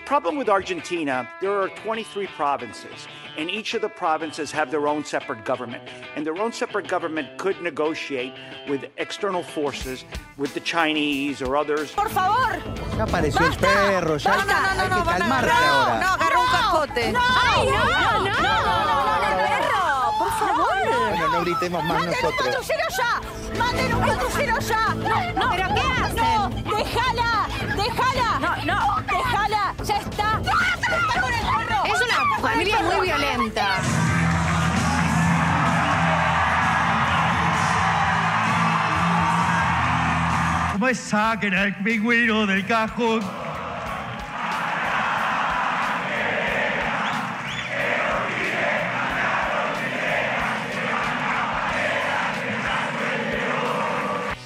problem with Argentina, there are 23 provinces, and each of the provinces have their own separate government. And their own separate government could negotiate with external forces, with the Chinese or others. ¡Por favor! Ya apareció el perro, ya hay que calmarse ahora. No, agarró un cascote. ¡Ay, no! ¡El perro! ¡Por favor! Bueno, no gritemos más nosotros. ¡Manden un patrullero ya! ¡Manden un patrullero ya! No, ¿pero qué hacen? ¡No! ¡Déjala! ¡Déjala! ¡Ya está! ¡Está con el perro! Es una familia muy violenta. ¿Cómo es? Saquen al pingüino del cajón.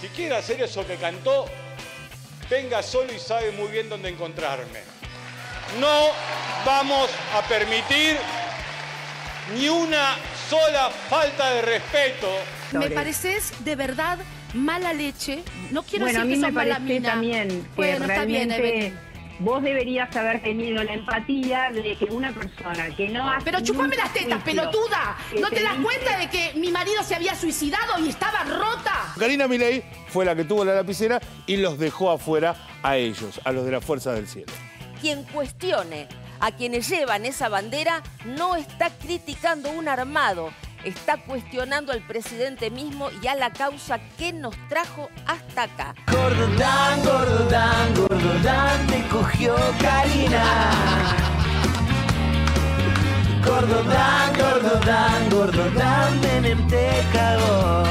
Si quiere hacer eso que cantó, venga solo y sabe muy bien dónde encontrarme. No vamos a permitir ni una sola falta de respeto. Me pareces de verdad mala leche. No quiero Bueno, a decir mí que me sos mala parece mina. también que Bueno, está bien, realmente Evelyn. vos deberías haber tenido la empatía de que una persona que no hace Pero chupame nunca las tetas, juicio, pelotuda. que ¿No te das dice- cuenta de que mi marido se había suicidado y estaba rota? Karina Milei fue la que tuvo la lapicera y los dejó afuera a ellos, a los de las Fuerzas del Cielo. Quien cuestione a quienes llevan esa bandera no está criticando un armado, está cuestionando al presidente mismo y a la causa que nos trajo hasta acá. Gordodán, te cogió Karina. Gordodán, Menem te cagó.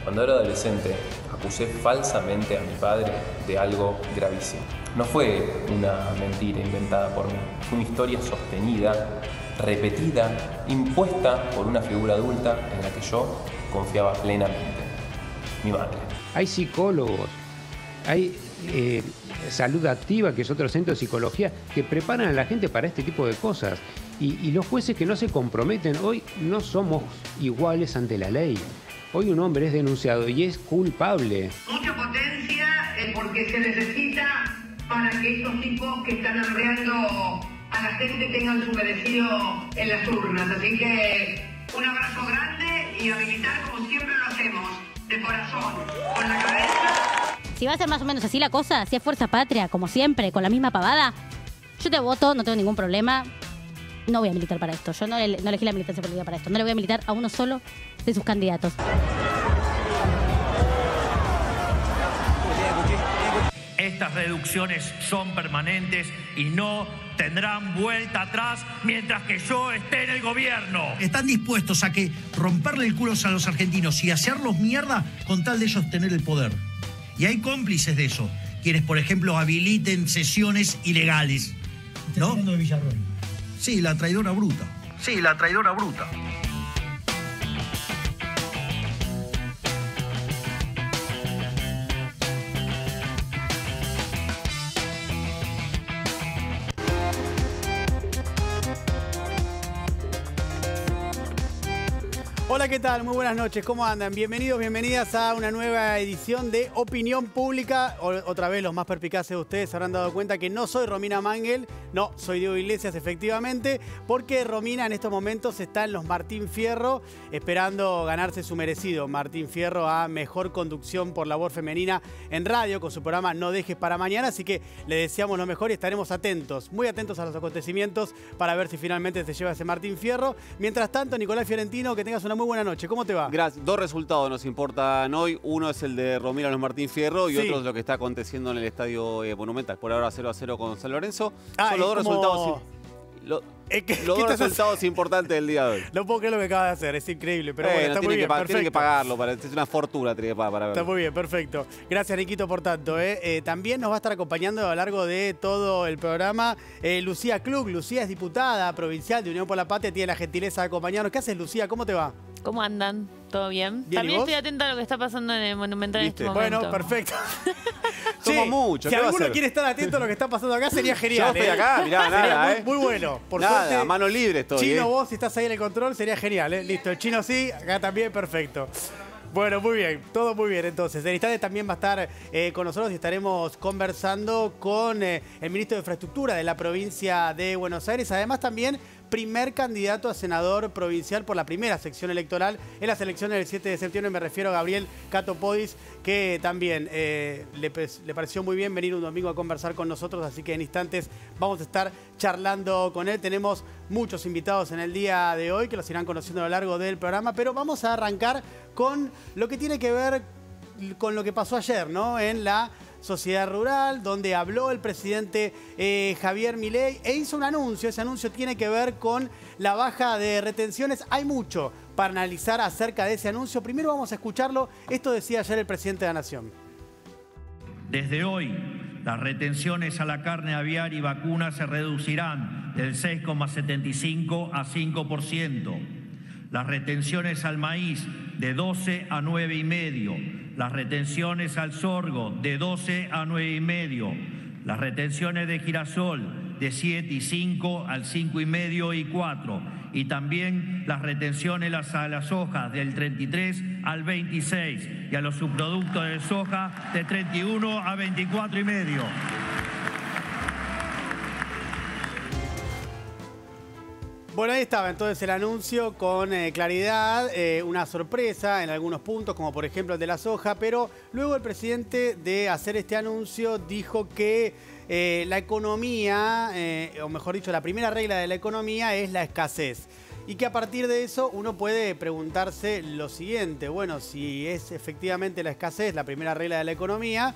Cuando era adolescente, acusé falsamente a mi padre de algo gravísimo. No fue una mentira inventada por mí, fue una historia sostenida, repetida, impuesta por una figura adulta en la que yo confiaba plenamente, mi madre. Hay psicólogos, hay salud activa, que es otro centro de psicología, que preparan a la gente para este tipo de cosas. Y los jueces que no se comprometen, hoy no somos iguales ante la ley. Hoy un hombre es denunciado y es culpable. Mucha potencia porque se necesita para que estos tipos que están arreando a la gente tengan su merecido en las urnas. Así que un abrazo grande y a militar como siempre lo hacemos, de corazón, con la cabeza. Si va a ser más o menos así la cosa, si es Fuerza Patria, como siempre, con la misma pavada, yo te voto, no tengo ningún problema. No voy a militar para esto. Yo no elegí la militancia política para esto. No le voy a militar a uno solo de sus candidatos. Estas reducciones son permanentes y no tendrán vuelta atrás mientras que yo esté en el gobierno. Están dispuestos a que romperle el culo a los argentinos y hacerlos mierda con tal de ellos tener el poder. Y hay cómplices de eso, quienes, por ejemplo, habiliten sesiones ilegales. ¿No? ¿Estás de Villarroel? Sí, la traidora bruta. Sí, la traidora bruta. Hola, ¿qué tal? Muy buenas noches. ¿Cómo andan? Bienvenidos, bienvenidas a una nueva edición de Opinión Pública. Otra vez los más perspicaces de ustedes se habrán dado cuenta que no soy Romina Mangel, no, soy Diego Iglesias, efectivamente, porque Romina en estos momentos está en los Martín Fierro esperando ganarse su merecido. Martín Fierro a Mejor Conducción por Labor Femenina en radio con su programa No Dejes para Mañana, así que le deseamos lo mejor y estaremos atentos, muy atentos a los acontecimientos para ver si finalmente se lleva ese Martín Fierro. Mientras tanto, Nicolás Fiorentino, que tengas una muy buena noche. ¿Cómo te va? Gracias. Dos resultados nos importan hoy. Uno es el de Romina Los Martín Fierro y otro es lo que está aconteciendo en el Estadio Monumental. Por ahora 0-0 con San Lorenzo. Son los dos resultados. Los dos resultados importantes del día de hoy. No puedo creer lo que acabas de hacer, es increíble. Pero bueno, está muy bien, perfecto. Tiene que pagarlo, es una fortuna tiene que pagar para verlo. Está muy bien, perfecto. Gracias, Niquito, por tanto. También nos va a estar acompañando a lo largo de todo el programa Lucía Klug. Lucía es diputada provincial de Unión por la Patria, tiene la gentileza de acompañarnos. ¿Qué haces, Lucía? ¿Cómo te va? ¿Cómo andan? ¿Todo bien? ¿Bien? También estoy atenta a lo que está pasando en el Monumental en este momento. Bueno, perfecto. Somos muchos. Si alguno quiere estar atento a lo que está pasando acá, sería genial. Yo estoy acá, mirá, nada, sería muy bueno. Por nada, suerte, a mano libre estoy. Chino, vos, si estás ahí en el control, sería genial, ¿eh? Listo, el Chino sí, acá también, perfecto. Bueno, muy bien, todo muy bien entonces. En instantes también va a estar con nosotros y estaremos conversando con el ministro de Infraestructura de la provincia de Buenos Aires. Además también primer candidato a senador provincial por la primera sección electoral en las elecciones del 7 de septiembre. Me refiero a Gabriel Cato Podis, que también le pareció muy bien venir un domingo a conversar con nosotros, así que en instantes vamos a estar charlando con él. Tenemos muchos invitados en el día de hoy que los irán conociendo a lo largo del programa, pero vamos a arrancar con lo que tiene que ver con lo que pasó ayer, ¿no? En la Sociedad Rural, donde habló el presidente Javier Milei e hizo un anuncio. Ese anuncio tiene que ver con la baja de retenciones. Hay mucho para analizar acerca de ese anuncio. Primero vamos a escucharlo. Esto decía ayer el presidente de la Nación. Desde hoy, las retenciones a la carne aviar y vacunas se reducirán del 6,75 a 5%. Las retenciones al maíz de 12 a 9,5%. Las retenciones al sorgo de 12 a 9,5%. Las retenciones de girasol de 7,5 al 5,5 y 4. Y también las retenciones a las hojas del 33 al 26 y a los subproductos de soja de 31 a 24,5. Bueno, ahí estaba entonces el anuncio con claridad, una sorpresa en algunos puntos, como por ejemplo el de la soja, pero luego el presidente de hacer este anuncio dijo que la economía, o mejor dicho, la primera regla de la economía es la escasez. Y que a partir de eso uno puede preguntarse lo siguiente: bueno, si es efectivamente la escasez la primera regla de la economía,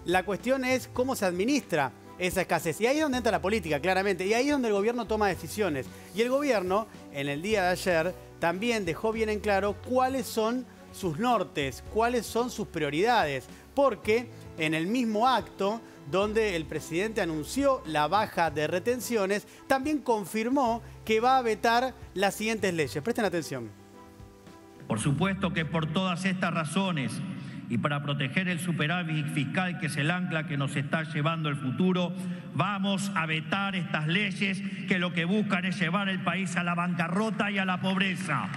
la cuestión es cómo se administra esa escasez. Y ahí es donde entra la política, claramente. Y ahí es donde el gobierno toma decisiones. Y el gobierno, en el día de ayer, también dejó bien en claro cuáles son sus nortes, cuáles son sus prioridades. Porque en el mismo acto donde el presidente anunció la baja de retenciones, también confirmó que va a vetar las siguientes leyes. Presten atención. Por supuesto que por todas estas razones y para proteger el superávit fiscal, que es el ancla que nos está llevando el futuro, vamos a vetar estas leyes que lo que buscan es llevar el país a la bancarrota y a la pobreza.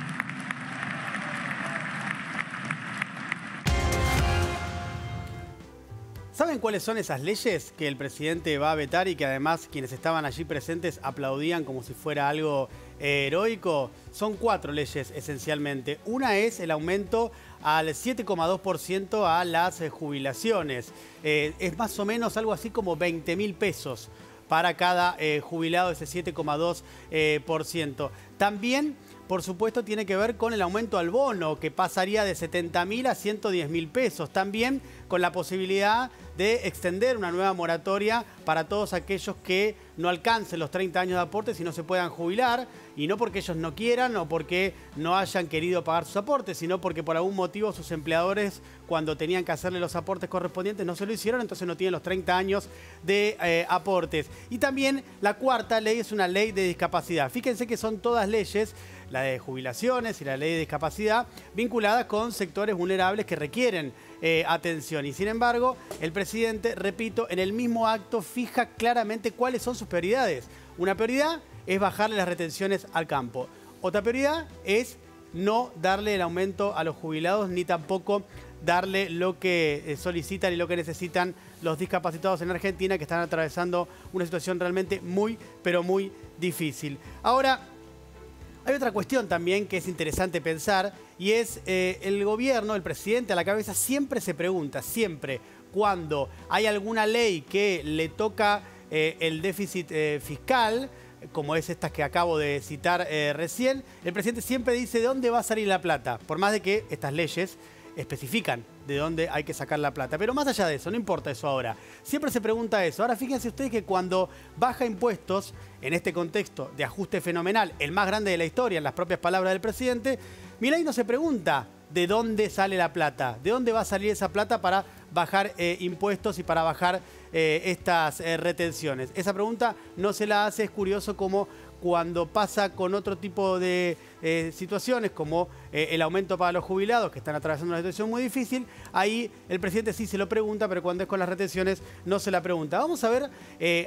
¿Saben cuáles son esas leyes que el presidente va a vetar y que además quienes estaban allí presentes aplaudían como si fuera algo heroico? Son 4 leyes esencialmente. Una es el aumento al 7,2% a las jubilaciones. Es más o menos algo así como 20.000 pesos para cada jubilado, ese 7,2%. También, por supuesto, tiene que ver con el aumento al bono, que pasaría de 70.000 a 110.000 pesos. También con la posibilidad de extender una nueva moratoria para todos aquellos que no alcancen los 30 años de aportes y no se puedan jubilar, y no porque ellos no quieran o porque no hayan querido pagar sus aportes, sino porque por algún motivo sus empleadores, cuando tenían que hacerle los aportes correspondientes, no se lo hicieron, entonces no tienen los 30 años de aportes. Y también la cuarta ley es una ley de discapacidad. Fíjense que son todas leyes, la de jubilaciones y la ley de discapacidad, vinculadas con sectores vulnerables que requieren atención. Y sin embargo, el presidente, repito, en el mismo acto fija claramente cuáles son sus prioridades. Una prioridad es bajarle las retenciones al campo. Otra prioridad es no darle el aumento a los jubilados ni tampoco darle lo que solicitan y lo que necesitan los discapacitados en Argentina, que están atravesando una situación realmente muy, pero muy difícil. Ahora, hay otra cuestión también que es interesante pensar, y es el gobierno, el presidente a la cabeza, siempre se pregunta, siempre, cuando hay alguna ley que le toca el déficit fiscal, como es estas que acabo de citar recién, el presidente siempre dice de dónde va a salir la plata, por más de que estas leyes especifican de dónde hay que sacar la plata. Pero más allá de eso, no importa eso ahora. Siempre se pregunta eso. Ahora fíjense ustedes que cuando baja impuestos, en este contexto de ajuste fenomenal, el más grande de la historia, en las propias palabras del presidente, Milei no se pregunta de dónde sale la plata, de dónde va a salir esa plata para bajar impuestos y para bajar estas retenciones. Esa pregunta no se la hace. Es curioso como cuando pasa con otro tipo de situaciones, como el aumento para los jubilados que están atravesando una situación muy difícil, ahí el presidente sí se lo pregunta, pero cuando es con las retenciones no se la pregunta. Vamos a ver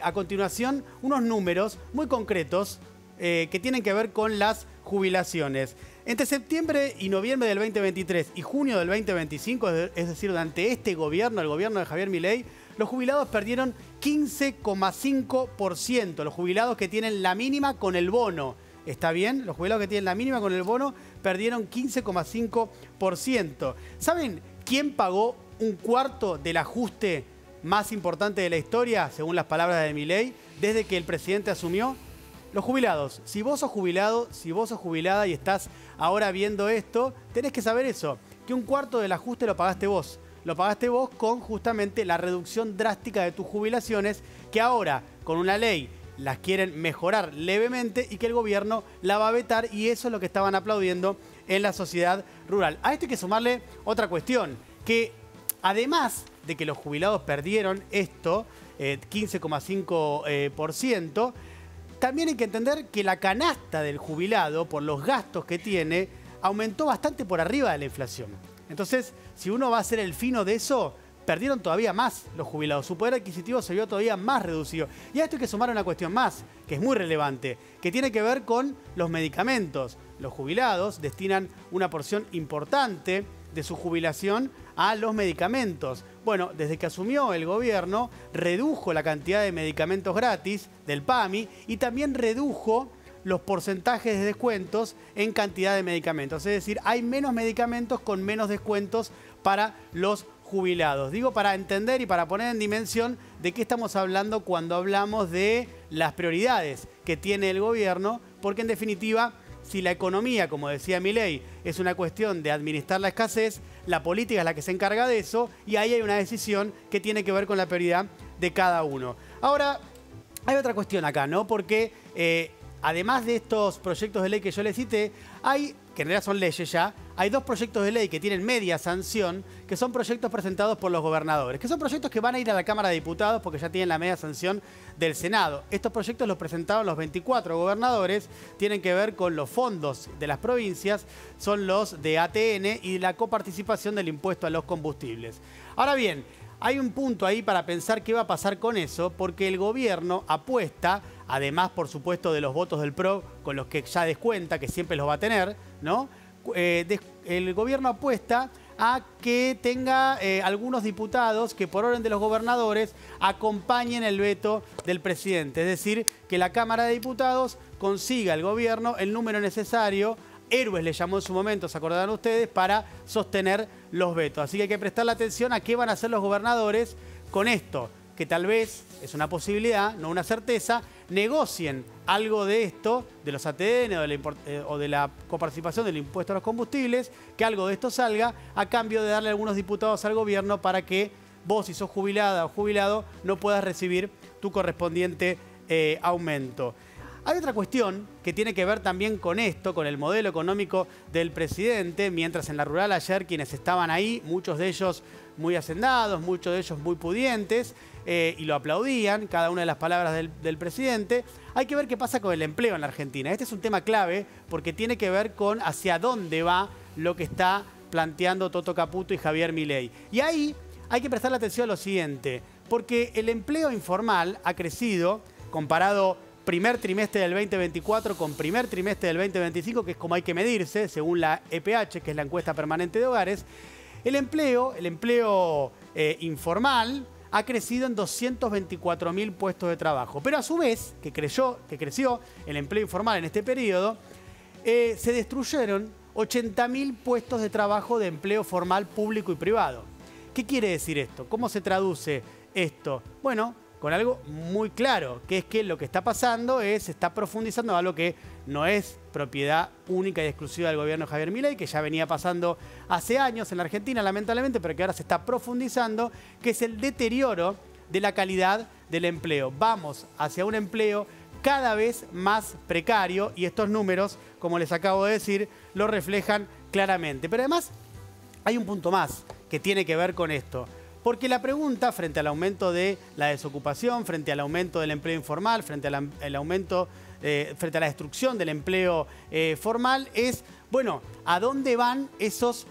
a continuación unos números muy concretos que tienen que ver con las jubilaciones. Entre septiembre y noviembre del 2023 y junio del 2025, es decir, durante este gobierno, el gobierno de Javier Milei, los jubilados perdieron 15,5%. Los jubilados que tienen la mínima con el bono. ¿Está bien? Los jubilados que tienen la mínima con el bono perdieron 15,5%. ¿Saben quién pagó un cuarto del ajuste más importante de la historia, según las palabras de Milei, desde que el presidente asumió? Los jubilados. Si vos sos jubilado, si vos sos jubilada y estás ahora viendo esto, tenés que saber eso, que un cuarto del ajuste lo pagaste vos. Lo pagaste vos con justamente la reducción drástica de tus jubilaciones, que ahora, con una ley, las quieren mejorar levemente y que el gobierno la va a vetar, y eso es lo que estaban aplaudiendo en la sociedad rural. A esto hay que sumarle otra cuestión, que además de que los jubilados perdieron esto, 15,5%, también hay que entender que la canasta del jubilado, por los gastos que tiene, aumentó bastante por arriba de la inflación. Entonces, si uno va a hacer el fino de eso, perdieron todavía más los jubilados. Su poder adquisitivo se vio todavía más reducido. Y a esto hay que sumar una cuestión más, que es muy relevante, que tiene que ver con los medicamentos. Los jubilados destinan una porción importante de su jubilación a los medicamentos. Bueno, desde que asumió el gobierno, redujo la cantidad de medicamentos gratis del PAMI y también redujo los porcentajes de descuentos en cantidad de medicamentos. Es decir, hay menos medicamentos con menos descuentos para los jubilados. Digo, para entender y para poner en dimensión de qué estamos hablando cuando hablamos de las prioridades que tiene el gobierno, porque en definitiva, si la economía, como decía Milei, es una cuestión de administrar la escasez, la política es la que se encarga de eso, y ahí hay una decisión que tiene que ver con la prioridad de cada uno. Ahora, hay otra cuestión acá, ¿no? Porque además de estos proyectos de ley que yo les cité, hay, que en realidad son leyes ya, hay dos proyectos de ley que tienen media sanción, que son proyectos presentados por los gobernadores, que son proyectos que van a ir a la Cámara de Diputados porque ya tienen la media sanción del Senado. Estos proyectos los presentaron los 24 gobernadores, tienen que ver con los fondos de las provincias, son los de ATN y la coparticipación del impuesto a los combustibles. Ahora bien, hay un punto ahí para pensar qué va a pasar con eso, porque el gobierno apuesta, además por supuesto de los votos del PRO, con los que ya descuenta, que siempre los va a tener, ¿no? El gobierno apuesta a que tenga algunos diputados que por orden de los gobernadores acompañen el veto del presidente. Es decir, que la Cámara de Diputados consiga al gobierno el número necesario, héroes le llamó en su momento, se acordarán ustedes, para sostener los vetos. Así que hay que prestarle atención a qué van a hacer los gobernadores con esto, que tal vez es una posibilidad, no una certeza, negocien algo de esto, de los ATN o de la coparticipación del impuesto a los combustibles, que algo de esto salga a cambio de darle algunos diputados al gobierno para que vos, si sos jubilada o jubilado, no puedas recibir tu correspondiente aumento. Hay otra cuestión que tiene que ver también con esto, con el modelo económico del presidente, mientras en la rural ayer quienes estaban ahí, muchos de ellos muy hacendados, muchos de ellos muy pudientes, y lo aplaudían, cada una de las palabras del presidente. Hay que ver qué pasa con el empleo en la Argentina. Este es un tema clave porque tiene que ver con hacia dónde va lo que está planteando Toto Caputo y Javier Milei. Y ahí hay que prestarle atención a lo siguiente, porque el empleo informal ha crecido comparado primer trimestre del 2024 con primer trimestre del 2025, que es como hay que medirse, según la EPH, que es la encuesta permanente de hogares. El empleo informal ha crecido en 224.000 puestos de trabajo. Pero a su vez, que creció el empleo informal en este periodo, se destruyeron 80.000 puestos de trabajo de empleo formal público y privado. ¿Qué quiere decir esto? ¿Cómo se traduce esto? Bueno, con algo muy claro, que es que lo que está pasando es, se está profundizando algo que no es propiedad única y exclusiva del gobierno de Javier Milei, que ya venía pasando hace años en la Argentina, lamentablemente, pero que ahora se está profundizando, que es el deterioro de la calidad del empleo. Vamos hacia un empleo cada vez más precario y estos números, como les acabo de decir, lo reflejan claramente. Pero además hay un punto más que tiene que ver con esto. Porque la pregunta frente al aumento de la desocupación, frente al aumento del empleo informal, frente a la destrucción del empleo formal es, bueno, ¿a dónde van esos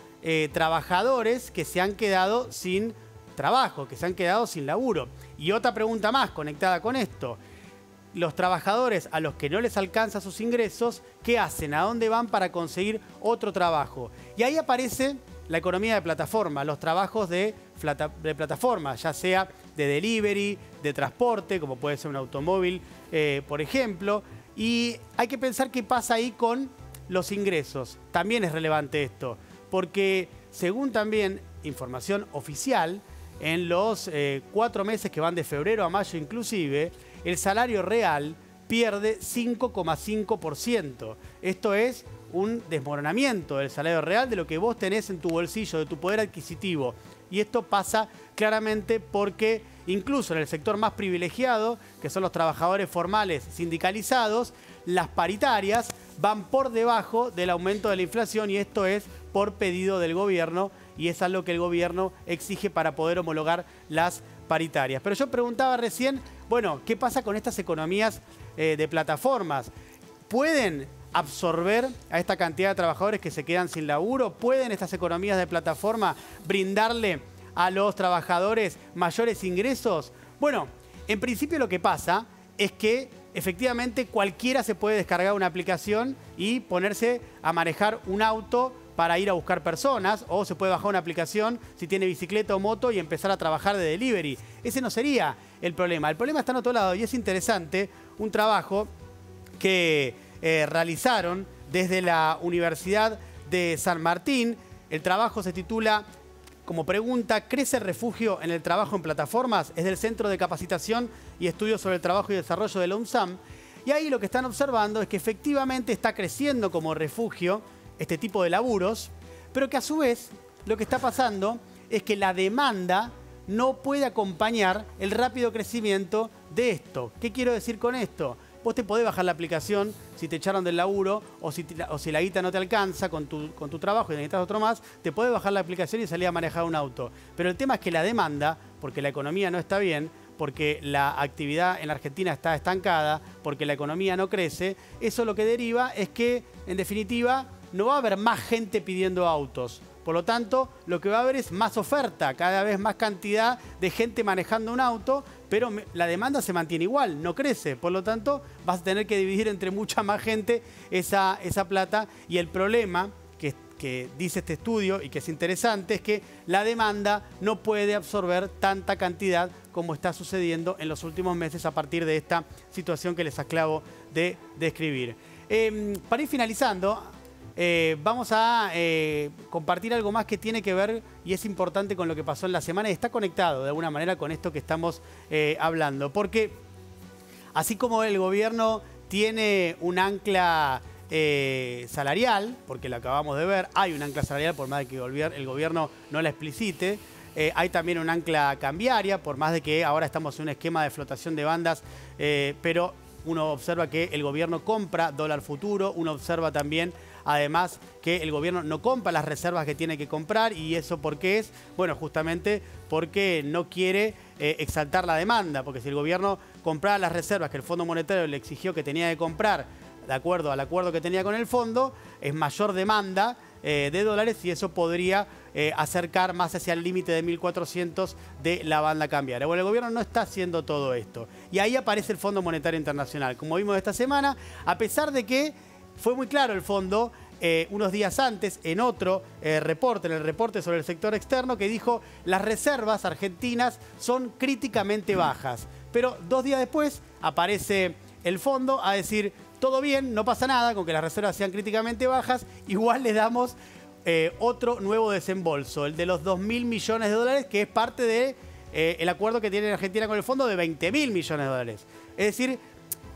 trabajadores que se han quedado sin trabajo, que se han quedado sin laburo? Y otra pregunta más conectada con esto. los trabajadores a los que no les alcanza sus ingresos, ¿qué hacen? ¿A dónde van para conseguir otro trabajo? Y ahí aparece la economía de plataforma, los trabajos de plataforma, ya sea de delivery, de transporte, como puede ser un automóvil, por ejemplo. Y hay que pensar qué pasa ahí con los ingresos. También es relevante esto, porque según también información oficial, en los 4 meses que van de febrero a mayo inclusive, el salario real pierde 5,5%. Esto es un desmoronamiento del salario real, de lo que vos tenés en tu bolsillo, de tu poder adquisitivo. Y esto pasa claramente porque incluso en el sector más privilegiado, que son los trabajadores formales sindicalizados, las paritarias van por debajo del aumento de la inflación, y esto es por pedido del gobierno, y es algo que el gobierno exige para poder homologar las paritarias. Pero yo preguntaba recién, bueno, ¿qué pasa con estas economías de plataformas? ¿Pueden absorber a esta cantidad de trabajadores que se quedan sin laburo? ¿Pueden estas economías de plataforma brindarle a los trabajadores mayores ingresos? Bueno, en principio lo que pasa es que efectivamente cualquiera se puede descargar una aplicación y ponerse a manejar un auto para ir a buscar personas, o se puede bajar una aplicación si tiene bicicleta o moto y empezar a trabajar de delivery. Ese no sería el problema. El problema está en otro lado, y es interesante un trabajo que realizaron desde la Universidad de San Martín. El trabajo se titula como pregunta: ¿crece el refugio en el trabajo en plataformas? Es del Centro de Capacitación y Estudios sobre el Trabajo y Desarrollo de la UNSAM. Y ahí lo que están observando es que efectivamente está creciendo como refugio este tipo de laburos, pero que a su vez lo que está pasando es que la demanda no puede acompañar el rápido crecimiento de esto. ¿Qué quiero decir con esto? Vos te podés bajar la aplicación si te echaron del laburo o si la guita no te alcanza con tu trabajo y necesitas otro más, te podés bajar la aplicación y salir a manejar un auto. Pero el tema es que la demanda, porque la economía no está bien, porque la actividad en la Argentina está estancada, porque la economía no crece, eso lo que deriva es que, en definitiva, no va a haber más gente pidiendo autos. Por lo tanto, lo que va a haber es más oferta, cada vez más cantidad de gente manejando un auto, pero la demanda se mantiene igual, no crece. Por lo tanto, vas a tener que dividir entre mucha más gente esa plata. Y el problema que dice este estudio, y que es interesante, es que la demanda no puede absorber tanta cantidad como está sucediendo en los últimos meses a partir de esta situación que les acabo de describir. Para ir finalizando, vamos a compartir algo más que tiene que ver y es importante con lo que pasó en la semana y está conectado de alguna manera con esto que estamos hablando. Porque así como el gobierno tiene un ancla salarial, porque lo acabamos de ver, hay un ancla salarial por más de que el gobierno no la explicite, hay también un ancla cambiaria, por más de que ahora estamos en un esquema de flotación de bandas, pero uno observa que el gobierno compra dólar futuro, uno observa también además que el gobierno no compra las reservas que tiene que comprar. ¿Y eso por qué es? Bueno, justamente porque no quiere exaltar la demanda, porque si el gobierno comprara las reservas que el Fondo Monetario le exigió que tenía que comprar de acuerdo al acuerdo que tenía con el fondo, es mayor demanda de dólares y eso podría acercar más hacia el límite de 1.400 de la banda cambiaria. Bueno, el gobierno no está haciendo todo esto. Y ahí aparece el Fondo Monetario Internacional. Como vimos esta semana, a pesar de que fue muy claro el fondo unos días antes en otro reporte, en el reporte sobre el sector externo, que dijo las reservas argentinas son críticamente bajas. Pero 2 días después aparece el fondo a decir todo bien, no pasa nada con que las reservas sean críticamente bajas, igual le damos otro nuevo desembolso, el de los 2.000 millones de dólares, que es parte de el acuerdo que tiene Argentina con el fondo de 20.000 millones de dólares. Es decir,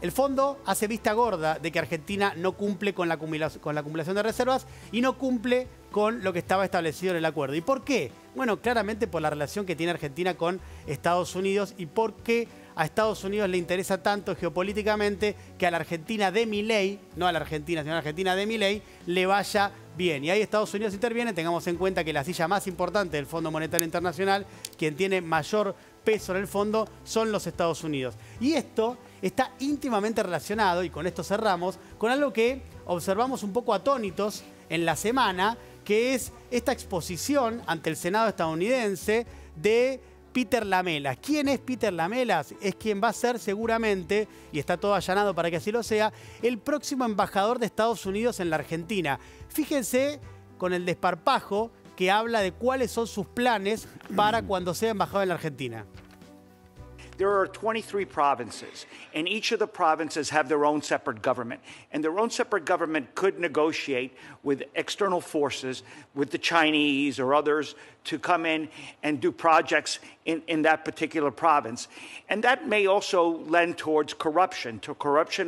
el fondo hace vista gorda de que Argentina no cumple con la acumulación de reservas y no cumple con lo que estaba establecido en el acuerdo. ¿Y por qué? Bueno, claramente por la relación que tiene Argentina con Estados Unidos y porque a Estados Unidos le interesa tanto geopolíticamente que a la Argentina de Milei, no a la Argentina, sino a la Argentina de Milei, le vaya bien. Y ahí Estados Unidos interviene. Tengamos en cuenta que la silla más importante del Fondo Monetario Internacional, quien tiene mayor peso en el fondo, son los Estados Unidos. Y esto está íntimamente relacionado, y con esto cerramos, con algo que observamos un poco atónitos en la semana, que es esta exposición ante el Senado estadounidense de Peter Lamelas. ¿Quién es Peter Lamelas? Es quien va a ser seguramente, y está todo allanado para que así lo sea, el próximo embajador de Estados Unidos en la Argentina. Fíjense con el desparpajo que habla de cuáles son sus planes para cuando sea embajador en la Argentina. There are 23 provinces, and each of the provinces have their own separate government. And their own separate government could negotiate with external forces, with the Chinese or others, to come in and do projects in that particular province. And that may also lend towards corruption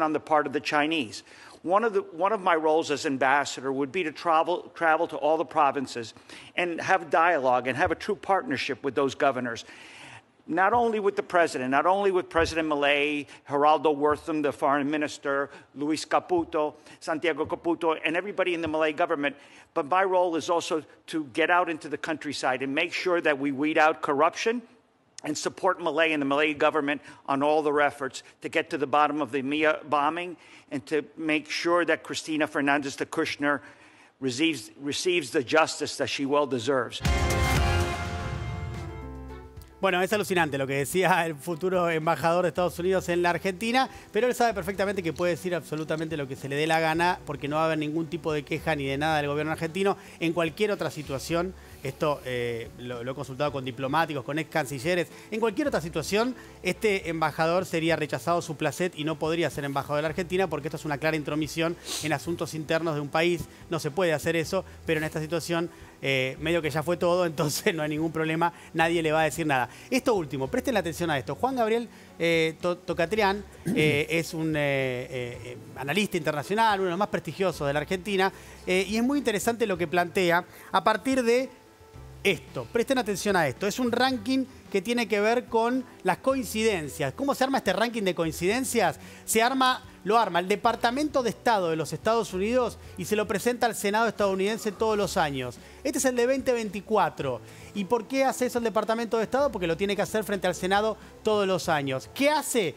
on the part of the Chinese. One of my roles as ambassador would be to travel to all the provinces and have dialogue and have a true partnership with those governors. Not only with the president, not only with President Milei, Geraldo Wortham, the foreign minister, Luis Caputo, Santiago Caputo, and everybody in the Milei government, but my role is also to get out into the countryside and make sure that we weed out corruption and support Milei and the Milei government on all their efforts to get to the bottom of the Mia bombing and to make sure that Cristina Fernández de Kirchner receives the justice that she well deserves. Bueno, es alucinante lo que decía el futuro embajador de Estados Unidos en la Argentina, pero él sabe perfectamente que puede decir absolutamente lo que se le dé la gana porque no va a haber ningún tipo de queja ni de nada del gobierno argentino en cualquier otra situación. Esto lo he consultado con diplomáticos, con ex cancilleres. En cualquier otra situación, este embajador sería rechazado su placet y no podría ser embajador de la Argentina porque esto es una clara intromisión en asuntos internos de un país. No se puede hacer eso, pero en esta situación medio que ya fue todo, entonces no hay ningún problema, nadie le va a decir nada. Esto último, presten atención a esto. Juan Gabriel Tocatrián es un analista internacional, uno de los más prestigiosos de la Argentina, y es muy interesante lo que plantea a partir de esto. Presten atención a esto. Es un ranking que tiene que ver con las coincidencias. ¿Cómo se arma este ranking de coincidencias? Lo arma el Departamento de Estado de los Estados Unidos y se lo presenta al Senado estadounidense todos los años. Este es el de 2024. ¿Y por qué hace eso el Departamento de Estado? Porque lo tiene que hacer frente al Senado todos los años. ¿Qué hace?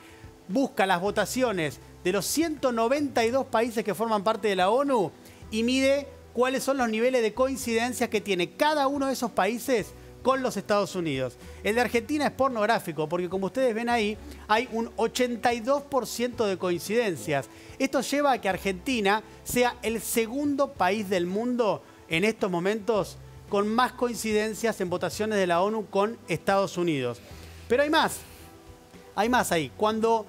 Busca las votaciones de los 192 países que forman parte de la ONU y mide cuáles son los niveles de coincidencia que tiene cada uno de esos países con los Estados Unidos. El de Argentina es pornográfico porque, como ustedes ven ahí, hay un 82% de coincidencias. Esto lleva a que Argentina sea el segundo país del mundo en estos momentos con más coincidencias en votaciones de la ONU con Estados Unidos. Pero hay más ahí. Cuando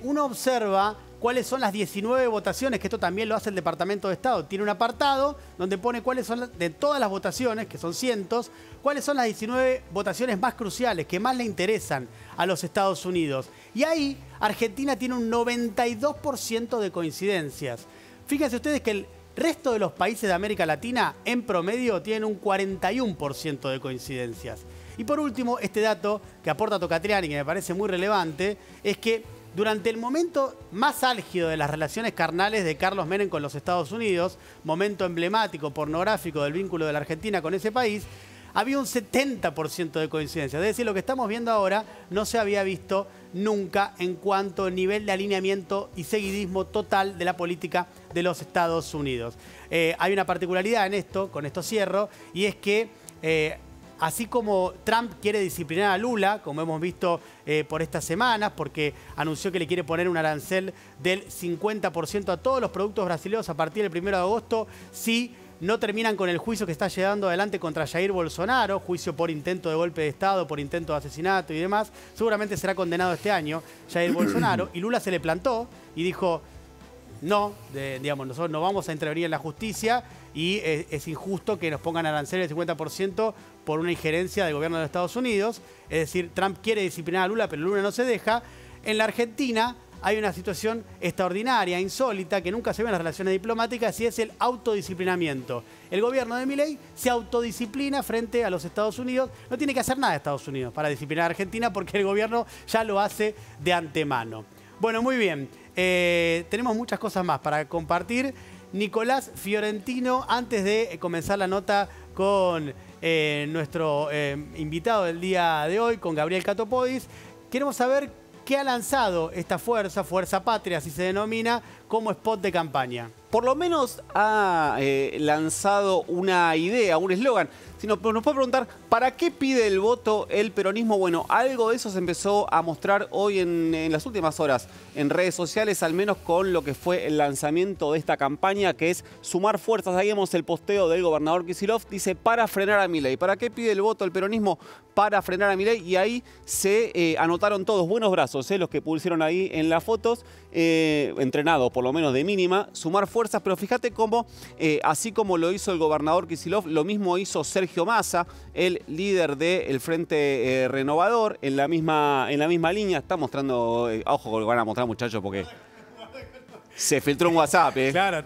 uno observa cuáles son las 19 votaciones, que esto también lo hace el Departamento de Estado. Tiene un apartado donde pone cuáles son, de todas las votaciones, que son cientos, cuáles son las 19 votaciones más cruciales, que más le interesan a los Estados Unidos. Y ahí Argentina tiene un 92% de coincidencias. Fíjense ustedes que el resto de los países de América Latina, en promedio, tienen un 41% de coincidencias. Y por último, este dato que aporta Tocatrián y que me parece muy relevante, es que durante el momento más álgido de las relaciones carnales de Carlos Menem con los Estados Unidos, momento emblemático, pornográfico del vínculo de la Argentina con ese país, había un 70% de coincidencia. Es decir, lo que estamos viendo ahora no se había visto nunca en cuanto a nivel de alineamiento y seguidismo total de la política de los Estados Unidos. Hay una particularidad en esto, con esto cierro, y es que así como Trump quiere disciplinar a Lula, como hemos visto por estas semanas, porque anunció que le quiere poner un arancel del 50% a todos los productos brasileños a partir del 1 de agosto, si no terminan con el juicio que está llevando adelante contra Jair Bolsonaro, juicio por intento de golpe de Estado, por intento de asesinato y demás. Seguramente será condenado este año Jair Bolsonaro, y Lula se le plantó y dijo: no, nosotros no vamos a intervenir en la justicia y es injusto que nos pongan aranceles del 50% por una injerencia del gobierno de los Estados Unidos. Es decir, Trump quiere disciplinar a Lula, pero Lula no se deja. En la Argentina hay una situación extraordinaria, insólita, que nunca se ve en las relaciones diplomáticas, y es el autodisciplinamiento. El gobierno de Milei se autodisciplina frente a los Estados Unidos. No tiene que hacer nada Estados Unidos para disciplinar a Argentina porque el gobierno ya lo hace de antemano. Bueno, muy bien. Tenemos muchas cosas más para compartir. Nicolás Fiorentino, antes de comenzar la nota con nuestro invitado del día de hoy, con Gabriel Catopodis, queremos saber qué ha lanzado esta Fuerza Patria, así se denomina, como spot de campaña. Por lo menos ha lanzado una idea, un eslogan. sino nos puede preguntar, ¿para qué pide el voto el peronismo? Bueno, algo de eso se empezó a mostrar hoy en las últimas horas en redes sociales, al menos con lo que fue el lanzamiento de esta campaña, que es sumar fuerzas. Ahí vemos el posteo del gobernador Kicillof, dice, para frenar a Milei. ¿Para qué pide el voto el peronismo? Para frenar a Milei. Y ahí se anotaron todos, buenos brazos, los que pusieron ahí en las fotos, entrenados por lo menos de mínima, sumar fuerzas. Pero fíjate cómo, así como lo hizo el gobernador Kicillof, lo mismo hizo Sergio Massa, el líder del Frente Renovador, en la misma línea. Está mostrando, ojo que lo van a mostrar, muchachos, porque se filtró un WhatsApp. Claro,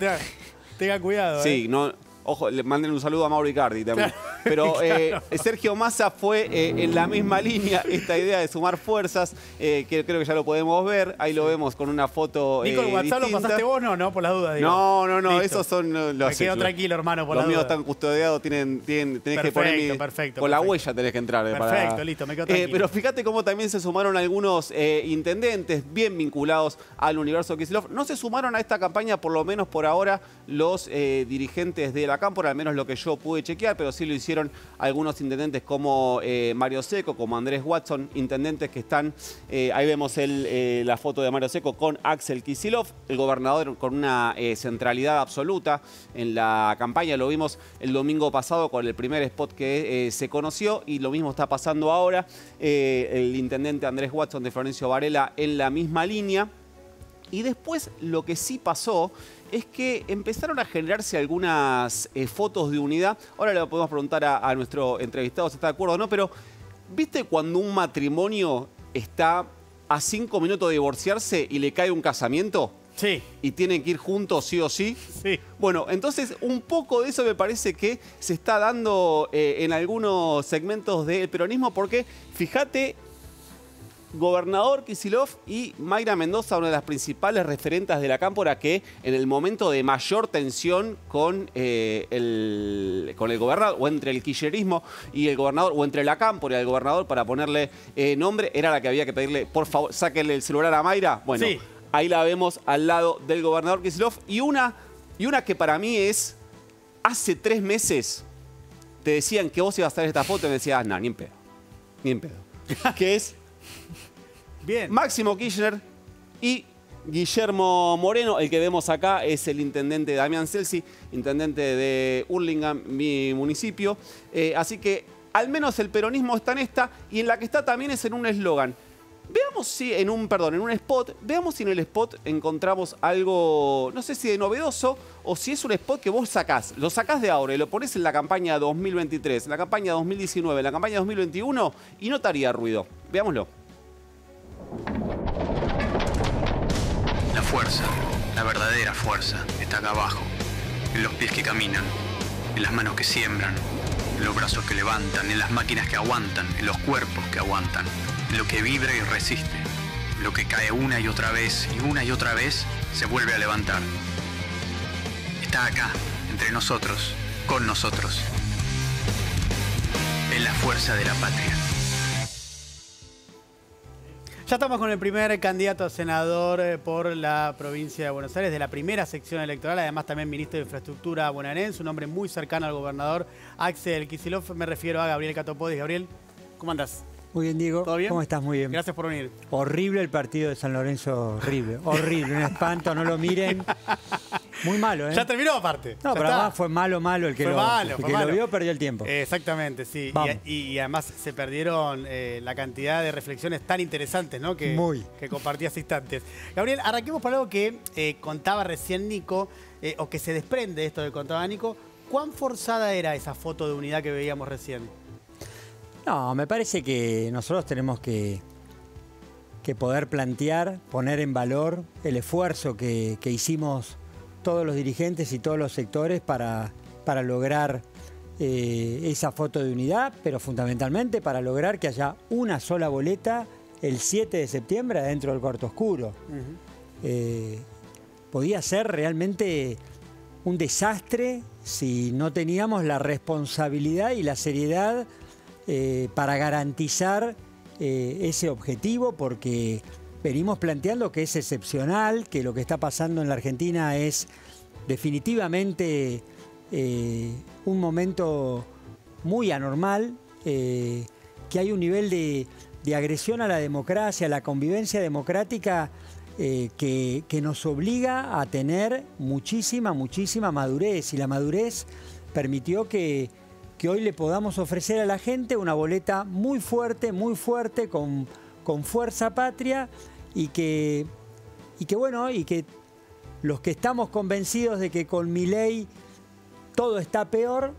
tenga cuidado. Sí, no, ojo, le manden un saludo a Mauro Icardi también. Pero Claro. Sergio Massa fue en la misma línea, esta idea de sumar fuerzas, que creo que ya lo podemos ver. Ahí lo vemos con una foto Nico, ¿el WhatsApp distinta. lo pasaste vos? No, por las dudas. Digo. No, Listo. esos son los... Me quedo tranquilo, hermano, por los las míos dudas. están custodiados, tenés que poner perfecto, con la huella tenés que entrar. Perfecto, listo, me quedo tranquilo. Pero fíjate cómo también se sumaron algunos intendentes bien vinculados al universo Kicillof. No se sumaron a esta campaña, por lo menos por ahora, los dirigentes de la Cámpora, al menos lo que yo pude chequear, pero sí lo hicieron algunos intendentes como Mario Seco, como Andrés Watson, intendentes que están, ahí vemos la foto de Mario Seco con Axel Kicillof, el gobernador con una centralidad absoluta en la campaña. Lo vimos el domingo pasado con el primer spot que se conoció y lo mismo está pasando ahora. El intendente Andrés Watson de Florencio Varela en la misma línea. Y después lo que sí pasó es que empezaron a generarse algunas fotos de unidad. Ahora le podemos preguntar a nuestro entrevistado si está de acuerdo o no, pero ¿viste cuando un matrimonio está a 5 minutos de divorciarse y le cae un casamiento? Sí. Y tienen que ir juntos sí o sí. Sí. Bueno, entonces un poco de eso me parece que se está dando en algunos segmentos del peronismo, porque fíjate, gobernador Kicillof y Mayra Mendoza, una de las principales referentas de la Cámpora, que en el momento de mayor tensión con el gobernador, o entre el kirchnerismo y el gobernador, o entre la Cámpora y el gobernador, para ponerle nombre, era la que había que pedirle, por favor, sáquenle el celular a Mayra. Bueno, sí. Ahí la vemos al lado del gobernador Kicillof. Y una que para mí es, hace 3 meses te decían que vos ibas a estar en esta foto y me decías, no, ni en pedo. Ni en pedo. Que es bien. Máximo Kirchner y Guillermo Moreno. El que vemos acá es el intendente Damián Celsi, intendente de Hurlingham, mi municipio. Así que al menos el peronismo está en esta, y en la que está también es en un eslogan. Veamos si en un spot, veamos si en el spot encontramos algo, no sé si de novedoso, o si es un spot que vos sacás, lo sacás de ahora y lo pones en la campaña 2023, en la campaña 2019, en la campaña 2021, y no te haría ruido. Veámoslo. La fuerza, la verdadera fuerza, está acá abajo, en los pies que caminan, en las manos que siembran, en los brazos que levantan, en las máquinas que aguantan, en los cuerpos que aguantan, en lo que vibra y resiste, lo que cae una y otra vez se vuelve a levantar. Está acá, entre nosotros, con nosotros. Es la fuerza de la patria. Ya estamos con el primer candidato a senador por la provincia de Buenos Aires, de la primera sección electoral, además también ministro de Infraestructura bonaerense, un hombre muy cercano al gobernador Axel Kicillof. Me refiero a Gabriel Catopodis. Gabriel, ¿cómo andás? Muy bien, Diego. ¿Todo bien? ¿Cómo estás? Muy bien. Gracias por venir. Horrible el partido de San Lorenzo, horrible. Horrible, un espanto, no lo miren. Muy malo, ¿eh? Ya terminó aparte. No, pero además fue malo el que, lo vio perdió el tiempo. Exactamente, sí. Y además se perdieron la cantidad de reflexiones tan interesantes, ¿no? Que compartías instantes. Gabriel, arranquemos por algo que contaba recién Nico, o que se desprende de esto que contaba Nico. ¿Cuán forzada era esa foto de unidad que veíamos recién? No, me parece que nosotros tenemos que poder plantear, poner en valor el esfuerzo que hicimos todos los dirigentes y todos los sectores para lograr esa foto de unidad, pero fundamentalmente para lograr que haya una sola boleta el 7 de septiembre adentro del cuarto oscuro. Podía ser realmente un desastre si no teníamos la responsabilidad y la seriedad para garantizar ese objetivo, porque venimos planteando que es excepcional, que lo que está pasando en la Argentina es definitivamente un momento muy anormal, que hay un nivel de agresión a la democracia, a la convivencia democrática, que nos obliga a tener muchísima madurez. Y la madurez permitió que hoy le podamos ofrecer a la gente una boleta muy fuerte, con fuerza patria, y que los que estamos convencidos de que con Milei todo está peor,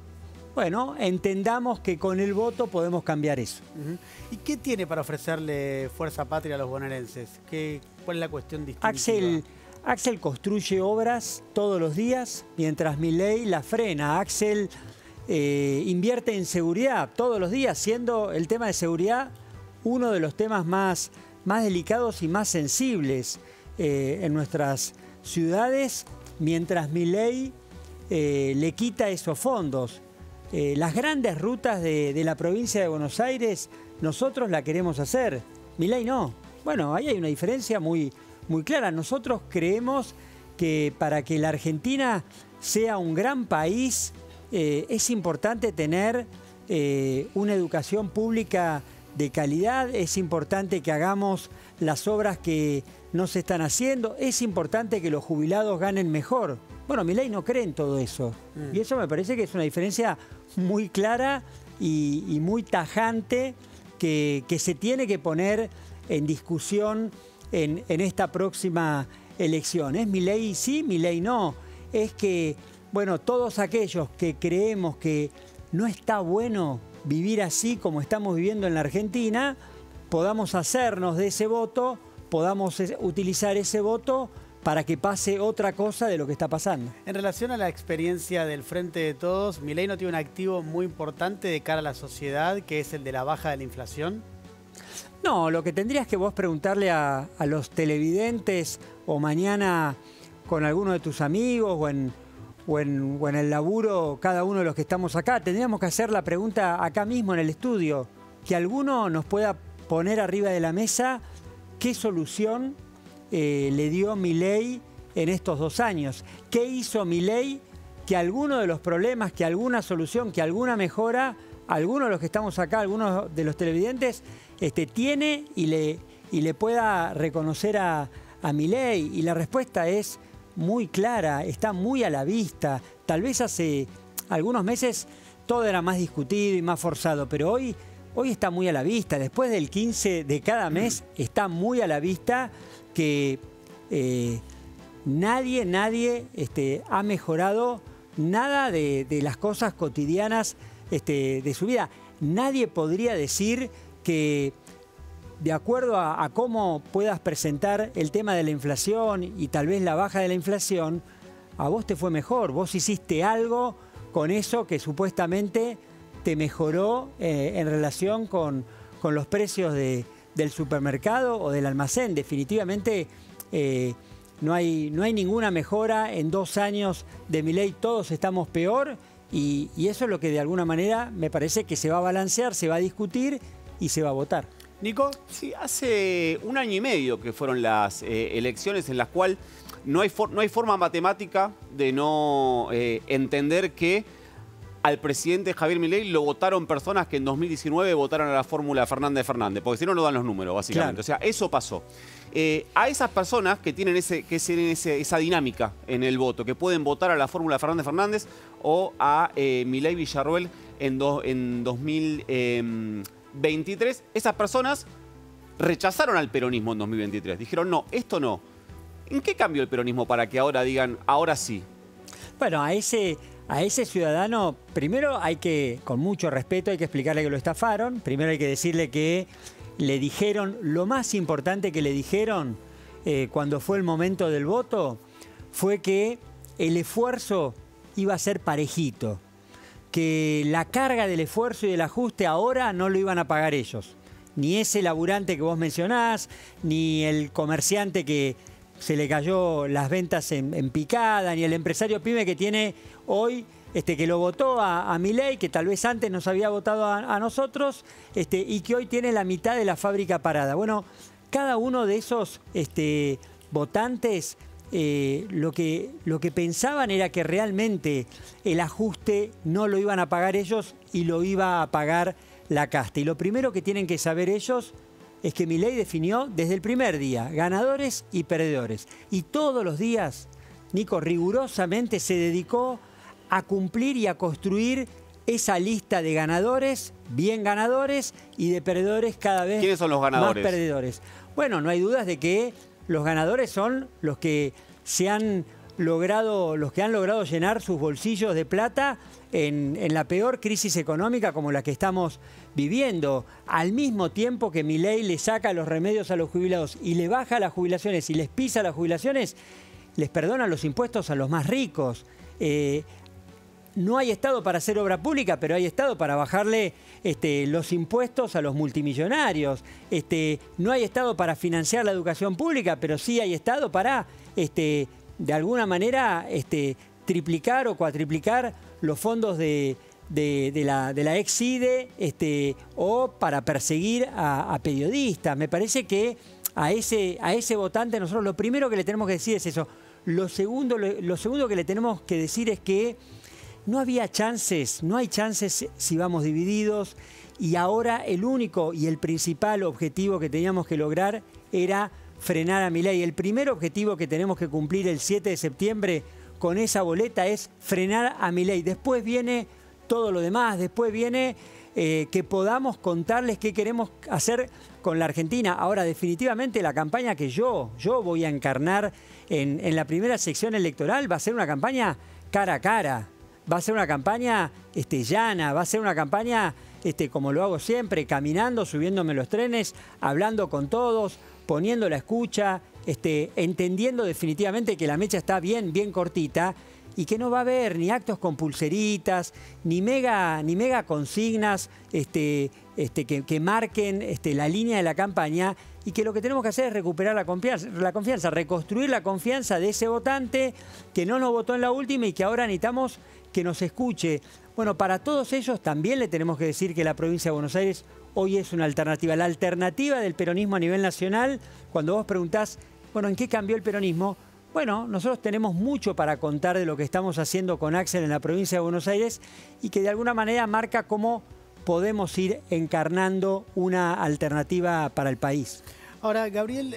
bueno, entendamos que con el voto podemos cambiar eso. ¿Y qué tiene para ofrecerle fuerza patria a los bonaerenses? ¿Cuál es la cuestión distintiva? Axel construye obras todos los días, mientras Milei la frena. Axel invierte en seguridad todos los días, siendo el tema de seguridad uno de los temas más delicados y más sensibles en nuestras ciudades, mientras Milei le quita esos fondos. Las grandes rutas de la provincia de Buenos Aires, nosotros la queremos hacer, Milei no. Bueno, ahí hay una diferencia muy clara. Nosotros creemos que para que la Argentina sea un gran país, es importante tener una educación pública de calidad, es importante que hagamos las obras que no se están haciendo, es importante que los jubilados ganen mejor. Bueno, Milei no cree en todo eso. Y eso me parece que es una diferencia muy clara y muy tajante que se tiene que poner en discusión en esta próxima elección. ¿Es Milei sí, Milei no? Es que, bueno, todos aquellos que creemos que no está bueno vivir así como estamos viviendo en la Argentina, podamos hacernos de ese voto, podamos utilizar ese voto para que pase otra cosa de lo que está pasando. En relación a la experiencia del Frente de Todos, ¿Milei no tiene un activo muy importante de cara a la sociedad, que es el de la baja de la inflación? No, lo que tendrías que vos preguntarle a los televidentes o mañana con alguno de tus amigos o en el laburo, cada uno de los que estamos acá, tendríamos que hacer la pregunta acá mismo en el estudio, que alguno nos pueda poner arriba de la mesa qué solución le dio Milei en estos 2 años. ¿Qué hizo Milei que alguno de los problemas, que alguna solución, que alguna mejora, algunos de los que estamos acá, algunos de los televidentes, tiene y le pueda reconocer a Milei? Y la respuesta es muy clara, está muy a la vista. Tal vez hace algunos meses todo era más discutido y más forzado, pero hoy está muy a la vista. Después del 15 de cada mes está muy a la vista que nadie ha mejorado nada de las cosas cotidianas de su vida. Nadie podría decir que, de acuerdo a cómo puedas presentar el tema de la inflación y tal vez la baja de la inflación, a vos te fue mejor. Vos hiciste algo con eso que supuestamente te mejoró en relación con los precios del supermercado o del almacén. Definitivamente no hay ninguna mejora en 2 años de Milei. Todos estamos peor y eso es lo que de alguna manera me parece que se va a balancear, se va a discutir y se va a votar. ¿Nico? Sí, hace 1 año y medio que fueron las elecciones en las cuales no hay forma matemática de no entender que al presidente Javier Milei lo votaron personas que en 2019 votaron a la fórmula Fernández-Fernández, porque si no, no dan los números, básicamente. Claro. O sea, eso pasó. A esas personas que tienen esa dinámica en el voto, que pueden votar a la fórmula Fernández-Fernández o a Milei Villarruel en 2023, esas personas rechazaron al peronismo en 2023. Dijeron, no, esto no. ¿En qué cambió el peronismo para que ahora digan, ahora sí? Bueno, a ese ciudadano, primero hay que, con mucho respeto, hay que explicarle que lo estafaron. Primero hay que decirle que le dijeron, lo más importante que le dijeron cuando fue el momento del voto, fue que el esfuerzo iba a ser parejito. Que la carga del esfuerzo y del ajuste ahora no lo iban a pagar ellos. Ni ese laburante que vos mencionás, ni el comerciante que se le cayó las ventas en picada, ni el empresario pyme que tiene hoy, que lo votó a Milei, que tal vez antes nos había votado a nosotros, y que hoy tiene la mitad de la fábrica parada. Bueno, cada uno de esos votantes lo que pensaban era que realmente el ajuste no lo iban a pagar ellos y lo iba a pagar la casta. Y lo primero que tienen que saber ellos es que Milei definió desde el primer día ganadores y perdedores. Y todos los días, Nico, rigurosamente se dedicó a cumplir y a construir esa lista de ganadores, bien ganadores, y de perdedores cada vez ¿Quiénes son los ganadores? más perdedores. Bueno, no hay dudas de que los ganadores son los que han logrado llenar sus bolsillos de plata en la peor crisis económica como la que estamos viviendo. Al mismo tiempo que Milei le saca los remedios a los jubilados y le baja las jubilaciones y les pisa las jubilaciones, les perdona los impuestos a los más ricos. No hay Estado para hacer obra pública, pero hay Estado para bajarle los impuestos a los multimillonarios. No hay Estado para financiar la educación pública, pero sí hay Estado para, de alguna manera, triplicar o cuatriplicar los fondos de la ex-CIDE o para perseguir a periodistas. Me parece que a ese votante nosotros lo primero que le tenemos que decir es eso. Lo segundo que le tenemos que decir es que no hay chances si vamos divididos, y ahora el único y el principal objetivo que teníamos que lograr era frenar a Milei. El primer objetivo que tenemos que cumplir el 7 de septiembre con esa boleta es frenar a Milei. Después viene todo lo demás, después viene que podamos contarles qué queremos hacer con la Argentina. Ahora, definitivamente la campaña que yo voy a encarnar en la primera sección electoral va a ser una campaña cara a cara. Va a ser una campaña llana, va a ser una campaña como lo hago siempre, caminando, subiéndome los trenes, hablando con todos, poniendo la escucha, entendiendo definitivamente que la mecha está bien cortita y que no va a haber ni actos con pulseritas, ni mega consignas que marquen la línea de la campaña, y que lo que tenemos que hacer es recuperar la confianza, reconstruir la confianza de ese votante que no nos votó en la última y que ahora necesitamos que nos escuche. Bueno, para todos ellos también le tenemos que decir que la provincia de Buenos Aires hoy es una alternativa. La alternativa del peronismo a nivel nacional, cuando vos preguntás, bueno, ¿en qué cambió el peronismo? Bueno, nosotros tenemos mucho para contar de lo que estamos haciendo con Axel en la provincia de Buenos Aires y que de alguna manera marca cómo podemos ir encarnando una alternativa para el país. Ahora, Gabriel,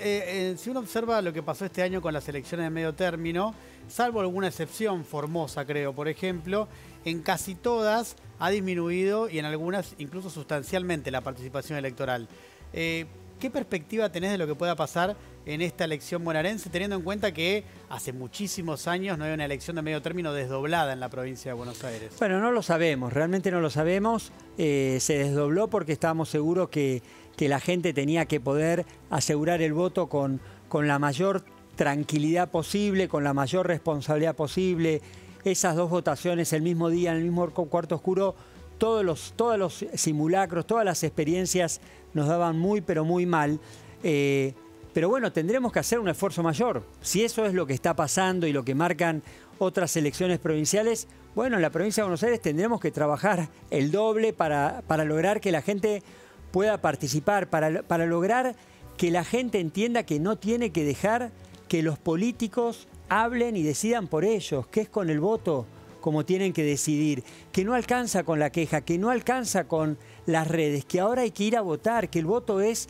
si uno observa lo que pasó este año con las elecciones de medio término, salvo alguna excepción, Formosa creo, por ejemplo, en casi todas ha disminuido y en algunas incluso sustancialmente la participación electoral. ¿Qué perspectiva tenés de lo que pueda pasar en esta elección bonaerense, teniendo en cuenta que hace muchísimos años no hay una elección de medio término desdoblada en la provincia de Buenos Aires? Bueno, no lo sabemos, realmente no lo sabemos. Se desdobló porque estábamos seguros que la gente tenía que poder asegurar el voto con la mayor tranquilidad posible, con la mayor responsabilidad posible. Esas dos votaciones el mismo día, en el mismo cuarto oscuro, todos los simulacros, todas las experiencias nos daban muy, pero muy mal. Pero bueno, tendremos que hacer un esfuerzo mayor. Si eso es lo que está pasando y lo que marcan otras elecciones provinciales, bueno, en la provincia de Buenos Aires tendremos que trabajar el doble para lograr que la gente pueda participar, para lograr que la gente entienda que no tiene que dejar que los políticos hablen y decidan por ellos, que es con el voto como tienen que decidir, que no alcanza con la queja, que no alcanza con las redes, que ahora hay que ir a votar, que el voto es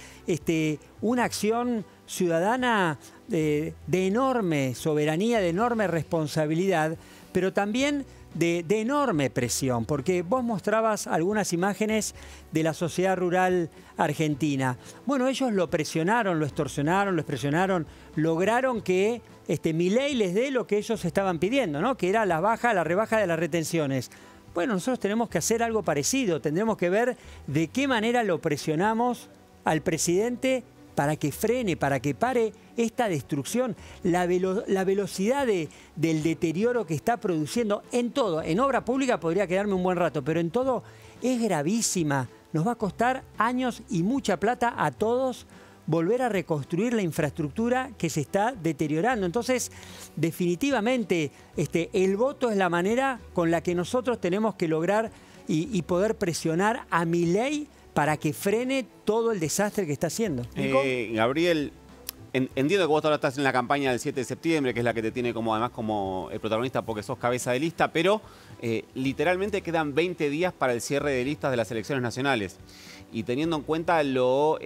una acción ciudadana de enorme soberanía, de enorme responsabilidad, pero también de enorme presión, porque vos mostrabas algunas imágenes de la sociedad rural argentina. Bueno, ellos lo presionaron, lo extorsionaron, lo expresionaron, lograron que Milei les dé lo que ellos estaban pidiendo, ¿no? Que era la rebaja de las retenciones. Bueno, nosotros tenemos que hacer algo parecido, tendremos que ver de qué manera lo presionamos al presidente para que frene, para que pare esta destrucción, la velocidad del deterioro que está produciendo en todo. En obra pública podría quedarme un buen rato, pero en todo es gravísima. Nos va a costar años y mucha plata a todos volver a reconstruir la infraestructura que se está deteriorando. Entonces, definitivamente, el voto es la manera con la que nosotros tenemos que lograr y poder presionar a Milei para que frene todo el desastre que está haciendo. Gabriel, entiendo que vos ahora estás en la campaña del 7 de septiembre, que es la que te tiene además como el protagonista porque sos cabeza de lista, pero literalmente quedan 20 días para el cierre de listas de las elecciones nacionales. Y teniendo en cuenta lo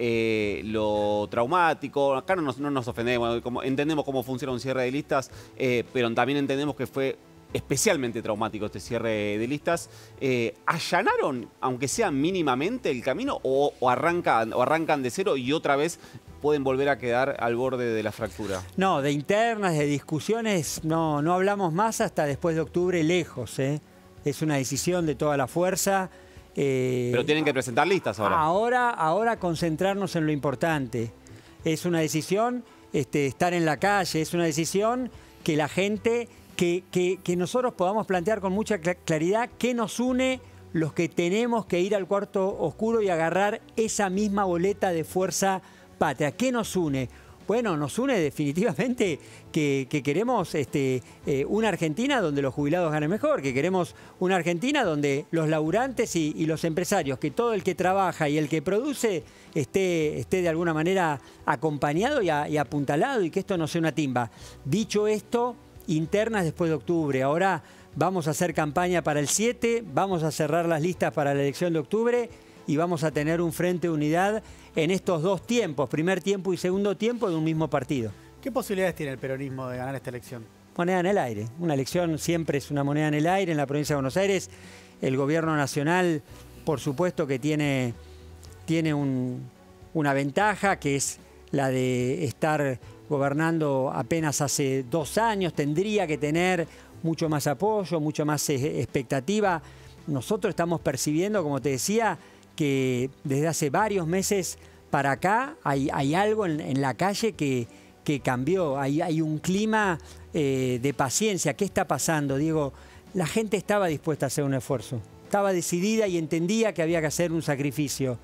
traumático, acá no nos ofendemos, entendemos cómo funciona un cierre de listas, pero también entendemos que fue especialmente traumático este cierre de listas. ¿Allanaron, aunque sea mínimamente, el camino o arrancan de cero y otra vez pueden volver a quedar al borde de la fractura? No, de internas, de discusiones, no hablamos más hasta después de octubre, lejos. Es una decisión de toda la fuerza. Pero tienen que presentar listas ahora. Ahora concentrarnos en lo importante. Es una decisión estar en la calle, es una decisión que la gente, que nosotros podamos plantear con mucha claridad qué nos une los que tenemos que ir al cuarto oscuro y agarrar esa misma boleta de fuerza patria. ¿Qué nos une? Bueno, nos une definitivamente que queremos una Argentina donde los jubilados ganen mejor, que queremos una Argentina donde los laburantes y los empresarios, que todo el que trabaja y el que produce esté de alguna manera acompañado y apuntalado y que esto no sea una timba. Dicho esto, internas después de octubre. Ahora vamos a hacer campaña para el 7, vamos a cerrar las listas para la elección de octubre y vamos a tener un frente de unidad en estos dos tiempos, primer tiempo y segundo tiempo de un mismo partido. ¿Qué posibilidades tiene el peronismo de ganar esta elección? Moneda en el aire. Una elección siempre es una moneda en el aire en la provincia de Buenos Aires. El gobierno nacional, por supuesto que tiene una ventaja, que es la de estar gobernando apenas hace 2 años. Tendría que tener mucho más apoyo, mucho más expectativa. Nosotros estamos percibiendo, como te decía, que desde hace varios meses para acá hay algo en la calle que cambió. Hay un clima de paciencia. ¿Qué está pasando, Diego? La gente estaba dispuesta a hacer un esfuerzo. Estaba decidida y entendía que había que hacer un sacrificio.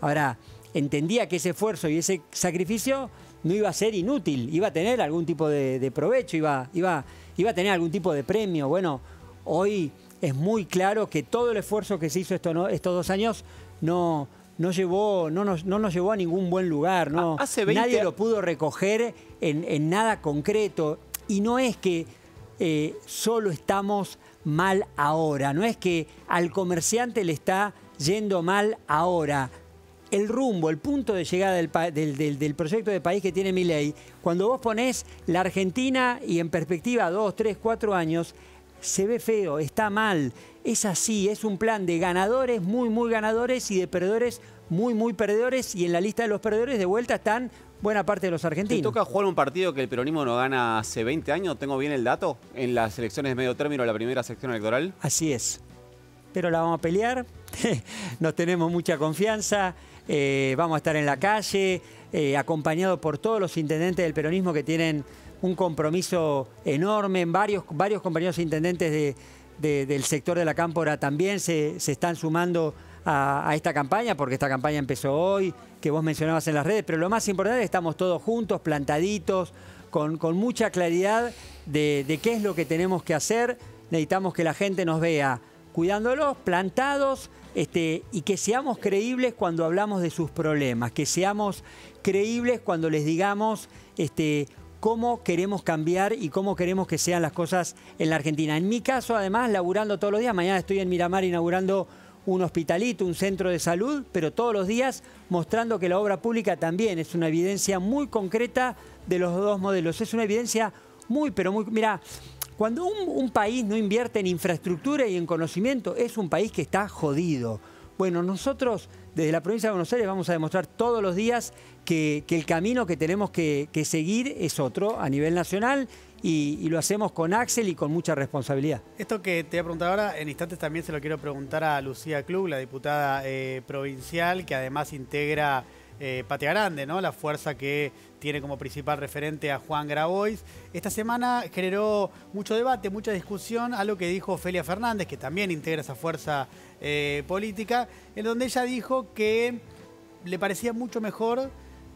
Ahora, entendía que ese esfuerzo y ese sacrificio no iba a ser inútil. Iba a tener algún tipo de provecho, iba a tener algún tipo de premio. Bueno, hoy es muy claro que todo el esfuerzo que se hizo estos 2 años no nos llevó a ningún buen lugar. Nadie lo pudo recoger en nada concreto. Y no es que solo estamos mal ahora, no es que al comerciante le está yendo mal ahora. El rumbo, el punto de llegada del proyecto de país que tiene Milei, cuando vos ponés la Argentina y en perspectiva 2, 3, 4 años, se ve feo, está mal. Es así, es un plan de ganadores, muy, muy ganadores, y de perdedores, muy, muy perdedores. Y en la lista de los perdedores de vuelta están buena parte de los argentinos. ¿Te toca jugar un partido que el peronismo no gana hace 20 años? ¿Tengo bien el dato? En las elecciones de medio término de la primera sección electoral. Así es. Pero la vamos a pelear, nos tenemos mucha confianza, vamos a estar en la calle, acompañados por todos los intendentes del peronismo que tienen un compromiso enorme. Varios compañeros intendentes del sector de la Cámpora también se están sumando a esta campaña, porque esta campaña empezó hoy, que vos mencionabas en las redes, pero lo más importante es que estamos todos juntos, plantaditos, con mucha claridad de qué es lo que tenemos que hacer. Necesitamos que la gente nos vea cuidándolos, plantados, y que seamos creíbles cuando hablamos de sus problemas, que seamos creíbles cuando les digamos cómo queremos cambiar y cómo queremos que sean las cosas en la Argentina. En mi caso, además, laburando todos los días. Mañana estoy en Miramar inaugurando un hospitalito, un centro de salud, pero todos los días mostrando que la obra pública también es una evidencia muy concreta de los dos modelos. Es una evidencia muy, pero muy... Mira, cuando un país no invierte en infraestructura y en conocimiento, es un país que está jodido. Bueno, nosotros desde la provincia de Buenos Aires vamos a demostrar todos los días que el camino que tenemos que seguir es otro a nivel nacional, y lo hacemos con Axel y con mucha responsabilidad. Esto que te voy a preguntar ahora, en instantes también se lo quiero preguntar a Lucía Klug, la diputada provincial, que además integra Patria Grande, ¿no? La fuerza que tiene como principal referente a Juan Grabois. Esta semana generó mucho debate, mucha discusión, algo que dijo Ofelia Fernández, que también integra esa fuerza política, en donde ella dijo que le parecía mucho mejor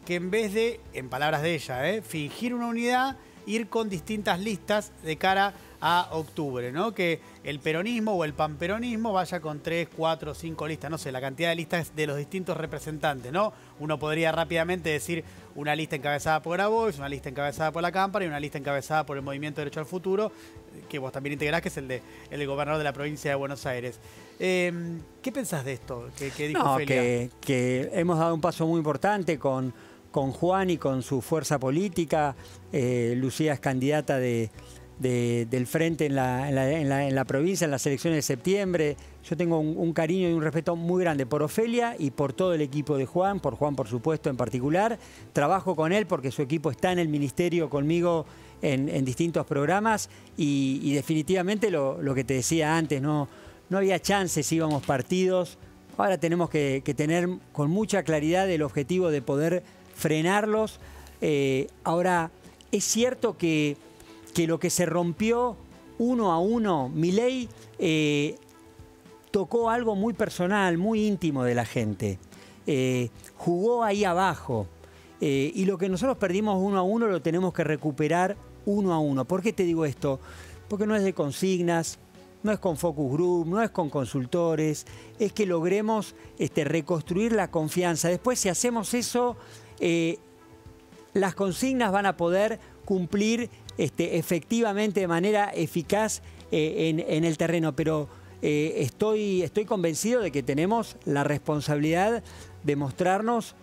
que, en vez de, en palabras de ella, fingir una unidad, ir con distintas listas de cara a octubre, ¿no? Que el peronismo o el panperonismo vaya con 3, 4, 5 listas, no sé, la cantidad de listas de los distintos representantes, ¿no? Uno podría rápidamente decir una lista encabezada por Grabois, una lista encabezada por la Cámpara y una lista encabezada por el Movimiento Derecho al Futuro, que vos también integrás, que es el del gobernador de la provincia de Buenos Aires. ¿Qué pensás de esto que dijo Ofelia? Que hemos dado un paso muy importante con Juan y con su fuerza política. Lucía es candidata del Frente en la provincia, en las elecciones de septiembre. Yo tengo un cariño y un respeto muy grande por Ofelia y por todo el equipo de Juan, por Juan por supuesto en particular. Trabajo con él porque su equipo está en el ministerio conmigo en distintos programas y definitivamente lo que te decía antes, no había chances, íbamos partidos. Ahora tenemos que tener con mucha claridad el objetivo de poder frenarlos. Ahora, es cierto que lo que se rompió 1 a 1, Milei tocó algo muy personal, muy íntimo de la gente. Jugó ahí abajo. Y lo que nosotros perdimos 1 a 1 lo tenemos que recuperar 1 a 1. ¿Por qué te digo esto? Porque no es de consignas, no es con focus group, no es con consultores, es que logremos reconstruir la confianza. Después, si hacemos eso, las consignas van a poder cumplir efectivamente de manera eficaz en el terreno, pero estoy convencido de que tenemos la responsabilidad de mostrarnos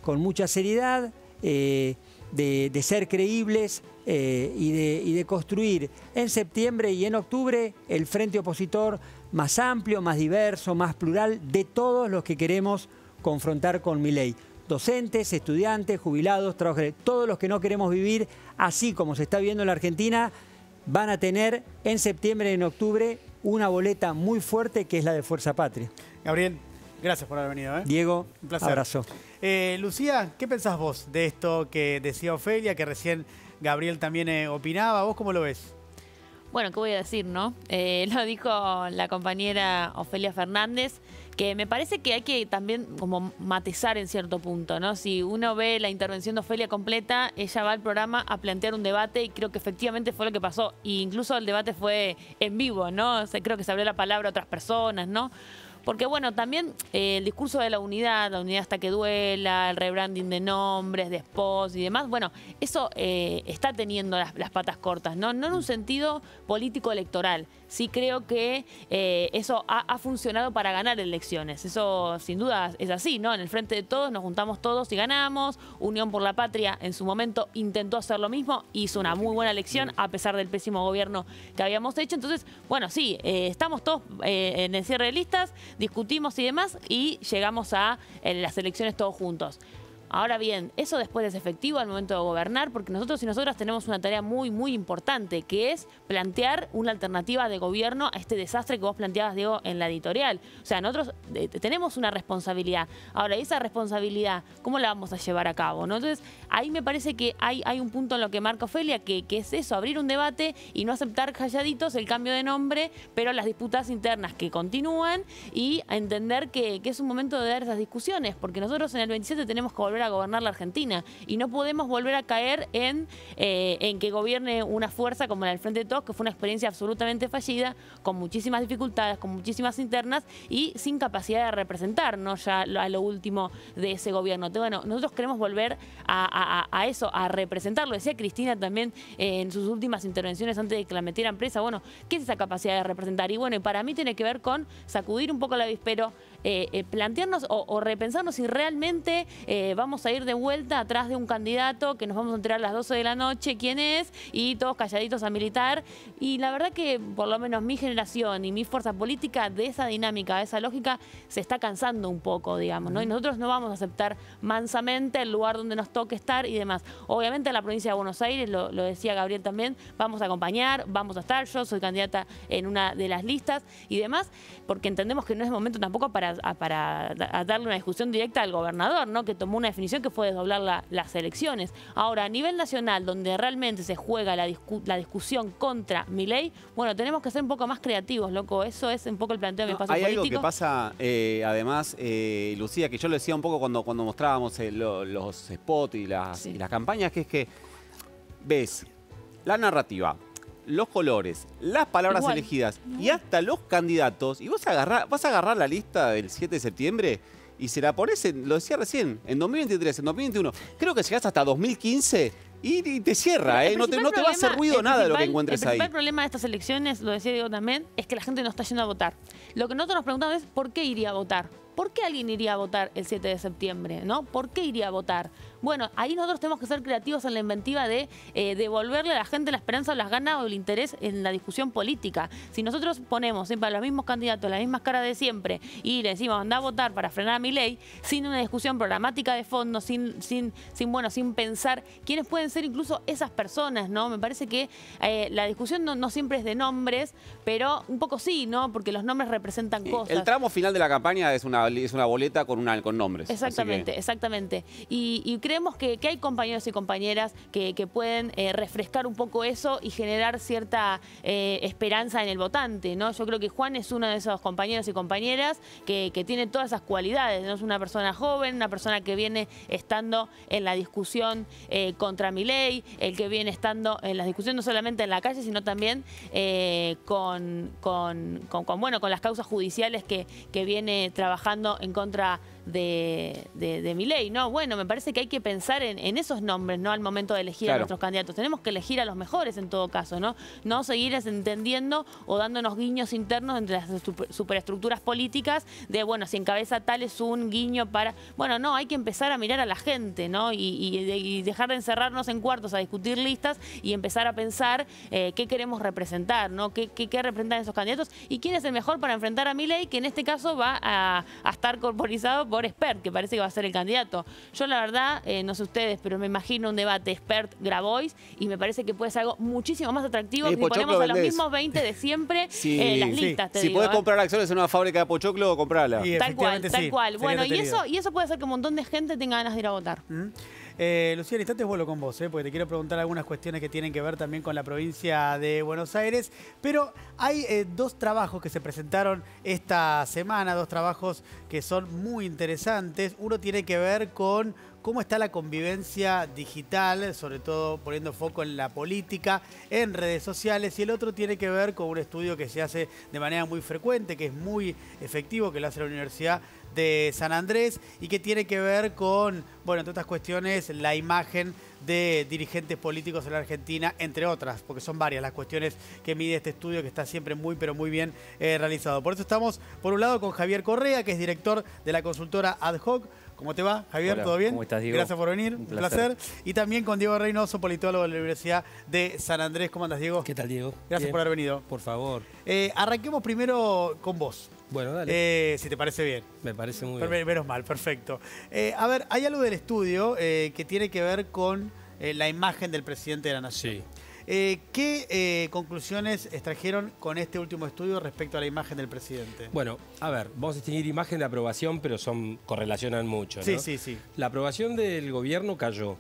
con mucha seriedad, de ser creíbles y de construir en septiembre y en octubre el frente opositor más amplio, más diverso, más plural de todos los que queremos confrontar con Milei. Docentes, estudiantes, jubilados, trabajadores, todos los que no queremos vivir así como se está viviendo en la Argentina, van a tener en septiembre y en octubre una boleta muy fuerte que es la de Fuerza Patria. Gabriel, gracias por haber venido. Diego, un placer. Abrazo. Lucía, ¿qué pensás vos de esto que decía Ofelia, que recién Gabriel también opinaba? ¿Vos cómo lo ves? Bueno, ¿qué voy a decir, no? Lo dijo la compañera Ofelia Fernández, que me parece que hay que también como matizar en cierto punto, ¿no? Si uno ve la intervención de Ofelia completa, ella va al programa a plantear un debate y creo que efectivamente fue lo que pasó. E incluso el debate fue en vivo, ¿no? Creo que se abrió la palabra a otras personas, ¿no? Porque, bueno, también el discurso de la unidad hasta que duela, el rebranding de nombres, de spots y demás, bueno, eso está teniendo las patas cortas, ¿no? No en un sentido político-electoral. Sí creo que eso ha funcionado para ganar elecciones. Eso, sin duda, es así, ¿no? En el Frente de Todos nos juntamos todos y ganamos. Unión por la Patria, en su momento, intentó hacer lo mismo. Hizo una muy buena elección, a pesar del pésimo gobierno que habíamos hecho. Entonces, bueno, sí, estamos todos en el cierre de listas, discutimos y demás, y llegamos a las elecciones todos juntos. Ahora bien, eso después es efectivo al momento de gobernar, porque nosotros y nosotras tenemos una tarea muy, muy importante, que es plantear una alternativa de gobierno a este desastre que vos planteabas, Diego, en la editorial. O sea, nosotros tenemos una responsabilidad. Ahora, esa responsabilidad, ¿cómo la vamos a llevar a cabo, ¿no? Entonces, ahí me parece que hay un punto en lo que marca Ofelia, que es eso, abrir un debate y no aceptar calladitos el cambio de nombre, pero las disputas internas que continúan, y entender que es un momento de dar esas discusiones, porque nosotros en el 27 tenemos que volver a gobernar la Argentina y no podemos volver a caer en que gobierne una fuerza como la del Frente de Todos, que fue una experiencia absolutamente fallida, con muchísimas dificultades, con muchísimas internas y sin capacidad de representarnos ya a lo último de ese gobierno. Entonces, bueno, nosotros queremos volver a eso, a representarlo. Decía Cristina también en sus últimas intervenciones antes de que la metieran presa. Bueno, ¿qué es esa capacidad de representar? Y bueno, para mí tiene que ver con sacudir un poco el avispero, plantearnos o repensarnos si realmente vamos a ir de vuelta atrás de un candidato que nos vamos a enterar a las 12 de la noche quién es, y todos calladitos a militar. Y la verdad que por lo menos mi generación y mi fuerza política de esa dinámica, de esa lógica, se está cansando un poco, digamos, ¿no? Y nosotros no vamos a aceptar mansamente el lugar donde nos toque estar y demás. Obviamente en la provincia de Buenos Aires, lo decía Gabriel también, vamos a acompañar, vamos a estar. Yo soy candidata en una de las listas y demás, porque entendemos que no es momento tampoco para darle una discusión directa al gobernador, ¿no? Que tomó una definición que fue desdoblar las elecciones. Ahora, a nivel nacional, donde realmente se juega la discusión contra Milei, bueno, tenemos que ser un poco más creativos, loco. Eso es un poco el planteo de mi espacio político. Hay algo que pasa, además, Lucía, que yo lo decía un poco cuando mostrábamos los spots y las campañas, que es que ves la narrativa. los colores, las palabras Igual. elegidas y hasta los candidatos, y vas a agarrar la lista del 7 de septiembre y se la pones, lo decía recién, en 2023, en 2021. Creo que llegás hasta 2015 y te cierra, no te va a hacer ruido nada de lo que encuentres ahí. El principal problema de estas elecciones, lo decía Diego también, es que la gente no está yendo a votar. Lo que nosotros nos preguntamos es ¿por qué iría a votar? ¿Por qué alguien iría a votar el 7 de septiembre? ¿No? ¿Por qué iría a votar? Bueno, ahí nosotros tenemos que ser creativos en la inventiva de devolverle a la gente la esperanza, las ganas o el interés en la discusión política. Si nosotros ponemos siempre a los mismos candidatos, las mismas caras de siempre, y le decimos anda a votar para frenar a Milei, sin una discusión programática de fondo, sin pensar quiénes pueden ser incluso esas personas, ¿no? Me parece que la discusión no siempre es de nombres, pero un poco sí, ¿no? Porque los nombres representan cosas. El tramo final de la campaña es una boleta con nombres. Exactamente, exactamente. Y creemos que hay compañeros y compañeras que pueden refrescar un poco eso y generar cierta esperanza en el votante, ¿no? Yo creo que Juan es uno de esos compañeros y compañeras que tiene todas esas cualidades, ¿no? Es una persona joven, una persona que viene estando en la discusión contra Milei, el que viene estando en la discusión no solamente en la calle, sino también con las causas judiciales que viene trabajando en contra de Milei, ¿no? Bueno, me parece que hay que pensar en esos nombres, ¿no? Al momento de elegir a nuestros candidatos. Tenemos que elegir a los mejores en todo caso, ¿no? No seguir entendiendo o dándonos guiños internos entre las superestructuras políticas de, bueno, si encabeza tal es un guiño para... Bueno, no, hay que empezar a mirar a la gente, ¿no? Y dejar de encerrarnos en cuartos a discutir listas y empezar a pensar qué queremos representar, ¿no? ¿Qué representan esos candidatos? Y quién es el mejor para enfrentar a Milei, que en este caso va a estar corporizado por Espert, que parece que va a ser el candidato. Yo la verdad, no sé ustedes, pero me imagino un debate Espert-Grabois y me parece que puede ser algo muchísimo más atractivo que si ponemos a los mismos 20 de siempre en las listas. Si podés comprar acciones en una fábrica de pochoclo, comprala. Tal cual. Bueno, y eso puede hacer que un montón de gente tenga ganas de ir a votar. Lucía, al instante vuelvo con vos, porque te quiero preguntar algunas cuestiones que tienen que ver también con la provincia de Buenos Aires, pero hay dos trabajos que se presentaron esta semana, dos trabajos que son muy interesantes. Uno tiene que ver con cómo está la convivencia digital, sobre todo poniendo foco en la política, en redes sociales, y el otro tiene que ver con un estudio que se hace de manera muy frecuente, que es muy efectivo, que lo hace la Universidad de San Andrés y que tiene que ver con, bueno, entre otras cuestiones, la imagen de dirigentes políticos en la Argentina, entre otras, porque son varias las cuestiones que mide este estudio que está siempre muy, pero muy bien realizado. Por eso estamos, por un lado, con Javier Correa, que es director de la consultora Ad Hoc. ¿Cómo te va, Javier? Hola, ¿todo bien? ¿cómo estás, Diego? Gracias por venir, un placer. Y también con Diego Reynoso, politólogo de la Universidad de San Andrés. ¿Cómo andas, Diego? ¿Qué tal, Diego? Gracias Bien. por haber venido. Por favor. Arranquemos primero con vos. Bueno, dale. Si te parece bien. Me parece muy bien. Menos mal, perfecto. A ver, hay algo del estudio que tiene que ver con la imagen del presidente de la Nación. Sí. ¿Qué conclusiones extrajeron con este último estudio respecto a la imagen del presidente? Bueno, a ver, vamos a distinguir imagen de aprobación, pero correlacionan mucho, ¿no? Sí. La aprobación del gobierno cayó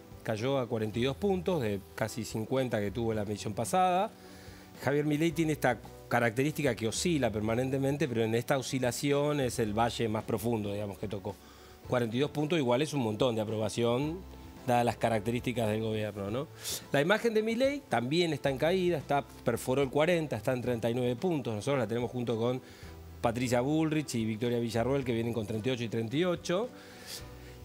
a 42 puntos de casi 50 que tuvo la medición pasada. Javier Milei tiene esta característica que oscila permanentemente, pero en esta oscilación es el valle más profundo, digamos, que tocó. 42 puntos igual es un montón de aprobación, dadas las características del gobierno, ¿no? La imagen de Milei también está en caída, perforó el 40, está en 39 puntos. Nosotros la tenemos junto con Patricia Bullrich y Victoria Villarroel, que vienen con 38 y 38.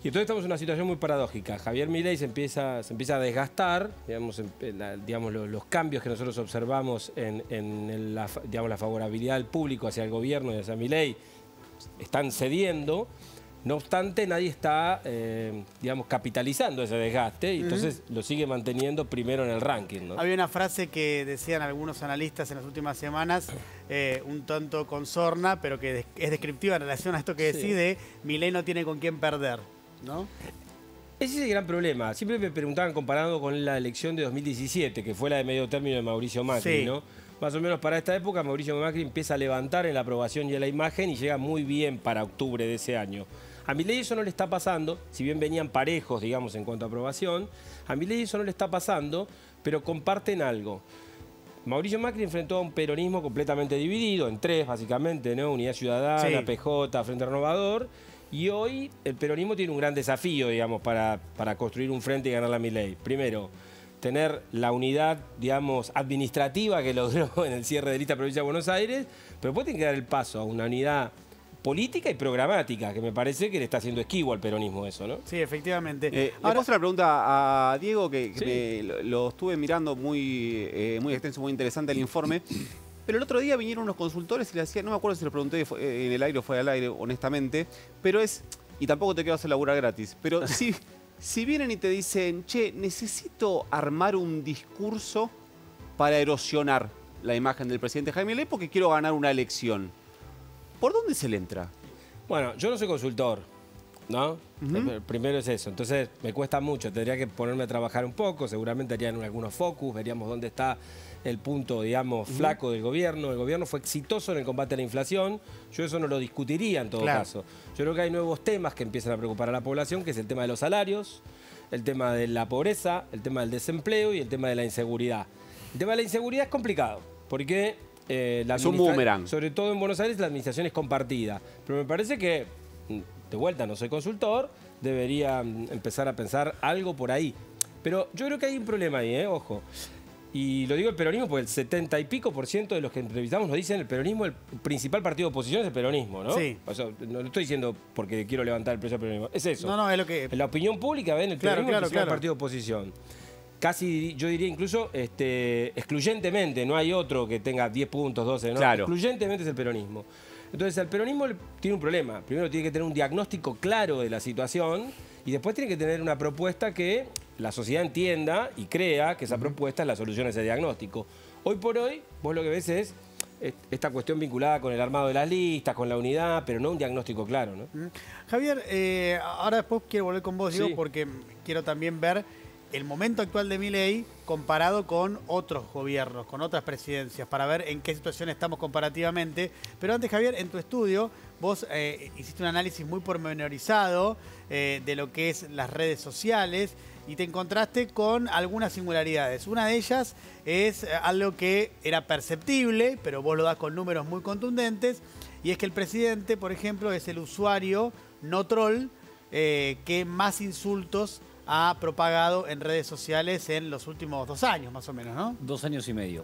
Y entonces estamos en una situación muy paradójica. Javier Milei se empieza a desgastar, digamos, los cambios que nosotros observamos en la favorabilidad del público hacia el gobierno y hacia Milei están cediendo. No obstante, nadie está, capitalizando ese desgaste y entonces lo sigue manteniendo primero en el ranking, ¿no? Había una frase que decían algunos analistas en las últimas semanas, un tanto con sorna, pero que es descriptiva en relación a esto que decís de Milei no tiene con quién perder, ¿no? Ese es el gran problema. Siempre me preguntaban comparando con la elección de 2017, que fue la de medio término de Mauricio Macri, ¿no? Más o menos para esta época Mauricio Macri empieza a levantar en la aprobación y en la imagen y llega muy bien para octubre de ese año. A Milei eso no le está pasando, si bien venían parejos, digamos, en cuanto a aprobación, a Milei eso no le está pasando, pero comparten algo. Mauricio Macri enfrentó a un peronismo completamente dividido, en tres básicamente, ¿no? Unidad Ciudadana, PJ, Frente Renovador, y hoy el peronismo tiene un gran desafío, digamos, para construir un frente y ganar a Milei. Primero, tener la unidad, digamos, administrativa que logró en el cierre de lista provincia de Buenos Aires, pero después tiene que dar el paso a una unidad política y programática, que me parece que le está haciendo esquivo al peronismo eso, ¿no? Sí, efectivamente. Le puedo hacer la pregunta a Diego, que lo estuve mirando muy extenso, muy interesante el informe. Pero el otro día vinieron unos consultores y le decían, no me acuerdo si lo pregunté en el aire o fue al aire, honestamente, pero y tampoco te quiero hacer laburar gratis, pero si vienen y te dicen, che, necesito armar un discurso para erosionar la imagen del presidente Jaime Milei porque quiero ganar una elección, ¿por dónde se le entra? Bueno, yo no soy consultor, ¿no? Primero es eso, entonces me cuesta mucho, tendría que ponerme a trabajar un poco, seguramente harían algunos focus, veríamos dónde está el punto, digamos, flaco del gobierno. El gobierno fue exitoso en el combate a la inflación, yo eso no lo discutiría en todo caso. Yo creo que hay nuevos temas que empiezan a preocupar a la población, que es el tema de los salarios, el tema de la pobreza, el tema del desempleo y el tema de la inseguridad. El tema de la inseguridad es complicado, porque es un boomerang. Sobre todo en Buenos Aires la administración es compartida, pero me parece que, de vuelta, no soy consultor, debería empezar a pensar algo por ahí. Pero yo creo que hay un problema ahí, ojo. Y lo digo el peronismo porque el 70 y pico % de los que entrevistamos nos dicen el peronismo, el principal partido de oposición es el peronismo, ¿no? Sí. O sea, no lo estoy diciendo porque quiero levantar el precio del peronismo, es eso. No, es lo que... En la opinión pública ven el peronismo el principal partido de oposición. Casi, yo diría incluso, excluyentemente, no hay otro que tenga 10 puntos, 12, ¿no? Excluyentemente es el peronismo. Entonces, el peronismo tiene un problema. Primero tiene que tener un diagnóstico claro de la situación y después tiene que tener una propuesta que la sociedad entienda y crea que esa propuesta es la solución a ese diagnóstico. Hoy por hoy, vos lo que ves es esta cuestión vinculada con el armado de las listas, con la unidad, pero no un diagnóstico claro, ¿no? Javier, ahora después quiero volver con vos, Diego, porque quiero también ver el momento actual de Milei comparado con otros gobiernos, con otras presidencias, para ver en qué situación estamos comparativamente. Pero antes, Javier, en tu estudio vos hiciste un análisis muy pormenorizado de lo que es las redes sociales y te encontraste con algunas singularidades. Una de ellas es algo que era perceptible, pero vos lo das con números muy contundentes, y es que el presidente, por ejemplo, es el usuario no troll que más insultos ha propagado en redes sociales en los últimos 2 años, más o menos, ¿no? 2 años y medio.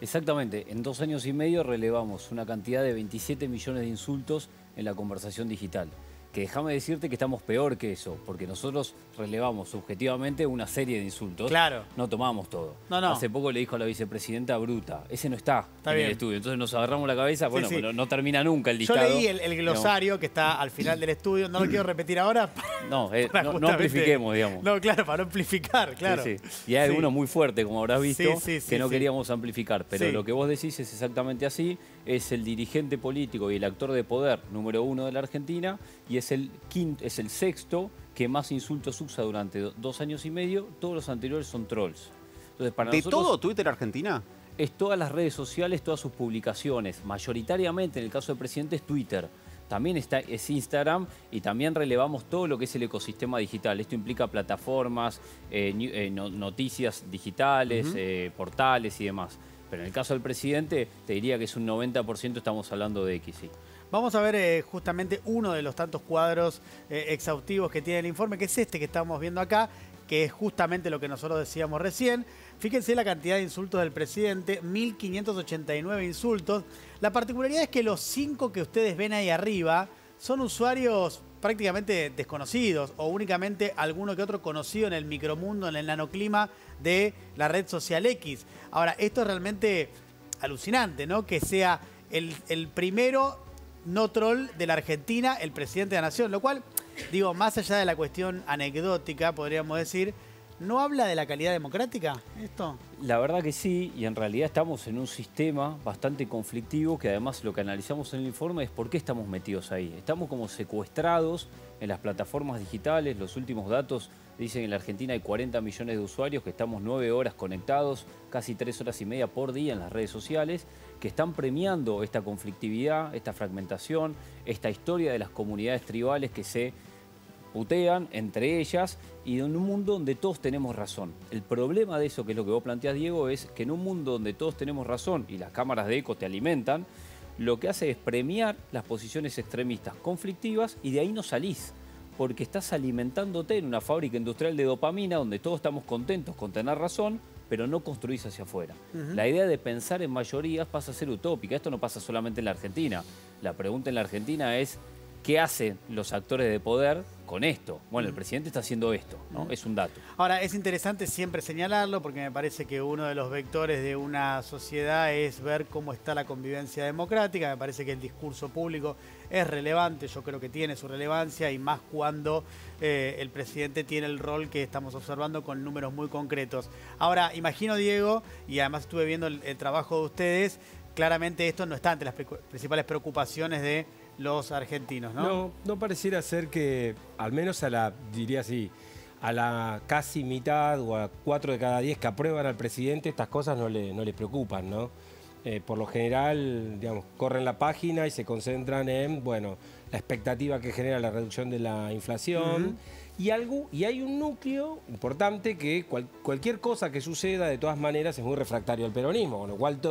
Exactamente. En 2 años y medio relevamos una cantidad de 27 millones de insultos en la conversación digital. Que déjame decirte que estamos peor que eso, porque nosotros relevamos subjetivamente una serie de insultos. Claro. No tomamos todo. No. Hace poco le dijo a la vicepresidenta bruta, ese no está en el estudio. Entonces nos agarramos la cabeza, bueno, sí. pero no termina nunca el listado. Yo leí el glosario que está al final del estudio, no lo quiero repetir ahora. No amplifiquemos, digamos. No, claro, para no amplificar, claro. Sí. Y hay algunos muy fuertes, como habrás visto, que no queríamos amplificar. Pero lo que vos decís es exactamente así. Es el dirigente político y el actor de poder número 1 de la Argentina y es el sexto que más insultos usa durante 2 años y medio. Todos los anteriores son trolls. Entonces, para nosotros, todo Twitter Argentina? Es todas las redes sociales, todas sus publicaciones. Mayoritariamente, en el caso del presidente, es Twitter. También es Instagram y también relevamos todo lo que es el ecosistema digital. Esto implica plataformas, noticias digitales, portales y demás. Pero en el caso del presidente, te diría que es un 90% estamos hablando de X, sí. Vamos a ver justamente uno de los tantos cuadros exhaustivos que tiene el informe, que es este que estamos viendo acá, que es justamente lo que nosotros decíamos recién. Fíjense la cantidad de insultos del presidente, 1.589 insultos. La particularidad es que los 5 que ustedes ven ahí arriba son usuarios prácticamente desconocidos o únicamente alguno que otro conocido en el micromundo, en el nanoclima de la red social X. Ahora, esto es realmente alucinante, ¿no? Que sea el primero no troll de la Argentina, el presidente de la Nación, lo cual, digo, más allá de la cuestión anecdótica, podríamos decir, ¿no habla de la calidad democrática esto? La verdad que sí, y en realidad estamos en un sistema bastante conflictivo, que además lo que analizamos en el informe es por qué estamos metidos ahí. Estamos como secuestrados en las plataformas digitales. Los últimos datos dicen que en la Argentina hay 40 millones de usuarios, que estamos 9 horas conectados, casi 3 horas y media por día en las redes sociales, que están premiando esta conflictividad, esta fragmentación, esta historia de las comunidades tribales que se putean entre ellas y en un mundo donde todos tenemos razón. El problema de eso, que es lo que vos planteás, Diego, es que en un mundo donde todos tenemos razón y las cámaras de eco te alimentan, lo que hace es premiar las posiciones extremistas conflictivas y de ahí no salís. porque estás alimentándote en una fábrica industrial de dopamina donde todos estamos contentos con tener razón, pero no construís hacia afuera. La idea de pensar en mayorías pasa a ser utópica. Esto no pasa solamente en la Argentina. La pregunta en la Argentina es, ¿qué hacen los actores de poder con esto? Bueno, el presidente está haciendo esto, ¿no? Es un dato. Ahora, es interesante siempre señalarlo porque me parece que uno de los vectores de una sociedad es ver cómo está la convivencia democrática. Me parece que el discurso público es relevante, yo creo que tiene su relevancia y más cuando el presidente tiene el rol que estamos observando con números muy concretos. Ahora, imagino, Diego, y además estuve viendo el trabajo de ustedes, claramente esto no está entre las principales preocupaciones de los argentinos, ¿no? No pareciera ser que, al menos a la casi mitad o a 4 de cada 10 que aprueban al presidente, estas cosas no les preocupan, ¿no? Por lo general, digamos, corren la página y se concentran en, bueno, la expectativa que genera la reducción de la inflación. Y hay un núcleo importante que cualquier cosa que suceda, de todas maneras, es muy refractario al peronismo, con lo cual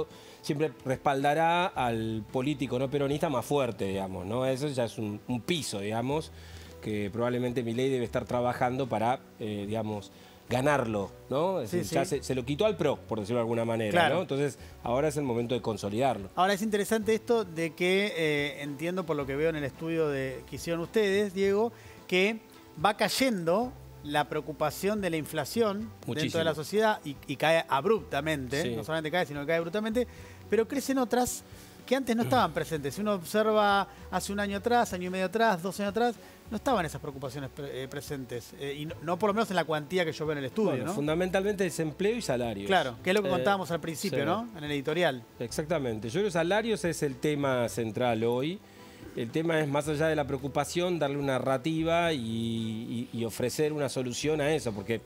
siempre respaldará al político no peronista más fuerte, digamos, ¿no? Eso ya es un piso, digamos, que probablemente Milei debe estar trabajando para, digamos, ganarlo, ¿no? Es decir, ya se lo quitó al PRO, por decirlo de alguna manera, claro, ¿no? Entonces, ahora es el momento de consolidarlo. Ahora, es interesante esto de que, entiendo por lo que veo en el estudio que hicieron ustedes, Diego, que va cayendo la preocupación de la inflación dentro de la sociedad y cae abruptamente, no solamente cae, sino que cae abruptamente, pero crecen otras que antes no estaban presentes. Si uno observa hace un año atrás, año y medio atrás, 2 años atrás, no estaban esas preocupaciones presentes, y no por lo menos en la cuantía que yo veo en el estudio, bueno, ¿no? Fundamentalmente desempleo y salarios. Claro, que es lo que contábamos al principio, ¿no? En el editorial. Exactamente. Yo creo que salarios es el tema central hoy. El tema es, más allá de la preocupación, darle una narrativa y ofrecer una solución a eso, porque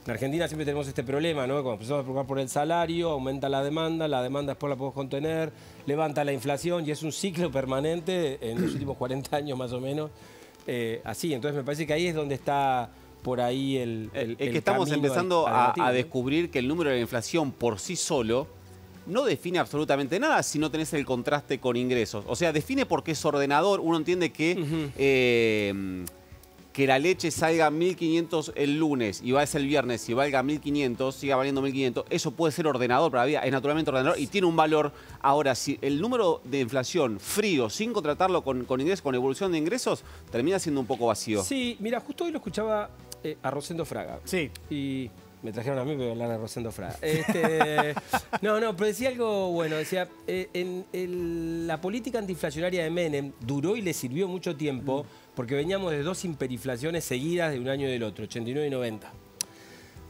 en Argentina siempre tenemos este problema, ¿no? Cuando empezamos a preocupar por el salario, aumenta la demanda después la podemos contener, levanta la inflación y es un ciclo permanente en los últimos 40 años más o menos. Así, entonces me parece que ahí es donde está por ahí el que estamos empezando a descubrir que el número de la inflación por sí solo no define absolutamente nada si no tenés el contraste con ingresos. O sea, define porque es ordenador. Uno entiende que la leche salga 1.500 el lunes y va a ser el viernes y valga 1.500, siga valiendo 1.500, eso puede ser ordenador para la vida, es naturalmente ordenador y tiene un valor. Ahora, si el número de inflación frío, sin contratarlo con ingresos, con evolución de ingresos, termina siendo un poco vacío. Sí, mira, justo hoy lo escuchaba a Rosendo Fraga. Sí. Y me trajeron a mí para hablar de Rosendo Fraga. Pero decía algo bueno. Decía, la política antiinflacionaria de Menem duró y le sirvió mucho tiempo porque veníamos de 2 hiperinflaciones seguidas de un año y del otro, 89 y 90.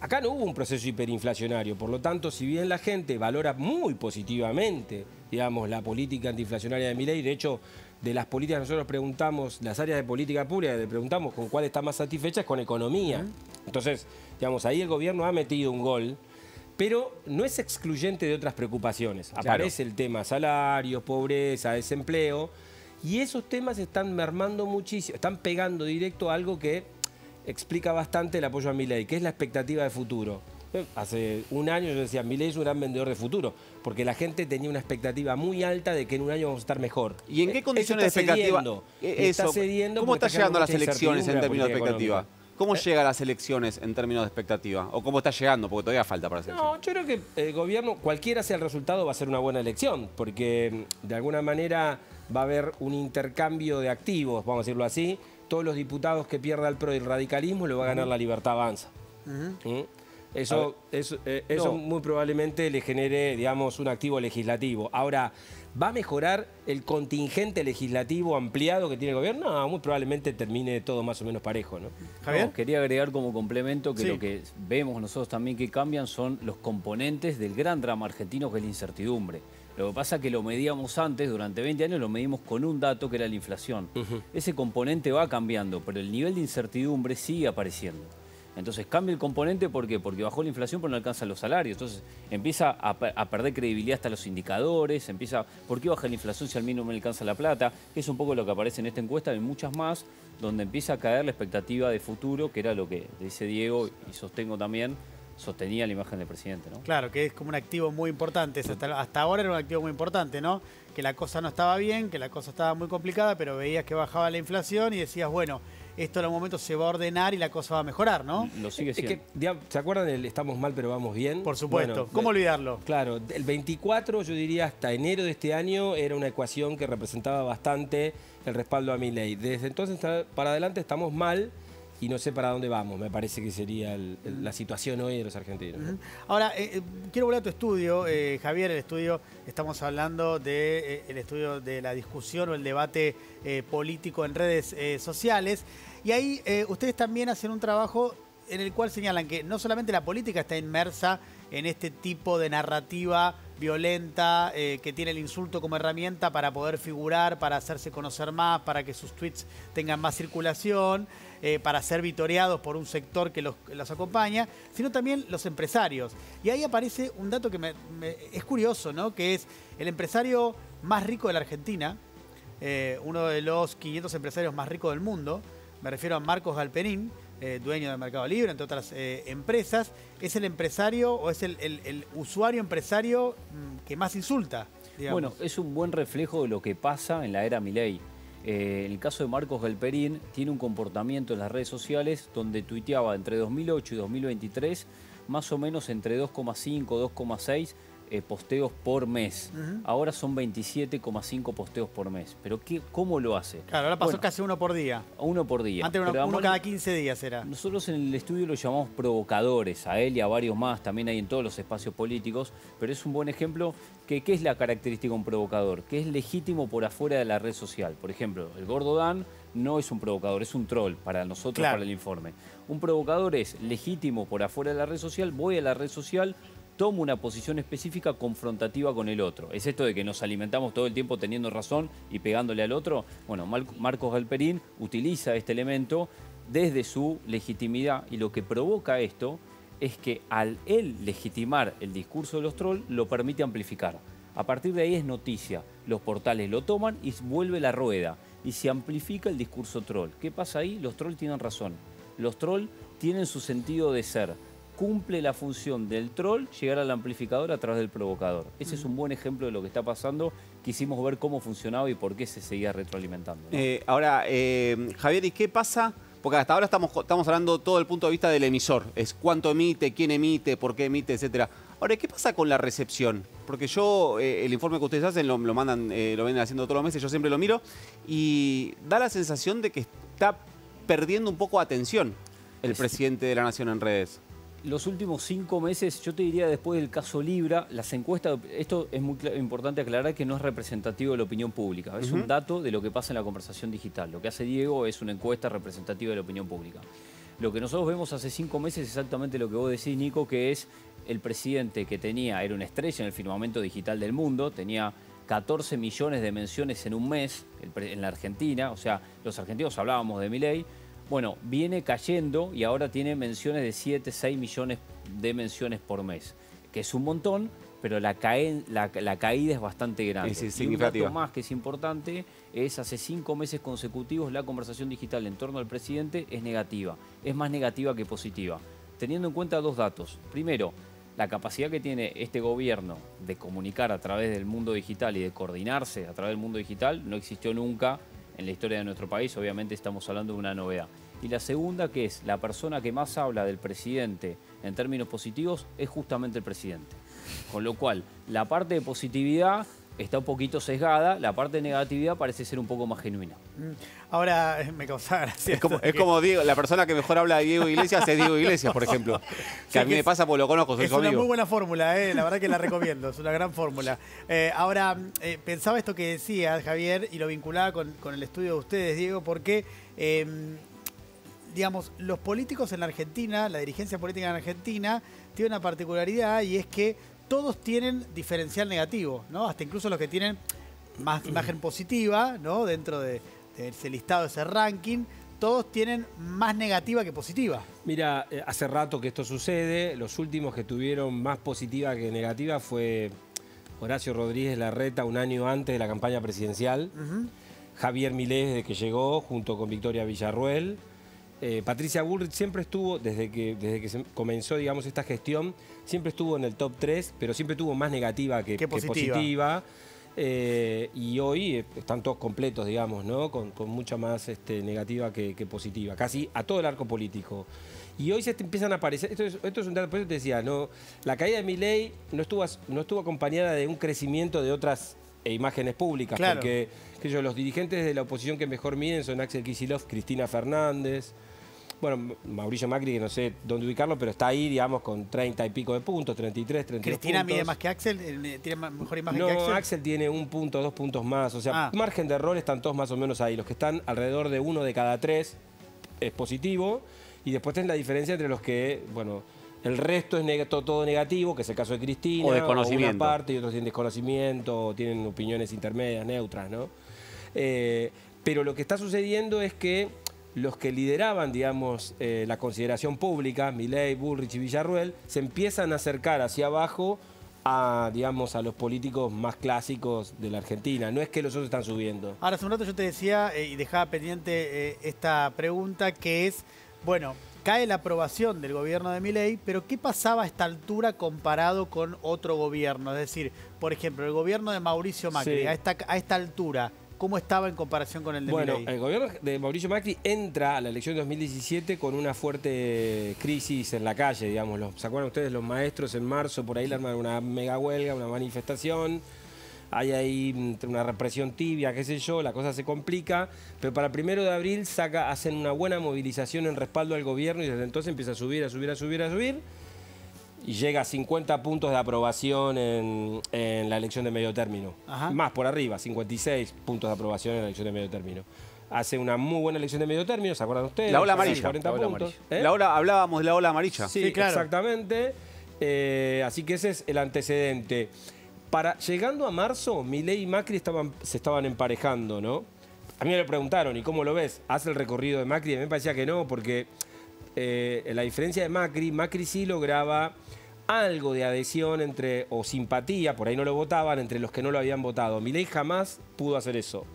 Acá no hubo un proceso hiperinflacionario, por lo tanto, si bien la gente valora muy positivamente, digamos, la política antiinflacionaria de Milei, de hecho, de las políticas nosotros preguntamos, las áreas de política pública, le preguntamos con cuál está más satisfecha, es con economía. Entonces, digamos, ahí el gobierno ha metido un gol, pero no es excluyente de otras preocupaciones. Aparece el tema salarios, pobreza, desempleo, y esos temas están mermando muchísimo, están pegando directo a algo que explica bastante el apoyo a Milei, que es la expectativa de futuro. Hace un año yo decía, Milei es un gran vendedor de futuro, porque la gente tenía una expectativa muy alta de que en un año vamos a estar mejor. ¿Y en qué condiciones de expectativa? ¿Cómo está llegando a las elecciones en términos de expectativa? ¿Cómo llega a las elecciones en términos de expectativa? ¿O cómo está llegando? Porque todavía falta para hacer. No, yo creo que el gobierno, cualquiera sea el resultado, va a ser una buena elección, porque de alguna manera va a haber un intercambio de activos, vamos a decirlo así. Todos los diputados que pierda el PRO y el radicalismo lo va a ganar la Libertad Avanza. Eso muy probablemente le genere, digamos, un activo legislativo. Ahora, ¿va a mejorar el contingente legislativo ampliado que tiene el gobierno? No, muy probablemente termine todo más o menos parejo, ¿no? ¿Javier? No, quería agregar como complemento que lo que vemos nosotros también que cambian son los componentes del gran drama argentino, que es la incertidumbre. Lo que pasa es que lo medíamos antes, durante 20 años lo medimos con un dato que era la inflación. Ese componente va cambiando, pero el nivel de incertidumbre sigue apareciendo. Entonces cambia el componente, ¿por qué? Porque bajó la inflación pero no alcanzan los salarios. Entonces empieza a perder credibilidad hasta los indicadores, ¿por qué baja la inflación si al mí no me alcanza la plata? Que es un poco lo que aparece en esta encuesta y muchas más, donde empieza a caer la expectativa de futuro, que era lo que dice Diego y sostengo también, sostenía la imagen del presidente, ¿no? Claro, que es como un activo muy importante. Hasta ahora era un activo muy importante, ¿no? Que la cosa no estaba bien, que la cosa estaba muy complicada, pero veías que bajaba la inflación y decías, bueno, esto en algún momento se va a ordenar y la cosa va a mejorar, ¿no? Lo sigue siendo. Es que, ¿se acuerdan del estamos mal pero vamos bien? Por supuesto. Bueno, ¿Cómo olvidarlo? Claro, el 24, yo diría hasta enero de este año, era una ecuación que representaba bastante el respaldo a Milei. Desde entonces para adelante estamos mal y no sé para dónde vamos. Me parece que sería la situación hoy de los argentinos. Ahora, quiero volver a tu estudio, Javier. El estudio, estamos hablando del estudio de la discusión o el debate político en redes sociales. Y ahí ustedes también hacen un trabajo en el cual señalan que no solamente la política está inmersa en este tipo de narrativa violenta, que tiene el insulto como herramienta para poder figurar, para hacerse conocer más, para que sus tweets tengan más circulación, para ser vitoreados por un sector que los acompaña, sino también los empresarios. Y ahí aparece un dato que es curioso, ¿no? Que es el empresario más rico de la Argentina, uno de los 500 empresarios más ricos del mundo, me refiero a Marcos Galperín, dueño de Mercado Libre, entre otras empresas, es el empresario o es el usuario empresario que más insulta, digamos. Bueno, es un buen reflejo de lo que pasa en la era Milei. En el caso de Marcos Galperín, tiene un comportamiento en las redes sociales donde tuiteaba entre 2008 y 2023 más o menos entre 2,5, 2,6 posteos por mes. Ahora son 27,5 posteos por mes. ¿Pero cómo lo hace? Claro, ahora pasó casi uno por día. Uno por día. Antes uno cada 15 días era. Nosotros en el estudio lo llamamos provocadores, a él y a varios más, también hay en todos los espacios políticos, pero es un buen ejemplo que ¿qué es la característica de un provocador? Que es legítimo por afuera de la red social. Por ejemplo, el Gordo Dan no es un provocador, es un troll para nosotros, claro, para el informe. Un provocador es legítimo por afuera de la red social, voy a la red social, tomo una posición específica confrontativa con el otro. Es esto de que nos alimentamos todo el tiempo teniendo razón y pegándole al otro. Bueno, Marcos Galperín utiliza este elemento desde su legitimidad y lo que provoca esto es que al él legitimar el discurso de los trolls lo permite amplificar. A partir de ahí es noticia. Los portales lo toman y vuelve la rueda y se amplifica el discurso troll. ¿Qué pasa ahí? Los trolls tienen razón. Los trolls tienen su sentido de ser. Cumple la función del troll llegar al amplificador a través del provocador. Ese es un buen ejemplo de lo que está pasando. Quisimos ver cómo funcionaba y por qué se seguía retroalimentando, ¿no? Ahora, Javier, ¿y qué pasa? Porque hasta ahora estamos hablando todo el punto de vista del emisor. Es cuánto emite, quién emite, por qué emite, etcétera. Ahora, ¿qué pasa con la recepción? Porque yo, el informe que ustedes hacen, lo mandan, lo vienen haciendo todos los meses, yo siempre lo miro, y da la sensación de que está perdiendo un poco atención el presidente de la Nación en redes. Los últimos 5 meses, yo te diría después del caso Libra, las encuestas, esto es muy importante aclarar que no es representativo de la opinión pública, es un dato de lo que pasa en la conversación digital. Lo que hace Diego es una encuesta representativa de la opinión pública. Lo que nosotros vemos hace 5 meses es exactamente lo que vos decís, Nico, que es el presidente que era una estrella en el firmamento digital del mundo, tenía 14 millones de menciones en un mes en la Argentina, o sea, los argentinos hablábamos de Milei. Bueno, viene cayendo y ahora tiene menciones de 7, 6 millones de menciones por mes, que es un montón, pero la caída es bastante grande. Es y un dato más que es importante es hace 5 meses consecutivos la conversación digital en torno al presidente es negativa, es más negativa que positiva, teniendo en cuenta 2 datos. Primero, la capacidad que tiene este gobierno de comunicar a través del mundo digital y de coordinarse a través del mundo digital no existió nunca en la historia de nuestro país, obviamente estamos hablando de una novedad. Y la segunda, que es la persona que más habla del presidente en términos positivos, es justamente el presidente. Con lo cual, la parte de positividad está un poquito sesgada, la parte de negatividad parece ser un poco más genuina. Ahora me causa gracia. Es como Diego, la persona que mejor habla de Diego Iglesias es Diego Iglesias, por ejemplo. Que a mí me pasa porque lo conozco, soy su amigo. Es una muy buena fórmula, la verdad que la recomiendo, es una gran fórmula. Ahora, pensaba esto que decías, Javier, y lo vinculaba con el estudio de ustedes, Diego, porque, digamos, los políticos en la Argentina, la dirigencia política en Argentina, tiene una particularidad y es que todos tienen diferencial negativo, ¿no? Hasta incluso los que tienen más imagen positiva, ¿no? Dentro de ese listado, de ese ranking, todos tienen más negativa que positiva. Mira, hace rato que esto sucede. Los últimos que tuvieron más positiva que negativa fue Horacio Rodríguez Larreta un año antes de la campaña presidencial. Javier Milei desde que llegó, junto con Victoria Villarruel. Patricia Bullrich siempre estuvo, desde que se comenzó, digamos, esta gestión, siempre estuvo en el top 3, pero siempre tuvo más negativa que positiva. Y hoy están todos completos, digamos, ¿no? Con mucha más negativa que positiva, casi a todo el arco político. Y hoy se te empiezan a aparecer, esto es un dato, por eso te decía, ¿no? La caída de Milei no estuvo acompañada de un crecimiento de otras imágenes públicas, Claro. porque los dirigentes de la oposición que mejor miden son Axel Kicillof, Cristina Fernández, bueno, Mauricio Macri, que no sé dónde ubicarlo, pero está ahí, digamos, con 30 y pico de puntos, 33, 32 ¿Cristina puntos. mide más que Axel? ¿Tiene mejor imagen No, que Axel? Axel tiene 1 punto, 2 puntos más. O sea, margen de error están todos más o menos ahí. Los que están alrededor de 1 de cada 3 es positivo. Y después tenés la diferencia entre los que, bueno, el resto es todo negativo, que es el caso de Cristina. O desconocimiento. Una parte, y otros tienen desconocimiento, o tienen opiniones intermedias, neutras, ¿no? Pero lo que está sucediendo es que los que lideraban, digamos, la consideración pública, Milei, Bullrich y Villarruel, se empiezan a acercar hacia abajo a, digamos, a los políticos más clásicos de la Argentina. No es que los otros están subiendo. Ahora, hace un rato yo te decía y dejaba pendiente esta pregunta, que es, bueno, cae la aprobación del gobierno de Milei, pero ¿qué pasaba a esta altura comparado con otro gobierno? Es decir, por ejemplo, el gobierno de Mauricio Macri, Sí. a esta altura, ¿cómo estaba en comparación con el de Bueno, Milei? el gobierno de Mauricio Macri entra a la elección de 2017 con una fuerte crisis en la calle, digamos. ¿Se acuerdan ustedes? Los maestros en marzo por ahí le arman una mega huelga, una manifestación. Hay ahí una represión tibia, qué sé yo, la cosa se complica. Pero para el 1 de abril hacen una buena movilización en respaldo al gobierno y desde entonces empieza a subir, a subir, a subir, a subir. Y llega a 50 puntos de aprobación en la elección de medio término. Ajá. Más por arriba, 56 puntos de aprobación en la elección de medio término. Hace una muy buena elección de medio término, ¿se acuerdan ustedes? La ola Casi amarilla. 40 La ola puntos. amarilla. Hablábamos de la ola amarilla. Sí, claro. Exactamente. Así que ese es el antecedente. Llegando a marzo, Milei y Macri se estaban emparejando, ¿no? A mí me lo preguntaron, ¿y cómo lo ves? ¿Hace el recorrido de Macri? A mí me parecía que no, porque la diferencia de Macri sí lograba algo de adhesión o simpatía, por ahí no lo votaban, entre los que no lo habían votado. Milei jamás pudo hacer eso.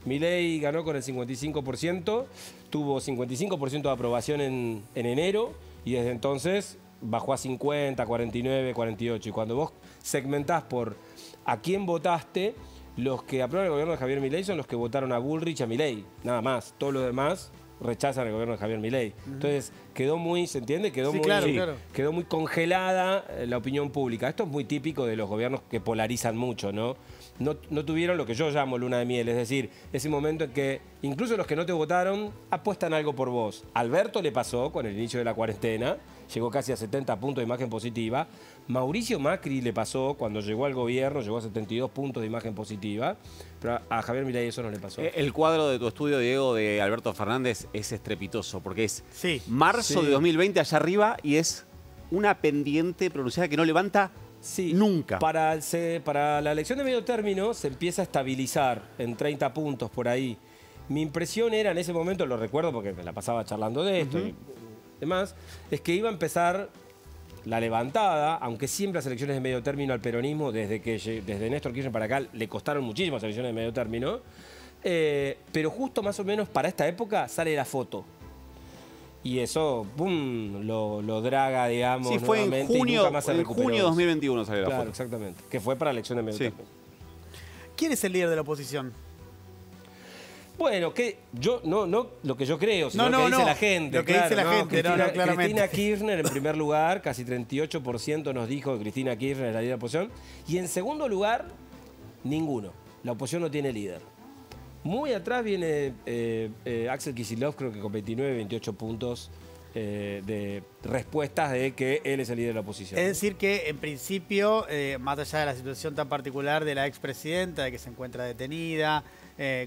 Milei ganó con el 55%, tuvo 55% de aprobación en enero y desde entonces bajó a 50, 49, 48. Y cuando vos segmentás por a quién votaste, los que aprueban el gobierno de Javier Milei son los que votaron a Bullrich y a Milei, nada más. Todos los demás rechazan el gobierno de Javier Milei. Entonces quedó muy, ¿se entiende? Quedó muy congelada la opinión pública. Esto es muy típico de los gobiernos que polarizan mucho, ¿no? No tuvieron lo que yo llamo luna de miel, es decir, ese momento en que incluso los que no te votaron apuestan algo por vos. Alberto le pasó con el inicio de la cuarentena, llegó casi a 70 puntos de imagen positiva. Mauricio Macri le pasó cuando llegó al gobierno, llegó a 72 puntos de imagen positiva, pero a Javier Milei eso no le pasó. El cuadro de tu estudio, Diego, de Alberto Fernández es estrepitoso, porque es marzo de 2020 allá arriba y es una pendiente pronunciada que no levanta nunca. Para la elección de medio término se empieza a estabilizar en 30 puntos por ahí. Mi impresión era en ese momento, lo recuerdo porque me la pasaba charlando de esto y demás, es que iba a empezar la levantada, aunque siempre las elecciones de medio término al peronismo, desde Néstor Kirchner para acá, le costaron muchísimas elecciones de medio término, pero justo más o menos para esta época sale la foto. Y eso, ¡pum!, lo draga, digamos, sí, fue nuevamente en junio, y nunca más se recuperó. junio de 2021 salió la foto. foto. Exactamente, que fue para la elección de medio término. ¿Quién es el líder de la oposición? Bueno, no lo que yo creo, sino lo que dice la gente. Lo que dice la gente, claramente. Cristina Kirchner en primer lugar, casi 38% nos dijo que Cristina Kirchner es la líder de la oposición. Y en segundo lugar, ninguno. La oposición no tiene líder. Muy atrás viene Axel Kicillof, creo que con 29, 28 puntos de respuestas de que él es el líder de la oposición. Es decir que, en principio, más allá de la situación tan particular de la expresidenta, de que se encuentra detenida,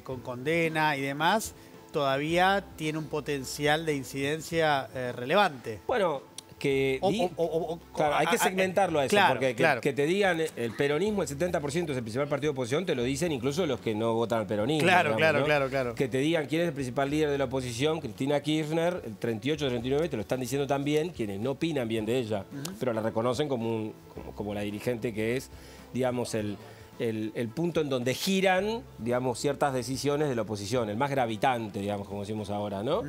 con condena y demás, todavía tiene un potencial de incidencia relevante. Bueno, claro, hay que segmentarlo a eso, porque que te digan el peronismo, el 70% es el principal partido de oposición, te lo dicen incluso los que no votan al peronismo. Claro, digamos, claro. Que te digan quién es el principal líder de la oposición, Cristina Kirchner, el 38-39, te lo están diciendo también quienes no opinan bien de ella, pero la reconocen como la dirigente que es, digamos, el punto en donde giran, digamos, ciertas decisiones de la oposición, el más gravitante, digamos, como decimos ahora, ¿no?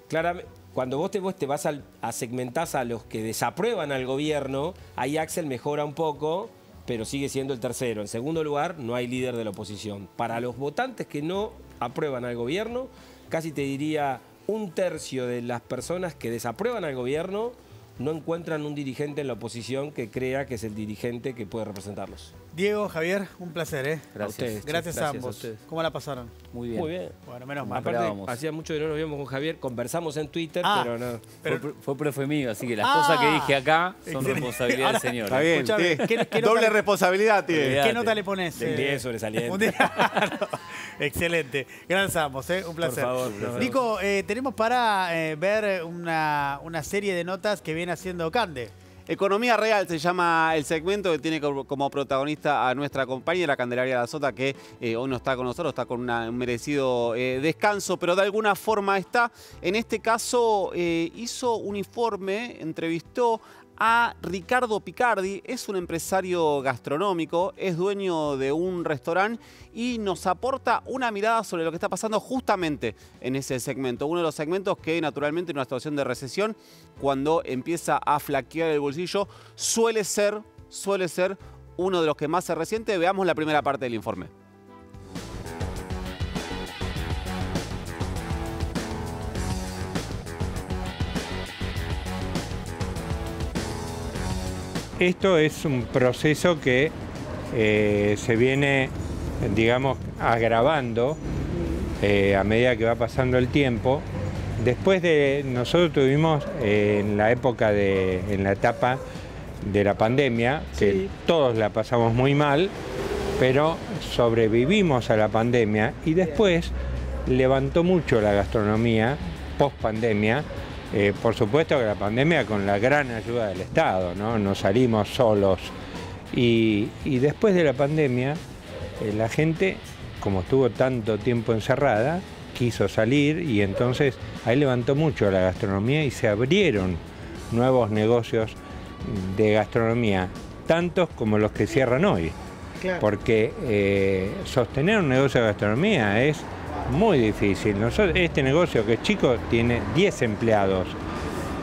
Claramente, cuando vos te vas a segmentar a los que desaprueban al gobierno, ahí Axel mejora un poco, pero sigue siendo el tercero. En segundo lugar, no hay líder de la oposición. Para los votantes que no aprueban al gobierno, casi te diría 1/3 de las personas que desaprueban al gobierno no encuentran un dirigente en la oposición que crea que es el dirigente que puede representarlos. Diego, Javier, un placer, ¿eh? Gracias. A ustedes, gracias a a ambos. ustedes. ¿Cómo la pasaron? Muy bien. Muy bien. Bueno, menos mal. Aparte, hacía mucho que no nos víamos con Javier, conversamos en Twitter, pero no. Fue profe mío, así que las cosas que dije acá son responsabilidad del señor. Está bien, ¿Qué doble responsabilidad tiene. ¿Qué nota le pones? De 10 sobresaliente. Excelente. Gracias a ambos, un placer. Por favor. Nico, tenemos para ver una serie de notas que viene haciendo Cande. Economía Real se llama el segmento que tiene como protagonista a nuestra compañera Candelaria Dazota, que hoy no está con nosotros, está con un merecido descanso, pero de alguna forma está. En este caso hizo un informe, entrevistó a Ricardo Picardi, es un empresario gastronómico, es dueño de un restaurante y nos aporta una mirada sobre lo que está pasando justamente en ese segmento. Uno de los segmentos que naturalmente en una situación de recesión, cuando empieza a flaquear el bolsillo, suele ser uno de los que más se resiente. Veamos la primera parte del informe. Esto es un proceso que se viene, digamos, agravando a medida que va pasando el tiempo. Después de, nosotros tuvimos en la etapa de la pandemia, que todos la pasamos muy mal, pero sobrevivimos a la pandemia y después levantó mucho la gastronomía post-pandemia. Por supuesto que la pandemia con la gran ayuda del Estado, no salimos solos. Y después de la pandemia, la gente, como estuvo tanto tiempo encerrada, quiso salir y entonces ahí levantó mucho la gastronomía y se abrieron nuevos negocios de gastronomía, tantos como los que cierran hoy. Claro. Porque sostener un negocio de gastronomía es muy difícil. Este negocio que es chico tiene 10 empleados.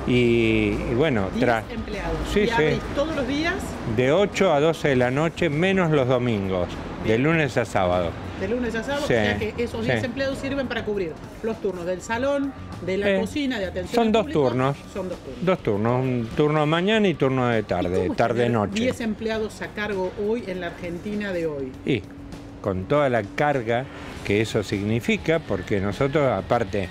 Y bueno, 10 empleados. Sí, ¿Y abrís todos los días? De 8 a 12 de la noche, menos los domingos, de lunes a sábado. De lunes a sábado, Sí, o sea que esos 10 sí. empleados sirven para cubrir los turnos del salón, de la cocina, de atención Son al dos público. turnos. Son dos turnos. Dos turnos, un turno de mañana y turno de tarde, tarde-noche. 10 empleados a cargo hoy en la Argentina de hoy. Y con toda la carga que eso significa, porque nosotros, aparte,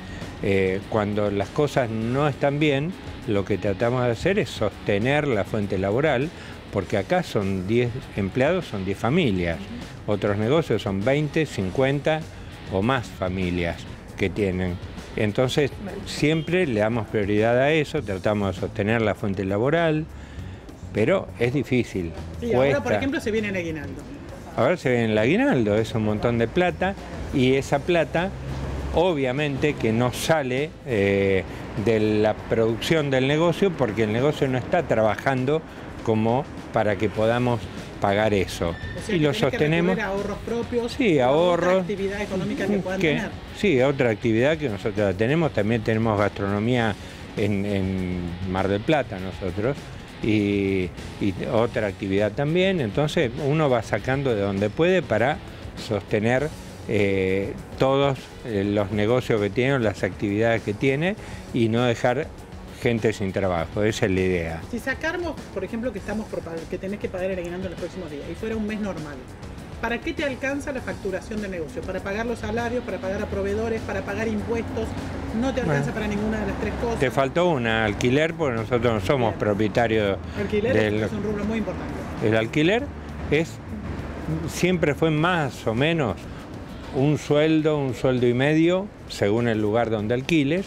cuando las cosas no están bien, lo que tratamos de hacer es sostener la fuente laboral, porque acá son 10 empleados, son 10 familias. Otros negocios son 20, 50 o más familias que tienen. Entonces, siempre le damos prioridad a eso, tratamos de sostener la fuente laboral, pero es difícil. Y ahora, por ejemplo, se viene el aguinaldo. Ahora se viene el aguinaldo, es un montón de plata y esa plata obviamente que no sale de la producción del negocio porque el negocio no está trabajando como para que podamos pagar eso. O sea, y lo sostenemos. Que ahorros propios, sí, ahorros. Otra actividad económica que puedan tener. Sí, otra actividad que nosotros tenemos. También tenemos gastronomía en Mar del Plata nosotros. Y otra actividad también, entonces uno va sacando de donde puede para sostener todos los negocios que tiene, las actividades que tiene y no dejar gente sin trabajo, esa es la idea. Si sacáramos, por ejemplo, que tenés que pagar el aguinaldo en los próximos días y fuera un mes normal, ¿para qué te alcanza la facturación del negocio? ¿Para pagar los salarios, para pagar a proveedores, para pagar impuestos? ¿No te alcanza para ninguna de las tres cosas? Te faltó alquiler, porque nosotros no somos propietarios alquiler es un rubro muy importante. El alquiler siempre fue más o menos un sueldo y medio, según el lugar donde alquiles,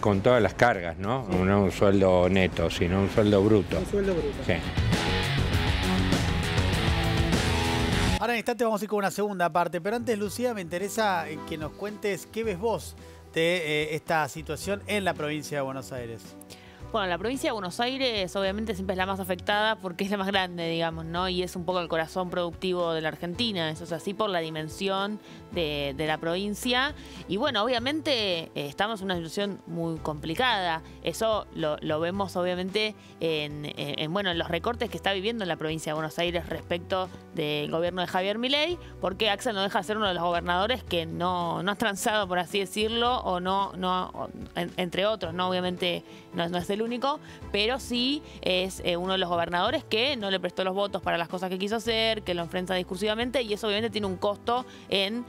con todas las cargas, ¿no? Sí. No un sueldo neto, sino un sueldo bruto. Un sueldo bruto. Sí. Ahora en instante vamos a ir con una segunda parte, pero antes, Lucía, me interesa que nos cuentes qué ves vos de esta situación en la provincia de Buenos Aires. Bueno, la provincia de Buenos Aires obviamente siempre es la más afectada porque es la más grande, digamos, ¿no? Y es un poco el corazón productivo de la Argentina, eso es así por la dimensión de la provincia. Y bueno, obviamente estamos en una situación muy complicada. Eso lo vemos obviamente en los recortes que está viviendo la provincia de Buenos Aires respecto del gobierno de Javier Milei, porque Axel no deja de ser uno de los gobernadores que no ha transado, por así decirlo, o entre otros, ¿no? Obviamente no es el único, pero sí es uno de los gobernadores que no le prestó los votos para las cosas que quiso hacer, que lo enfrenta discursivamente, y eso obviamente tiene un costo en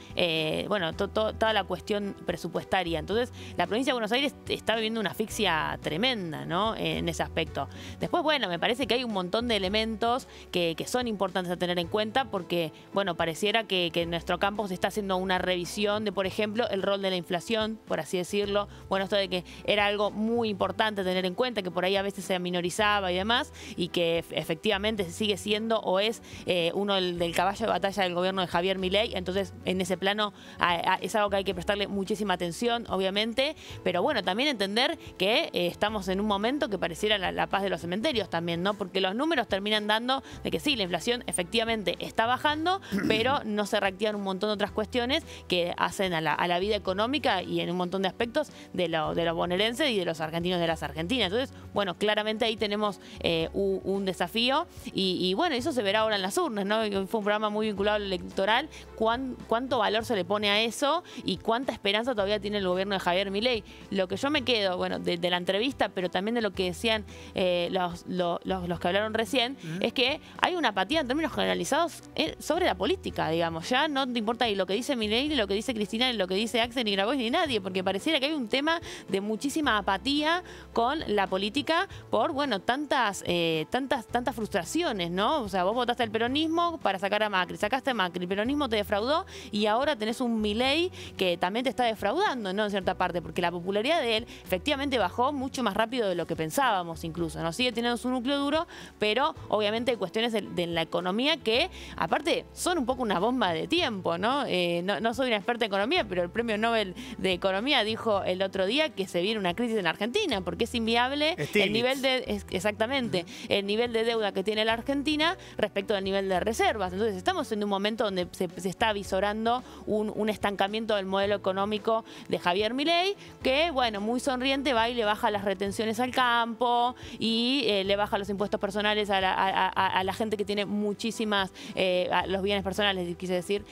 toda la cuestión presupuestaria. Entonces, la provincia de Buenos Aires está viviendo una asfixia tremenda, ¿no? En ese aspecto. Después, bueno, me parece que hay un montón de elementos que son importantes a tener en cuenta porque, bueno, pareciera que en nuestro campo se está haciendo una revisión de, por ejemplo, el rol de la inflación, por así decirlo. Bueno, esto de que era algo muy importante tener en cuenta, que por ahí a veces se minorizaba y demás, y que efectivamente sigue siendo o es uno del caballo de batalla del gobierno de Javier Milei. Entonces, en ese plano es algo que hay que prestarle muchísima atención, obviamente, pero bueno, también entender que estamos en un momento que pareciera la paz de los cementerios también, ¿no? Porque los números terminan dando de que sí, la inflación efectivamente está bajando, pero no se reactivan un montón de otras cuestiones que hacen a la vida económica y en un montón de aspectos de los bonaerenses y de los argentinos de las argentinas. Entonces, bueno, claramente ahí tenemos un desafío y bueno, eso se verá ahora en las urnas, ¿no? Fue un programa muy vinculado al electoral. ¿Cuánto valor se le pone a eso y cuánta esperanza todavía tiene el gobierno de Javier Milei? Lo que yo me quedo, bueno, de la entrevista, pero también de lo que decían los que hablaron recién, es que hay una apatía en términos generalizados sobre la política, digamos. Ya no te importa ni lo que dice Milei, ni lo que dice Cristina, ni lo que dice Axel, ni Grabois, ni nadie, porque pareciera que hay un tema de muchísima apatía con la política por, bueno, tantas frustraciones, ¿no? O sea, vos votaste al peronismo para sacar a Macri, sacaste a Macri, el peronismo te defraudó y ahora tenés un Milei que también te está defraudando, ¿no? En cierta parte, porque la popularidad de él efectivamente bajó mucho más rápido de lo que pensábamos incluso, ¿no? Sigue teniendo su núcleo duro, pero obviamente hay cuestiones de la economía que, aparte, son un poco una bomba de tiempo, ¿no? No soy una experta en economía, pero el Premio Nobel de Economía dijo el otro día que se viene una crisis en Argentina, porque es inviable el nivel el nivel de deuda que tiene la Argentina respecto al nivel de reservas. Entonces, estamos en un momento donde se está visorando un estancamiento del modelo económico de Javier Milei, que, bueno, muy sonriente va y le baja las retenciones al campo y le baja los impuestos personales a la gente que tiene muchísimas, a los bienes personales, quise decir,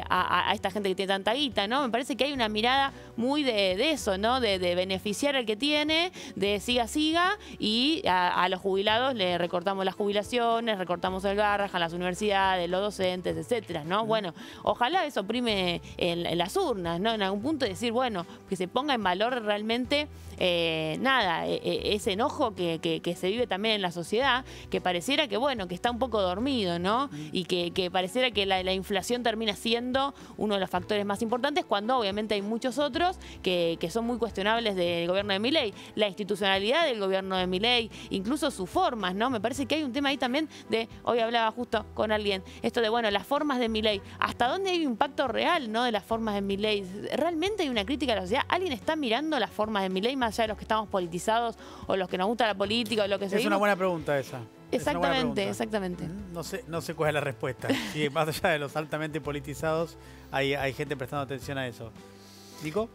a esta gente que tiene tanta guita, ¿no? Me parece que hay una mirada muy de eso, ¿no? De beneficiar al que tiene, de siga, y a los jubilados le recortamos las jubilaciones, recortamos el garraja, las universidades, los docentes, etcétera, ¿no? Bueno, ojalá eso prime en las urnas, ¿no? En algún punto decir, bueno, que se ponga en valor realmente ese enojo que se vive también en la sociedad, que pareciera que, bueno, que está un poco dormido, ¿no? Y que pareciera que la inflación termina siendo uno de los factores más importantes, cuando obviamente hay muchos otros que son muy cuestionables del gobierno de Milei. La institucionalidad del gobierno de Milei, incluso sus formas, ¿no? Me parece que hay un tema ahí también hoy hablaba justo con alguien, esto de, bueno, las formas de Milei. ¿Hasta dónde hay un impacto real, ¿no? De las formas de Milei. ¿Realmente hay una crítica a la sociedad? ¿Alguien está mirando las formas de Milei más allá de los que estamos politizados o los que nos gusta la política o lo que sea? Es una buena pregunta esa. Exactamente. No sé cuál es la respuesta. Sí, más allá de los altamente politizados, hay gente prestando atención a eso. ¿Nico?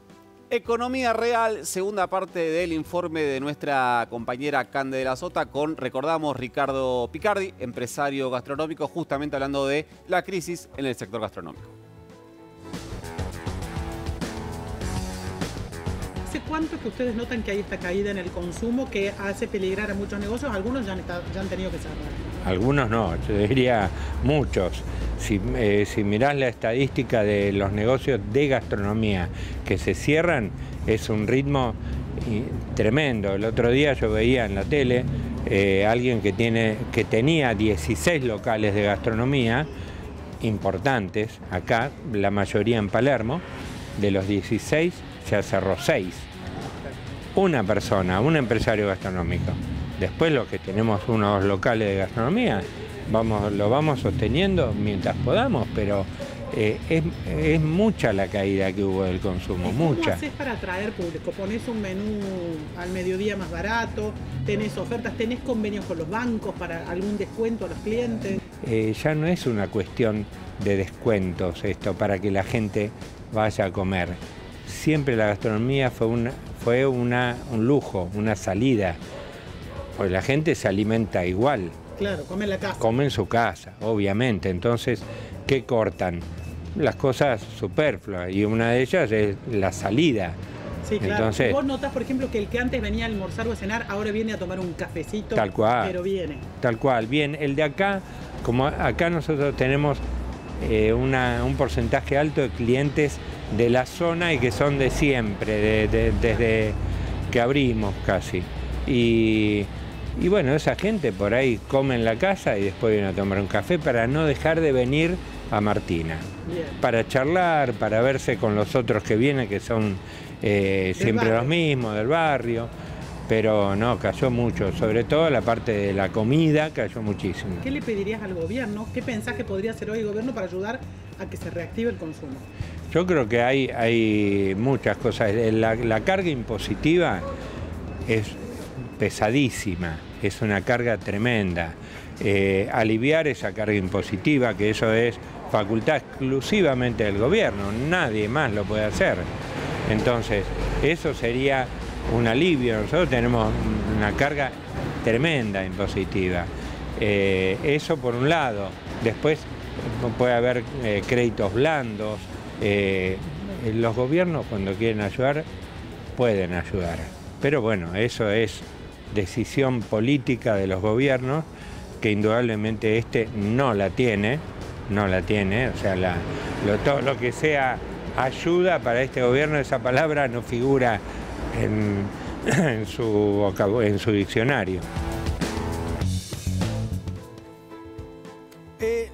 Economía real, segunda parte del informe de nuestra compañera Cande de la Sota con, recordamos, Ricardo Picardi, empresario gastronómico, justamente hablando de la crisis en el sector gastronómico. ¿Hace cuánto que ustedes notan que hay esta caída en el consumo que hace peligrar a muchos negocios? Algunos ya han tenido que cerrar. Algunos no, yo diría muchos. Si mirás la estadística de los negocios de gastronomía que se cierran, es un ritmo tremendo. El otro día yo veía en la tele alguien que tenía 16 locales de gastronomía importantes, acá, la mayoría en Palermo. De los 16 ya cerró 6. Una persona, un empresario gastronómico. Después los que tenemos unos locales de gastronomía, lo vamos sosteniendo mientras podamos, pero es mucha la caída que hubo del consumo, mucha. ¿Cómo haces para atraer público? ¿Ponés un menú al mediodía más barato? ¿Tenés ofertas? ¿Tenés convenios con los bancos para algún descuento a los clientes? Ya no es una cuestión de descuentos esto para que la gente vaya a comer. Siempre la gastronomía fue un lujo, una salida. Porque la gente se alimenta igual. Claro, come en la casa. Come en su casa, obviamente. Entonces, ¿qué cortan? Las cosas superfluas. Y una de ellas es la salida. Sí, claro. Entonces, vos notás, por ejemplo, que el que antes venía a almorzar o a cenar, ahora viene a tomar un cafecito. Tal cual. Pero viene. Tal cual. Bien, el de acá, como acá nosotros tenemos un porcentaje alto de clientes de la zona y que son de siempre, desde que abrimos casi. Y bueno, esa gente por ahí come en la casa y después viene a tomar un café para no dejar de venir a Martina. Bien. Para charlar, para verse con los otros que vienen, que son siempre los mismos, del barrio. Pero no, cayó mucho, sobre todo la parte de la comida cayó muchísimo. ¿Qué le pedirías al gobierno? ¿Qué pensás que podría hacer hoy el gobierno para ayudar a que se reactive el consumo? Yo creo que hay muchas cosas. La carga impositiva es pesadísima, es una carga tremenda. Aliviar esa carga impositiva, que eso es facultad exclusivamente del gobierno, nadie más lo puede hacer. Entonces, eso sería un alivio. Nosotros tenemos una carga tremenda impositiva. Eso por un lado. Después puede haber créditos blandos. Los gobiernos, cuando quieren ayudar, pueden ayudar. Pero bueno, eso es decisión política de los gobiernos, que indudablemente este no la tiene. O sea, todo lo que sea ayuda para este gobierno, esa palabra no figura en su diccionario.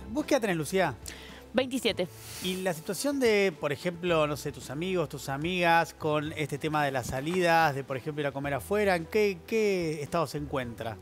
¿Vos qué edad tenés, Lucía? 27. Y la situación de, por ejemplo, no sé, tus amigos, tus amigas, con este tema de las salidas, de, por ejemplo, ir a comer afuera, ¿en qué estado se encuentra?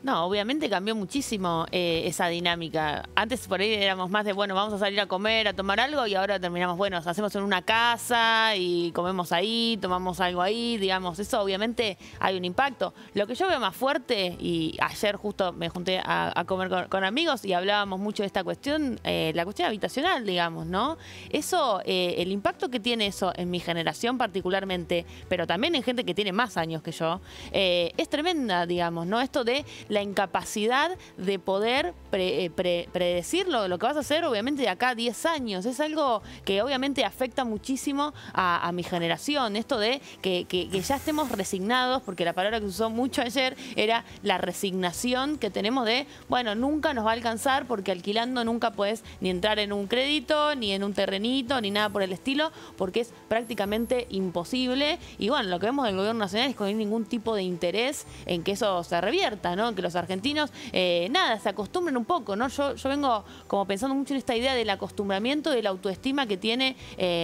No, obviamente cambió muchísimo esa dinámica. Antes por ahí éramos más de, bueno, vamos a salir a comer, a tomar algo, y ahora terminamos, bueno, hacemos en una casa y comemos ahí, tomamos algo ahí, digamos, eso obviamente hay un impacto. Lo que yo veo más fuerte, y ayer justo me junté a comer con amigos y hablábamos mucho de esta cuestión, la cuestión habitacional, digamos, ¿no? Eso, el impacto que tiene eso en mi generación particularmente, pero también en gente que tiene más años que yo, es tremenda, digamos, ¿no? Esto de la incapacidad de poder predecir lo que vas a hacer, obviamente, de acá a 10 años. Es algo que obviamente afecta muchísimo a mi generación. Esto de que ya estemos resignados, porque la palabra que se usó mucho ayer era la resignación que tenemos de, bueno, nunca nos va a alcanzar porque alquilando nunca puedes ni entrar en un crédito, ni en un terrenito, ni nada por el estilo, porque es prácticamente imposible. Y bueno, lo que vemos del gobierno nacional es que no hay ningún tipo de interés en que eso se revierta, ¿no? Que los argentinos, nada, se acostumbren un poco, ¿no? Yo vengo como pensando mucho en esta idea del acostumbramiento y de la autoestima que tiene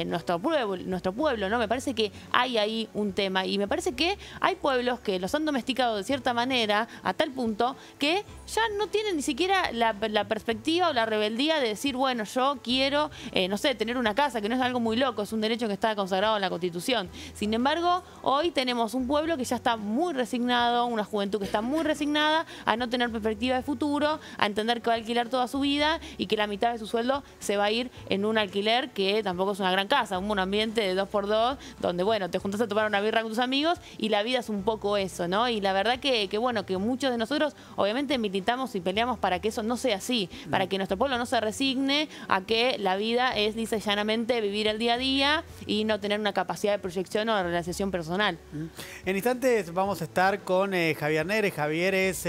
nuestro pueblo, ¿no? Me parece que hay ahí un tema, y me parece que hay pueblos que los han domesticado de cierta manera a tal punto que ya no tienen ni siquiera la perspectiva o la rebeldía de decir, bueno, yo quiero, no sé, tener una casa, que no es algo muy loco, es un derecho que está consagrado en la Constitución. Sin embargo, hoy tenemos un pueblo que ya está muy resignado, una juventud que está muy resignada a no tener perspectiva de futuro, a entender que va a alquilar toda su vida y que la mitad de su sueldo se va a ir en un alquiler que tampoco es una gran casa, un ambiente de 2x2, donde, bueno, te juntás a tomar una birra con tus amigos y la vida es un poco eso, ¿no? Y la verdad que bueno, que muchos de nosotros obviamente militamos y peleamos para que eso no sea así, para que nuestro pueblo no se resigne a que la vida es, dice llanamente, vivir el día a día y no tener una capacidad de proyección o de realización personal. En instantes vamos a estar con Javier Neres. Javier es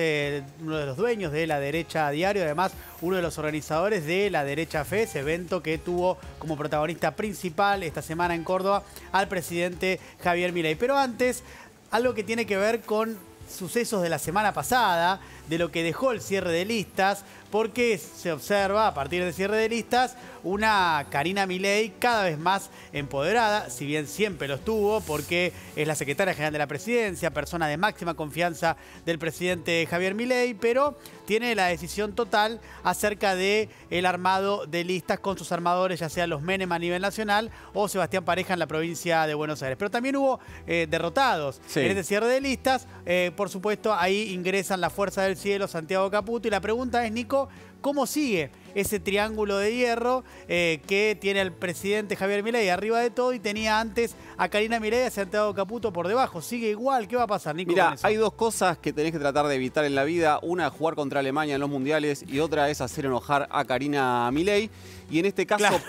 uno de los dueños de La Derecha Diario, además uno de los organizadores de La Derecha Fe, ese evento que tuvo como protagonista principal esta semana en Córdoba al presidente Javier Milei. Pero antes, algo que tiene que ver con sucesos de la semana pasada, de lo que dejó el cierre de listas, porque se observa a partir del cierre de listas una Karina Milei cada vez más empoderada, si bien siempre lo estuvo, porque es la secretaria general de la presidencia, persona de máxima confianza del presidente Javier Milei, pero tiene la decisión total acerca del armado de listas con sus armadores, ya sea los Menem a nivel nacional o Sebastián Pareja en la provincia de Buenos Aires. Pero también hubo derrotados en este cierre de listas. Por supuesto, ahí ingresan la Fuerza del Cielo, Santiago Caputo. Y la pregunta es, Nico, ¿cómo sigue ese triángulo de hierro que tiene el presidente Javier Milei arriba de todo y tenía antes a Karina Milei y a Santiago Caputo por debajo? ¿Sigue igual? ¿Qué va a pasar, Nico? Mira, hay dos cosas que tenés que tratar de evitar en la vida. Una es jugar contra Alemania en los mundiales y otra es hacer enojar a Karina Milei. Y en este caso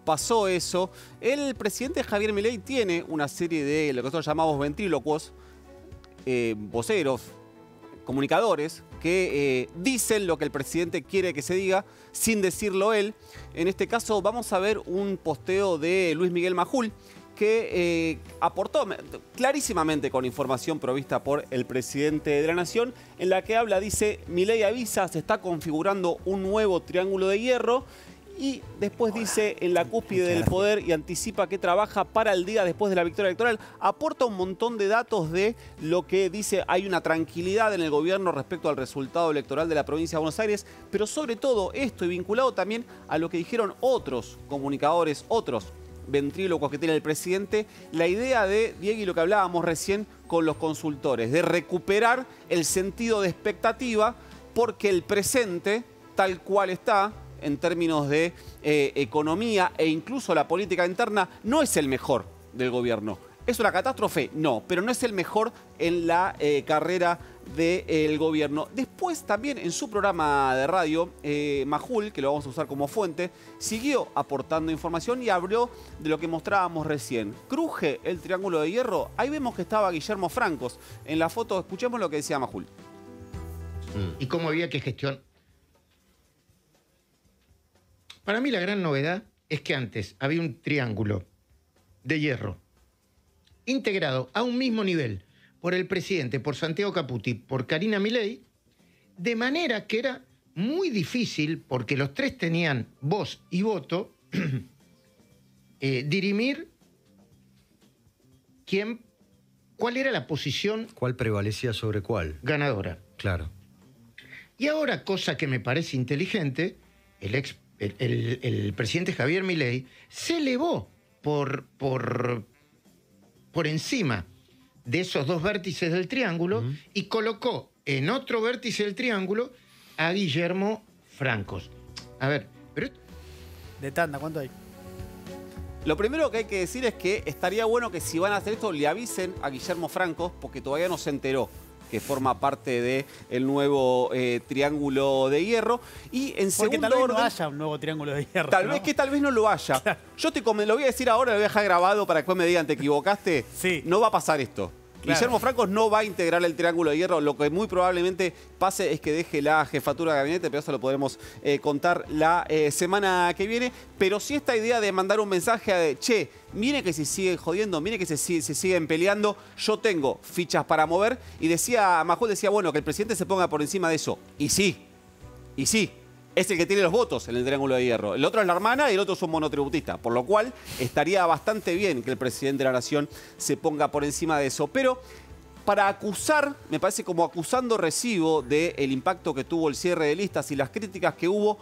pasó eso. El presidente Javier Milei tiene una serie de lo que nosotros llamamos ventrílocuos, voceros, comunicadores que dicen lo que el presidente quiere que se diga sin decirlo él. En este caso vamos a ver un posteo de Luis Miguel Majul que aportó clarísimamente con información provista por el presidente de la Nación, en la que habla, dice, Milei avisa, se está configurando un nuevo triángulo de hierro. Y después dice en la cúspide del poder y anticipa que trabaja para el día después de la victoria electoral. Aporta un montón de datos de lo que dice hay una tranquilidad en el gobierno respecto al resultado electoral de la provincia de Buenos Aires, pero sobre todo esto y vinculado también a lo que dijeron otros comunicadores, otros ventrílocos que tiene el presidente, la idea de, Diego, y lo que hablábamos recién con los consultores, de recuperar el sentido de expectativa porque el presente, tal cual está, en términos de economía e incluso la política interna, no es el mejor del gobierno. ¿Es una catástrofe? No, pero no es el mejor en la carrera del gobierno. Después también en su programa de radio, Majul, que lo vamos a usar como fuente, siguió aportando información y habló de lo que mostrábamos recién. Cruje el triángulo de hierro. Ahí vemos que estaba Guillermo Francos. En la foto, escuchemos lo que decía Majul. Y cómo había que gestionar. Para mí la gran novedad es que antes había un triángulo de hierro integrado a un mismo nivel por el presidente, por Santiago Caputo y por Karina Milei, de manera que era muy difícil, porque los tres tenían voz y voto, dirimir cuál era la posición... ¿Cuál prevalecía sobre cuál? Ganadora. Claro. Y ahora, cosa que me parece inteligente, el presidente Javier Milei se elevó por encima de esos dos vértices del triángulo y colocó en otro vértice del triángulo a Guillermo Francos. A ver, pero... De tanda, ¿cuánto hay? Lo primero que hay que decir es que estaría bueno que si van a hacer esto le avisen a Guillermo Francos, porque todavía no se enteró que forma parte del nuevo triángulo de hierro. Y en porque segundo tal vez orden, no haya un nuevo triángulo de hierro. Tal vez no lo haya. Claro. Yo lo voy a decir ahora, lo voy a dejar grabado para que después me digan, ¿te equivocaste? Sí. No va a pasar esto. Claro. Guillermo Francos no va a integrar el triángulo de hierro. Lo que muy probablemente pase es que deje la jefatura de gabinete, pero eso lo podremos contar la semana que viene. Pero sí esta idea de mandar un mensaje de, che, mire que se siguen jodiendo, mire que se siguen peleando, yo tengo fichas para mover. Y Majul decía, bueno, que el presidente se ponga por encima de eso. Y sí, es el que tiene los votos en el triángulo de hierro. El otro es la hermana y el otro es un monotributista. Por lo cual estaría bastante bien que el presidente de la Nación se ponga por encima de eso. Pero para acusar, me parece como acusando recibo del impacto que tuvo el cierre de listas y las críticas que hubo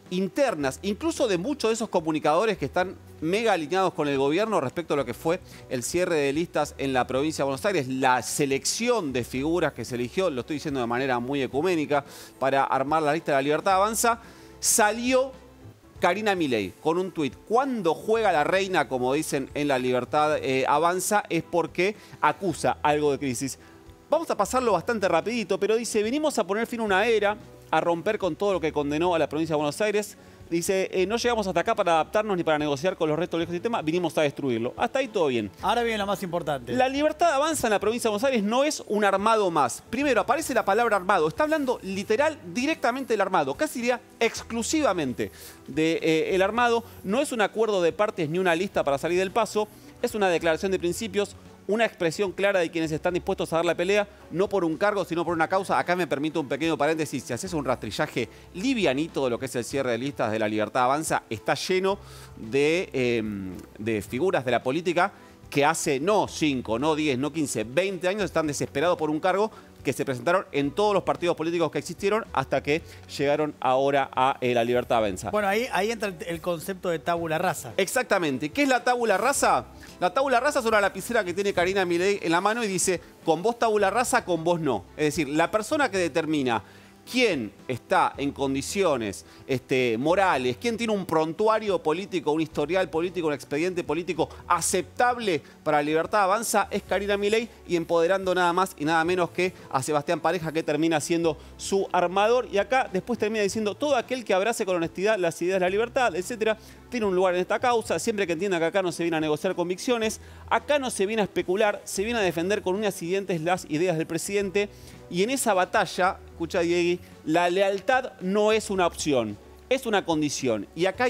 internas, incluso de muchos de esos comunicadores que están mega alineados con el gobierno respecto a lo que fue el cierre de listas en la provincia de Buenos Aires, la selección de figuras que se eligió, lo estoy diciendo de manera muy ecuménica, para armar la lista de La Libertad Avanza, salió Karina Milei con un tuit. Cuando juega la reina, como dicen en La Libertad Avanza, es porque acusa algo de crisis. Vamos a pasarlo bastante rapidito, pero dice, venimos a poner fin a una era, a romper con todo lo que condenó a la provincia de Buenos Aires. Dice, no llegamos hasta acá para adaptarnos ni para negociar con los restos del ecosistema, vinimos a destruirlo. Hasta ahí todo bien. Ahora viene lo más importante. La Libertad Avanza en la provincia de Buenos Aires no es un armado más. Primero, aparece la palabra armado. Está hablando literal, directamente del armado. Casi diría exclusivamente del armado. No es un acuerdo de partes ni una lista para salir del paso. Es una declaración de principios. una expresión clara de quienes están dispuestos a dar la pelea, no por un cargo, sino por una causa. Acá me permito un pequeño paréntesis. Si haces un rastrillaje livianito de lo que es el cierre de listas de La Libertad Avanza, está lleno de figuras de la política que hace no 5, no 10, no 15, 20 años están desesperados por un cargo, que se presentaron en todos los partidos políticos que existieron hasta que llegaron ahora a La Libertad Avanza. Bueno, ahí entra el concepto de tabula rasa. Exactamente. ¿Qué es la tabula rasa? La tabula rasa es una lapicera que tiene Karina Milei en la mano y dice, con vos tabula rasa, con vos no. Es decir, la persona que determina quién está en condiciones morales, quién tiene un prontuario político, un historial político, un expediente político aceptable para La Libertad Avanza, es Karina Milei, y empoderando nada más y nada menos que a Sebastián Pareja, que termina siendo su armador. Y acá después termina diciendo, todo aquel que abrace con honestidad las ideas de la libertad, etcétera, tiene un lugar en esta causa, siempre que entienda que acá no se viene a negociar convicciones, acá no se viene a especular, se viene a defender con uñas y dientes las ideas del presidente. Y en esa batalla, escucha Diegui, la lealtad no es una opción, es una condición. Y acá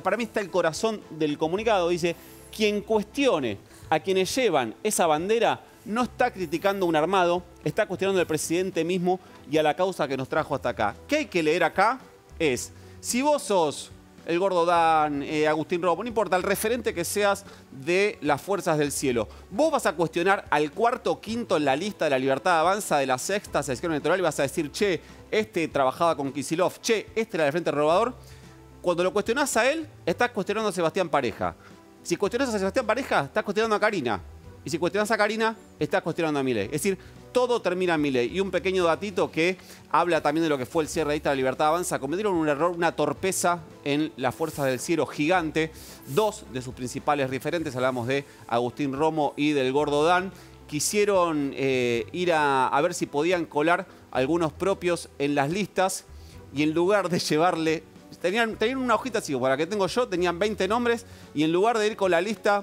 para mí está el corazón del comunicado, dice, quien cuestione a quienes llevan esa bandera no está criticando un armado, está cuestionando al presidente mismo y a la causa que nos trajo hasta acá. ¿Qué hay que leer acá? Es, si vos sos el Gordo Dan, Agustín Romo, no importa, el referente que seas de las fuerzas del cielo, vos vas a cuestionar al cuarto o quinto en la lista de La Libertad Avanza de la sexta sección electoral y vas a decir, che, este trabajaba con Kicillof, che, este era del Frente Renovador. Cuando lo cuestionás a él, estás cuestionando a Sebastián Pareja. Si cuestionás a Sebastián Pareja, estás cuestionando a Karina. Y si cuestionás a Karina, estás cuestionando a Milei. Es decir, todo termina en Milei. Y un pequeño datito que habla también de lo que fue el cierre de lista de La Libertad Avanza. Cometieron un error, una torpeza en las fuerzas del cielo gigante. Dos de sus principales referentes, hablamos de Agustín Romo y del Gordo Dan, quisieron ir a ver si podían colar algunos propios en las listas. Y en lugar de llevarle... Tenían una hojita así, como la que tengo yo, tenían 20 nombres. Y en lugar de ir con la lista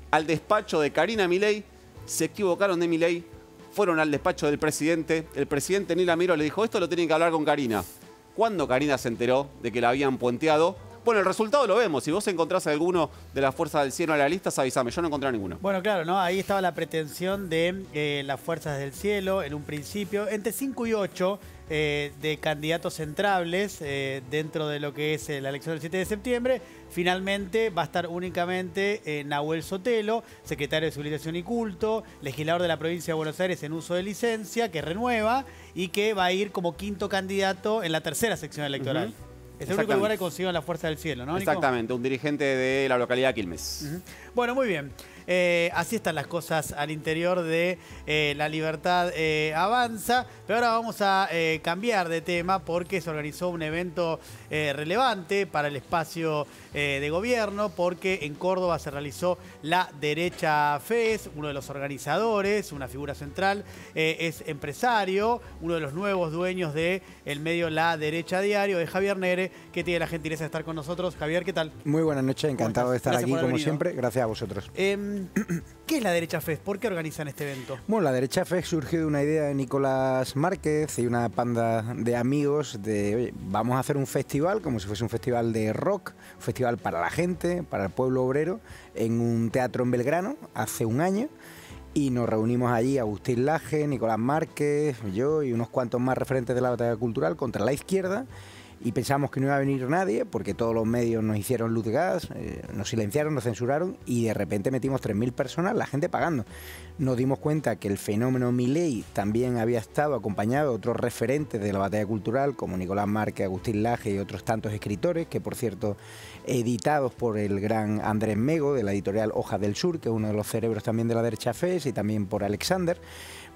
al despacho de Karina Milei, se equivocaron de Milei, fueron al despacho del presidente. El presidente ni la miró, le dijo, esto lo tienen que hablar con Karina. ¿Cuándo Karina se enteró de que la habían puenteado? Bueno, el resultado lo vemos. Si vos encontrás alguno de las fuerzas del cielo en la lista, avísame. Yo no encontré ninguno. Bueno, claro, ¿no? Ahí estaba la pretensión de las fuerzas del cielo, en un principio, entre 5 y 8 de candidatos centrables dentro de lo que es la elección del 7 de septiembre. Finalmente va a estar únicamente Nahuel Sotelo, secretario de Civilización y Culto, legislador de la provincia de Buenos Aires en uso de licencia, que renueva y que va a ir como quinto candidato en la tercera sección electoral. Es el único lugar que consiguió la Fuerza del Cielo, ¿no, Nico? Exactamente, un dirigente de la localidad de Quilmes. Bueno, muy bien. Así están las cosas al interior de La Libertad Avanza. Pero ahora vamos a cambiar de tema porque se organizó un evento relevante para el espacio de gobierno, porque en Córdoba se realizó la Derecha Fest. Uno de los organizadores, una figura central, es empresario, uno de los nuevos dueños del medio La Derecha Diario, es Javier Nere, que tiene la gentileza de estar con nosotros. Javier, ¿qué tal? Muy buenas noches, encantado de estar Gracias aquí por haber como venido. siempre. Gracias a vosotros. ¿Qué es la Derecha Fest? ¿Por qué organizan este evento? Bueno, la Derecha Fest surgió de una idea de Nicolás Márquez y una panda de amigos de, oye, vamos a hacer un festival como si fuese un festival de rock, un festival para la gente, para el pueblo obrero, en un teatro en Belgrano hace un año. Y nos reunimos allí Agustín Laje, Nicolás Márquez, yo y unos cuantos más referentes de la batalla cultural contra la izquierda. Y pensamos que no iba a venir nadie porque todos los medios nos hicieron luz de gas, nos silenciaron, nos censuraron y de repente metimos 3.000 personas, la gente pagando. Nos dimos cuenta que el fenómeno Milei también había estado acompañado de otros referentes de la batalla cultural como Nicolás Márquez, Agustín Laje y otros tantos escritores que, por cierto, editados por el gran Andrés Mego de la editorial Hojas del Sur, que es uno de los cerebros también de la Derecha Fest, y también por Alexander.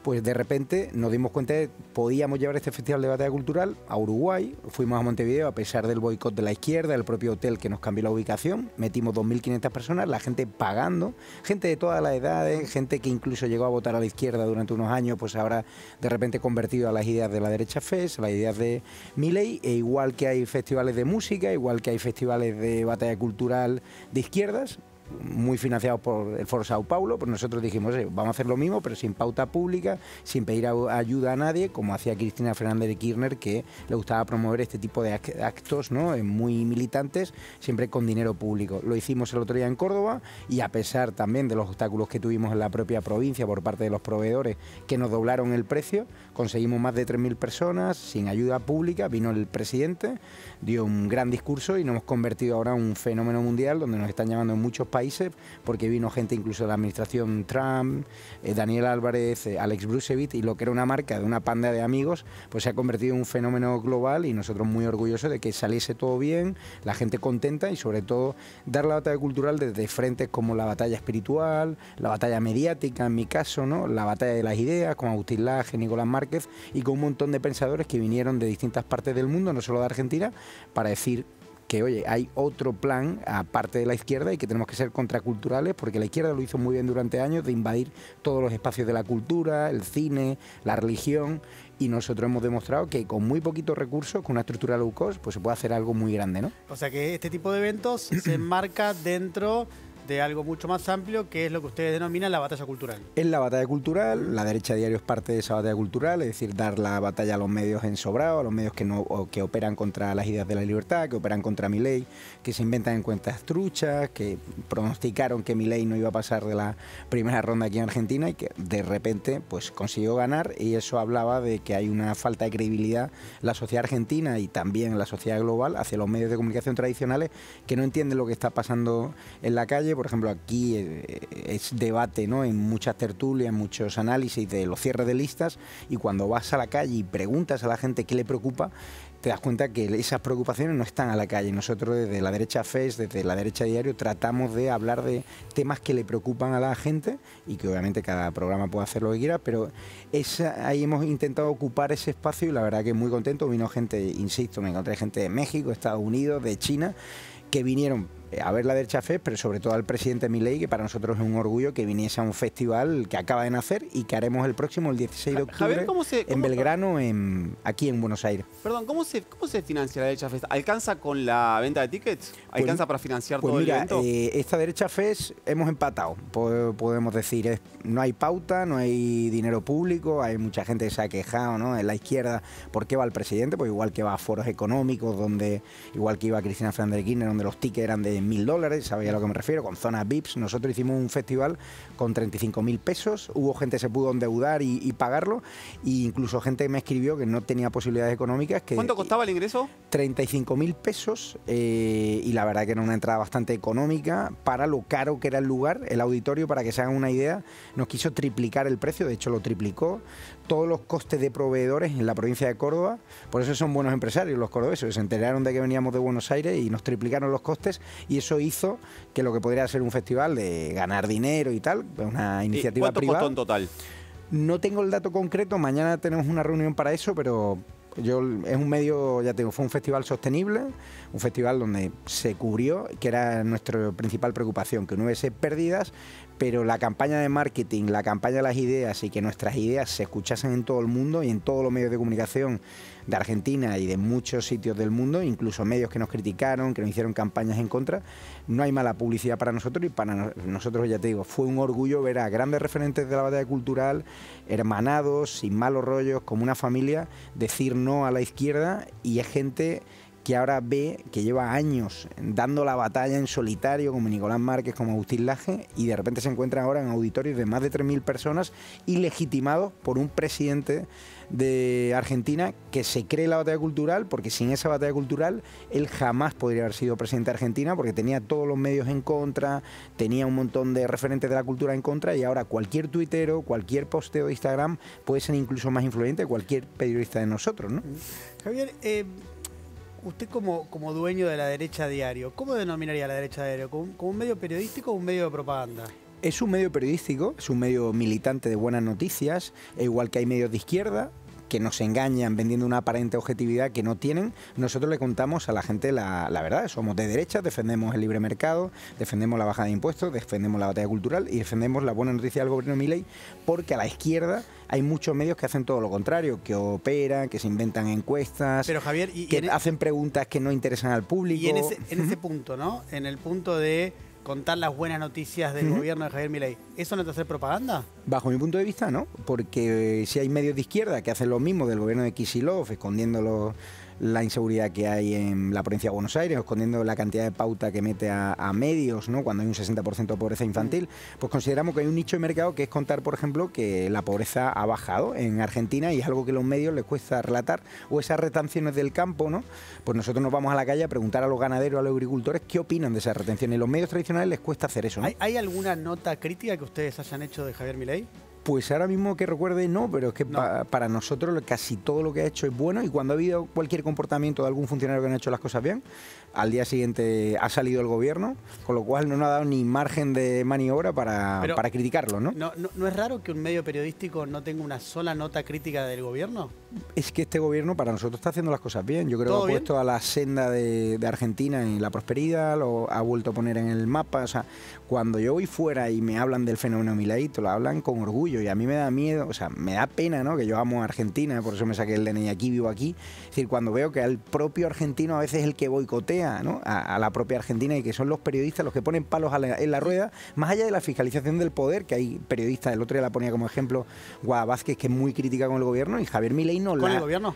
Pues de repente nos dimos cuenta de que podíamos llevar este festival de batalla cultural a Uruguay. Fuimos a Montevideo a pesar del boicot de la izquierda, el propio hotel que nos cambió la ubicación. Metimos 2.500 personas, la gente pagando, gente de todas las edades, gente que incluso llegó a votar a la izquierda durante unos años, pues ahora de repente convertido a las ideas de la Derecha Fest, a las ideas de Milei. E igual que hay festivales de música, igual que hay festivales de batalla cultural de izquierdas, muy financiados por el Foro Sao Paulo, pues nosotros dijimos, vamos a hacer lo mismo, pero sin pauta pública, sin pedir ayuda a nadie, como hacía Cristina Fernández de Kirchner, que le gustaba promover este tipo de actos, ¿no?, muy militantes, siempre con dinero público. Lo hicimos el otro día en Córdoba, y a pesar también de los obstáculos que tuvimos en la propia provincia por parte de los proveedores que nos doblaron el precio, conseguimos más de 3.000 personas sin ayuda pública. Vino el presidente, dio un gran discurso y nos hemos convertido ahora en un fenómeno mundial donde nos están llamando en muchos países, porque vino gente incluso de la administración Trump, Daniel Álvarez, Alex Brucevic, y lo que era una marca de una panda de amigos, pues se ha convertido en un fenómeno global, y nosotros muy orgullosos de que saliese todo bien, la gente contenta, y sobre todo dar la batalla cultural desde frentes como la batalla espiritual, la batalla mediática en mi caso, ¿no?, la batalla de las ideas con Agustín Laje, Nicolás Márquez, y con un montón de pensadores que vinieron de distintas partes del mundo, no solo de Argentina, para decir que, oye, hay otro plan aparte de la izquierda y que tenemos que ser contraculturales, porque la izquierda lo hizo muy bien durante años, de invadir todos los espacios de la cultura, el cine, la religión, y nosotros hemos demostrado que con muy poquitos recursos, con una estructura low cost, pues se puede hacer algo muy grande, ¿no? O sea que este tipo de eventos se enmarca dentro de algo mucho más amplio, que es lo que ustedes denominan la batalla cultural. Es la batalla cultural, la derecha diario es parte de esa batalla cultural, es decir, dar la batalla a los medios ensobrados, a los medios que operan contra las ideas de la libertad, que operan contra Milei, que se inventan en cuentas truchas, que pronosticaron que Milei no iba a pasar de la primera ronda aquí en Argentina, y que de repente pues consiguió ganar, y eso hablaba de que hay una falta de credibilidad en la sociedad argentina y también en la sociedad global hacia los medios de comunicación tradicionales, que no entienden lo que está pasando en la calle. Por ejemplo, aquí es debate, ¿no?, en muchas tertulias, en muchos análisis de los cierres de listas, y cuando vas a la calle y preguntas a la gente qué le preocupa, te das cuenta que esas preocupaciones no están a la calle. Nosotros desde la derecha FES, desde la derecha diario, tratamos de hablar de temas que le preocupan a la gente, y que obviamente cada programa puede hacer lo que quiera, pero ahí hemos intentado ocupar ese espacio, y la verdad que muy contento. Vino gente, insisto, me encontré gente de México, Estados Unidos, de China, que vinieron a ver la derecha FES, pero sobre todo al presidente Milei, que para nosotros es un orgullo que viniese a un festival que acaba de nacer y que haremos el próximo, el 16 de octubre, Javier, en Belgrano, aquí en Buenos Aires. Perdón, ¿cómo se financia la derecha FES? ¿Alcanza con la venta de tickets? ¿Alcanza para financiar todo el evento? Esta derecha FES hemos empatado, podemos decir. No hay pauta, no hay dinero público, hay mucha gente que se ha quejado, ¿no?, en la izquierda, ¿por qué va el presidente? Pues igual que va a foros económicos, igual que iba Cristina Fernández de Kirchner, donde los tickets eran de $1.000, ¿sabéis a lo que me refiero? Con zonas VIPs. Nosotros hicimos un festival con 35.000 pesos, hubo gente que se pudo endeudar y pagarlo, e incluso gente que me escribió que no tenía posibilidades económicas. ¿Cuánto costaba el ingreso? 35.000 pesos, y la verdad que era una entrada bastante económica para lo caro que era el lugar. El auditorio, para que se hagan una idea, nos quiso triplicar el precio, de hecho lo triplicó. Todos los costes de proveedores en la provincia de Córdoba, por eso son buenos empresarios los cordobeses, se enteraron de que veníamos de Buenos Aires y nos triplicaron los costes, y eso hizo que lo que podría ser un festival de ganar dinero y tal, una iniciativa privada. ¿Cuánto costó en total? No tengo el dato concreto, mañana tenemos una reunión para eso, pero es un medio, ya te digo, fue un festival sostenible, un festival donde se cubrió, que era nuestra principal preocupación, que no hubiese pérdidas, pero la campaña de marketing, la campaña de las ideas, y que nuestras ideas se escuchasen en todo el mundo y en todos los medios de comunicación de Argentina y de muchos sitios del mundo, incluso medios que nos criticaron, que nos hicieron campañas en contra. No hay mala publicidad para nosotros, y para nosotros, ya te digo, fue un orgullo ver a grandes referentes de la batalla cultural, hermanados, sin malos rollos, como una familia, decir no a la izquierda, y es gente que ahora ve que lleva años dando la batalla en solitario, como Nicolás Márquez, como Agustín Laje, y de repente se encuentran ahora en auditorios de más de 3.000 personas y legitimados por un presidente de Argentina que se cree la batalla cultural, porque sin esa batalla cultural él jamás podría haber sido presidente de Argentina, porque tenía todos los medios en contra, tenía un montón de referentes de la cultura en contra, y ahora cualquier tuitero, cualquier posteo de Instagram puede ser incluso más influyente que cualquier periodista de nosotros, ¿no? Javier, usted como dueño de la derecha diario, ¿cómo denominaría la derecha diario? ¿Como un medio periodístico o un medio de propaganda? Es un medio periodístico, es un medio militante de buenas noticias, igual que hay medios de izquierda que nos engañan vendiendo una aparente objetividad que no tienen. Nosotros le contamos a la gente la verdad. Somos de derecha, defendemos el libre mercado, defendemos la bajada de impuestos, defendemos la batalla cultural y defendemos la buena noticia del gobierno de Milei, porque a la izquierda hay muchos medios que hacen todo lo contrario, que operan, que se inventan encuestas, pero Javier, que hacen preguntas que no interesan al público. Y en ese punto, ¿no? En el punto de contar las buenas noticias del gobierno de Javier Milei, ¿eso no te hace propaganda? Bajo mi punto de vista, no, porque si hay medios de izquierda que hacen lo mismo del gobierno de Kicillof, escondiendo la inseguridad que hay en la provincia de Buenos Aires, escondiendo la cantidad de pauta que mete a medios, ¿no? Cuando hay un 60% de pobreza infantil, pues consideramos que hay un nicho de mercado que es contar, por ejemplo, que la pobreza ha bajado en Argentina y es algo que a los medios les cuesta relatar, o esas retenciones del campo, ¿no? Pues nosotros nos vamos a la calle a preguntar a los ganaderos, a los agricultores, qué opinan de esas retenciones. Y los medios tradicionales les cuesta hacer eso, ¿no? ¿Hay alguna nota crítica que ustedes hayan hecho de Javier Milei? Pues ahora mismo que recuerde no, pero es que para nosotros casi todo lo que ha hecho es bueno, y cuando ha habido cualquier comportamiento de algún funcionario que no ha hecho las cosas bien, al día siguiente ha salido el gobierno, con lo cual no nos ha dado ni margen de maniobra para criticarlo, ¿no? ¿No es raro que un medio periodístico no tenga una sola nota crítica del gobierno? Es que este gobierno para nosotros está haciendo las cosas bien. Yo creo que ha puesto a la senda de Argentina en la prosperidad, lo ha vuelto a poner en el mapa. O sea, cuando yo voy fuera y me hablan del fenómeno Milei, te lo hablan con orgullo, y a mí me da miedo, o sea, me da pena, ¿no? Que yo amo a Argentina, por eso me saqué el DNI aquí, vivo aquí. Es decir, cuando veo que al propio argentino a veces es el que boicotea, ¿no? a la propia Argentina, y que son los periodistas los que ponen palos en la rueda, más allá de la fiscalización del poder, que hay periodistas, el otro día la ponía como ejemplo Guada Vázquez, que es muy crítica con el gobierno, y Javier Milei no ¿Con el gobierno?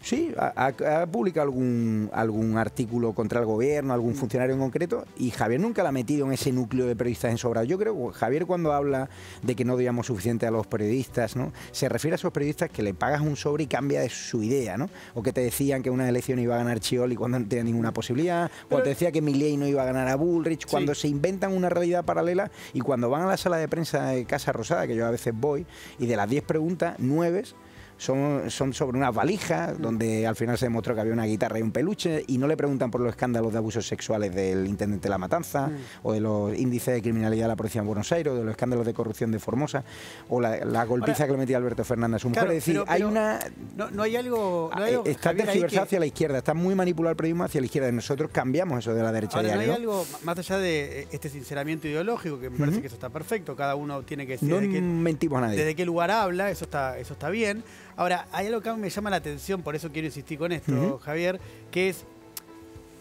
Sí, ha publicado algún artículo contra el gobierno, algún funcionario en concreto, y Javier nunca la ha metido en ese núcleo de periodistas ensobrados. Yo creo que Javier, cuando habla de que no digamos suficiente a los periodistas, ¿no? Se refiere a esos periodistas que le pagas un sobre y cambia de su idea, ¿no? O que te decían que una elección iba a ganar Scioli cuando no tenía ninguna posibilidad, o te decía que Milei no iba a ganar a Bullrich, cuando se inventan una realidad paralela, y cuando van a la sala de prensa de Casa Rosada, que yo a veces voy, y de las 10 preguntas, 9 son sobre una valija, donde al final se demostró que había una guitarra y un peluche, y no le preguntan por los escándalos de abusos sexuales del intendente de La Matanza, o de los índices de criminalidad de la provincia de Buenos Aires, o de los escándalos de corrupción de Formosa, o la golpiza que le metía Alberto Fernández a su mujer. Claro, es decir, hay una... No hay algo... está tergiversado hacia la izquierda, está muy manipulado el periodismo hacia la izquierda, y nosotros cambiamos eso de la derecha. Ahora, diario, ¿no hay algo, más allá de este sinceramiento ideológico, que me parece que eso está perfecto, cada uno tiene que decir... No mentimos a nadie. Desde qué lugar habla, eso está bien. Ahora, hay algo que me llama la atención, por eso quiero insistir con esto, Javier, que es,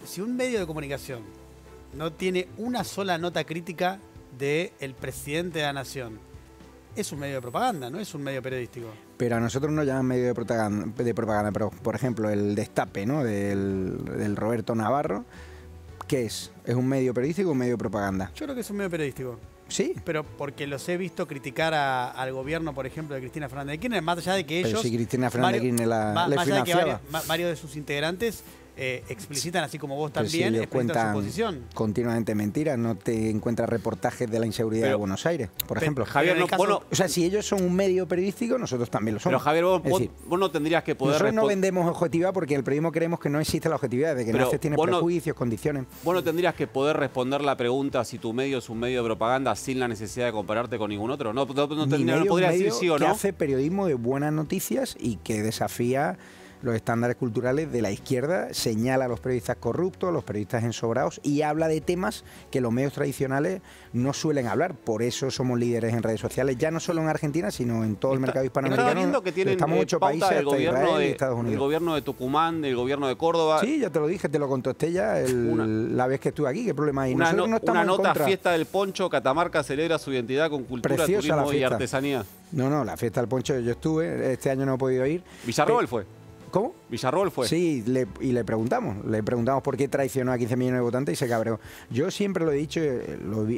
si un medio de comunicación no tiene una sola nota crítica del presidente de la nación, es un medio de propaganda, no es un medio periodístico. Pero a nosotros nos llaman medio de propaganda, pero por ejemplo el Destape, ¿no? del Roberto Navarro, ¿qué es? ¿Es un medio periodístico o un medio de propaganda? Yo creo que es un medio periodístico. Sí. Pero porque los he visto criticar al gobierno, por ejemplo, de Cristina Fernández de Kirchner, más allá de que ellos... Pero si Cristina Fernández de Kirchner le financiaba. Varios de sus integrantes explicitan, así como vos pero también, si explicitan su posición. Continuamente mentiras, no te encuentras reportajes de la inseguridad de Buenos Aires, por ejemplo. Javier, o sea, si ellos son un medio periodístico, nosotros también lo somos. Pero Javier, vos no tendrías que poder... Nosotros no vendemos objetividad, porque el periodismo creemos que no existe la objetividad, de que nace tiene prejuicios, condiciones. Vos no tendrías que poder responder la pregunta si tu medio es un medio de propaganda sin la necesidad de compararte con ningún otro. No podrías decir sí o no. Que hace periodismo de buenas noticias y que desafía los estándares culturales de la izquierda, señala a los periodistas corruptos, a los periodistas ensobrados, y habla de temas que los medios tradicionales no suelen hablar. Por eso somos líderes en redes sociales, ya no solo en Argentina, sino en todo el mercado hispanoamericano. Estaba viendo que tienen Estamos 8 países, del gobierno y Estados Unidos. El gobierno de Tucumán, del gobierno de Córdoba. Sí, ya te lo dije, te lo contesté ya la vez que estuve aquí. ¿Qué problema hay? Una nota, contra. Fiesta del Poncho, Catamarca celebra su identidad con cultura, Preciosa turismo y artesanía. No, la Fiesta del Poncho yo estuve, este año no he podido ir. Villarroel fue. ¿Cómo? Villarroel fue. Sí, le preguntamos por qué traicionó a 15 millones de votantes y se cabreó. Yo siempre lo he dicho,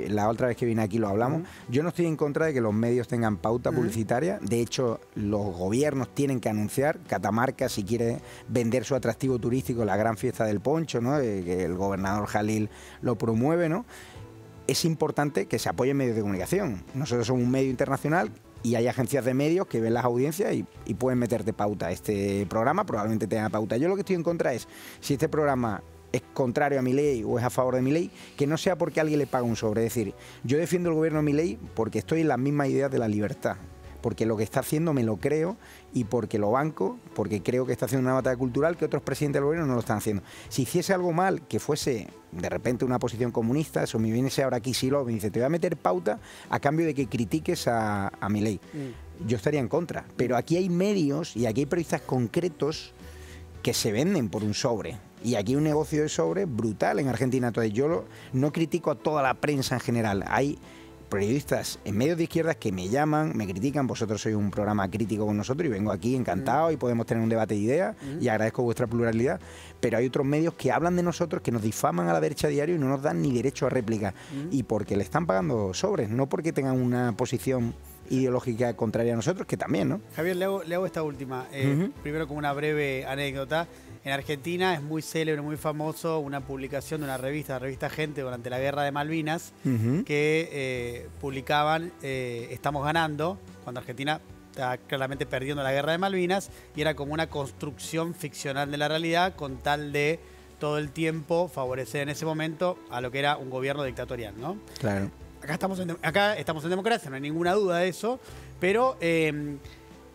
la otra vez que vine aquí lo hablamos, yo no estoy en contra de que los medios tengan pauta publicitaria. De hecho, los gobiernos tienen que anunciar. Catamarca, si quiere vender su atractivo turístico, la gran Fiesta del Poncho, ¿no? Que el gobernador Jalil lo promueve, ¿no? Es importante que se apoyen medios de comunicación. Nosotros somos un medio internacional y hay agencias de medios que ven las audiencias y pueden meterte pauta. Este programa probablemente tenga pauta. Yo lo que estoy en contra es, si este programa es contrario a Milei o es a favor de Milei, que no sea porque alguien le paga un sobre. Es decir, yo defiendo el gobierno de Milei porque estoy en las mismas ideas de la libertad, porque lo que está haciendo me lo creo y porque lo banco, porque creo que está haciendo una batalla cultural que otros presidentes del gobierno no lo están haciendo. Si hiciese algo mal, que fuese de repente una posición comunista, eso me viene ahora aquí Kicillof, me dice, te voy a meter pauta a cambio de que critiques a Milei. Yo estaría en contra, pero aquí hay medios y aquí hay periodistas concretos que se venden por un sobre Y aquí hay un negocio de sobres brutal en Argentina. Entonces yo no critico a toda la prensa en general. Hay periodistas en medios de izquierdas que me llaman, me critican. Vosotros sois un programa crítico con nosotros y vengo aquí encantado y podemos tener un debate de ideas y agradezco vuestra pluralidad. Pero hay otros medios que hablan de nosotros, que nos difaman a la derecha a diario y no nos dan ni derecho a réplica. Y porque le están pagando sobres, no porque tengan una posición ideológica contraria a nosotros, que también, ¿no? Javier, le hago esta última. Primero, como una breve anécdota. En Argentina es muy célebre, muy famoso una publicación de una revista, la revista Gente, durante la Guerra de Malvinas, que publicaban Estamos ganando, cuando Argentina está claramente perdiendo la Guerra de Malvinas, y era como una construcción ficcional de la realidad con tal de todo el tiempo favorecer en ese momento a lo que era un gobierno dictatorial, ¿no? Claro. Acá estamos en democracia, no hay ninguna duda de eso, pero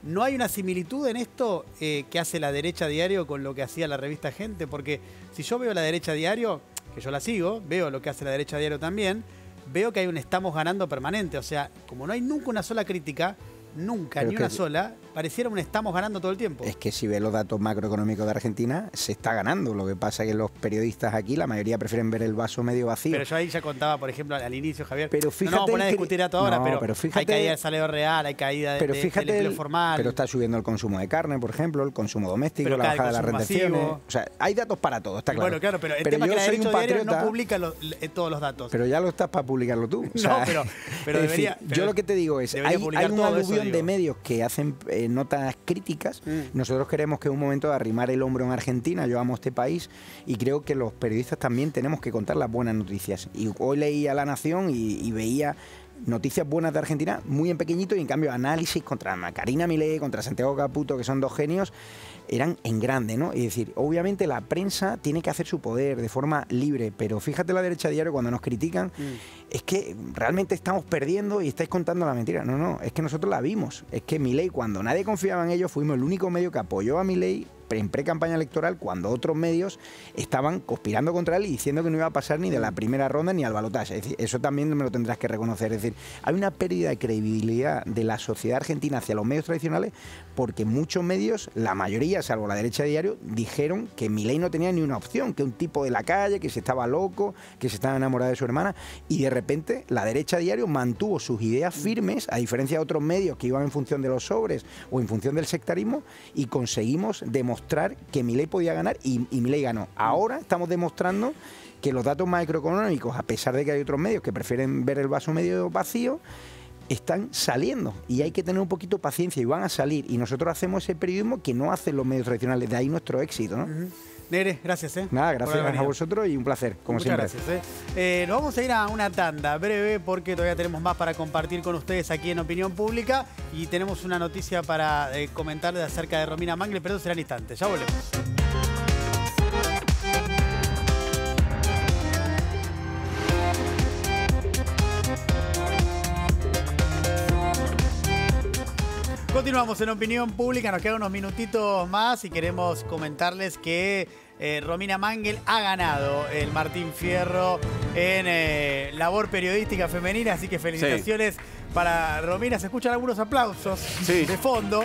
¿no hay una similitud en esto que hace la derecha diario con lo que hacía la revista Gente? Porque si yo veo la derecha diario, que yo la sigo, veo lo que hace la derecha diario también, veo que hay un estamos ganando permanente. O sea, como no hay nunca una sola crítica, nunca, ni una sola, pareciera un estamos ganando todo el tiempo. Es que si ves los datos macroeconómicos de Argentina, se está ganando. Lo que pasa es que los periodistas aquí, la mayoría prefieren ver el vaso medio vacío. Pero yo ahí ya contaba, por ejemplo, al inicio, Javier, pero fíjate, no vamos a poner a discutir datos ahora, pero fíjate, hay caída del salario real, hay caída del empleo formal. Pero está subiendo el consumo de carne, por ejemplo, el consumo doméstico, la bajada de las retenciones. Masivo. O sea, hay datos para todo, está claro. Bueno, claro, pero el tema es que la derecha diario no publica todos los datos. Pero ya lo estás para publicarlo tú. O sea, no, pero debería... yo lo que te digo es, hay una aluvión de medios que hacen notas críticas. Nosotros queremos que es un momento de arrimar el hombro en Argentina. Yo amo este país y creo que los periodistas también tenemos que contar las buenas noticias. Y hoy leía La Nación y veía noticias buenas de Argentina muy en pequeñito, y en cambio análisis contra Karina Milei, contra Santiago Caputo, que son dos genios, eran en grande, ¿no? Es decir, obviamente la prensa tiene que hacer su poder de forma libre, pero fíjate la derecha diario cuando nos critican, es que realmente estamos perdiendo y estáis contando la mentira. No, es que nosotros la vimos. Es que Milei, cuando nadie confiaba en ellos, fuimos el único medio que apoyó a Milei en pre-campaña electoral, cuando otros medios estaban conspirando contra él y diciendo que no iba a pasar ni de la primera ronda ni al balotaje. Es decir, eso también me lo tendrás que reconocer. Es decir, hay una pérdida de credibilidad de la sociedad argentina hacia los medios tradicionales, porque muchos medios, la mayoría, salvo la derecha diario, dijeron que Milei no tenía ni una opción, que un tipo de la calle, que se estaba loco, que se estaba enamorado de su hermana, y de repente la derecha diario mantuvo sus ideas firmes, a diferencia de otros medios que iban en función de los sobres o en función del sectarismo, y conseguimos demostrar que Milei podía ganar, y Milei ganó. Ahora estamos demostrando que los datos macroeconómicos, a pesar de que hay otros medios que prefieren ver el vaso medio vacío, están saliendo, y hay que tener un poquito de paciencia, y van a salir, y nosotros hacemos ese periodismo que no hacen los medios tradicionales. De ahí nuestro éxito, ¿no? Negre, gracias. Nada, gracias a vosotros y un placer, como siempre. Muchas gracias. Nos vamos a ir a una tanda breve porque todavía tenemos más para compartir con ustedes aquí en Opinión Pública, y tenemos una noticia para comentarles acerca de Romina Mangel, pero eso será en instantes. Ya volvemos. Continuamos en Opinión Pública, nos quedan unos minutitos más y queremos comentarles que Romina Mangel ha ganado el Martín Fierro en labor periodística femenina, así que felicitaciones para Romina. Se escuchan algunos aplausos de fondo,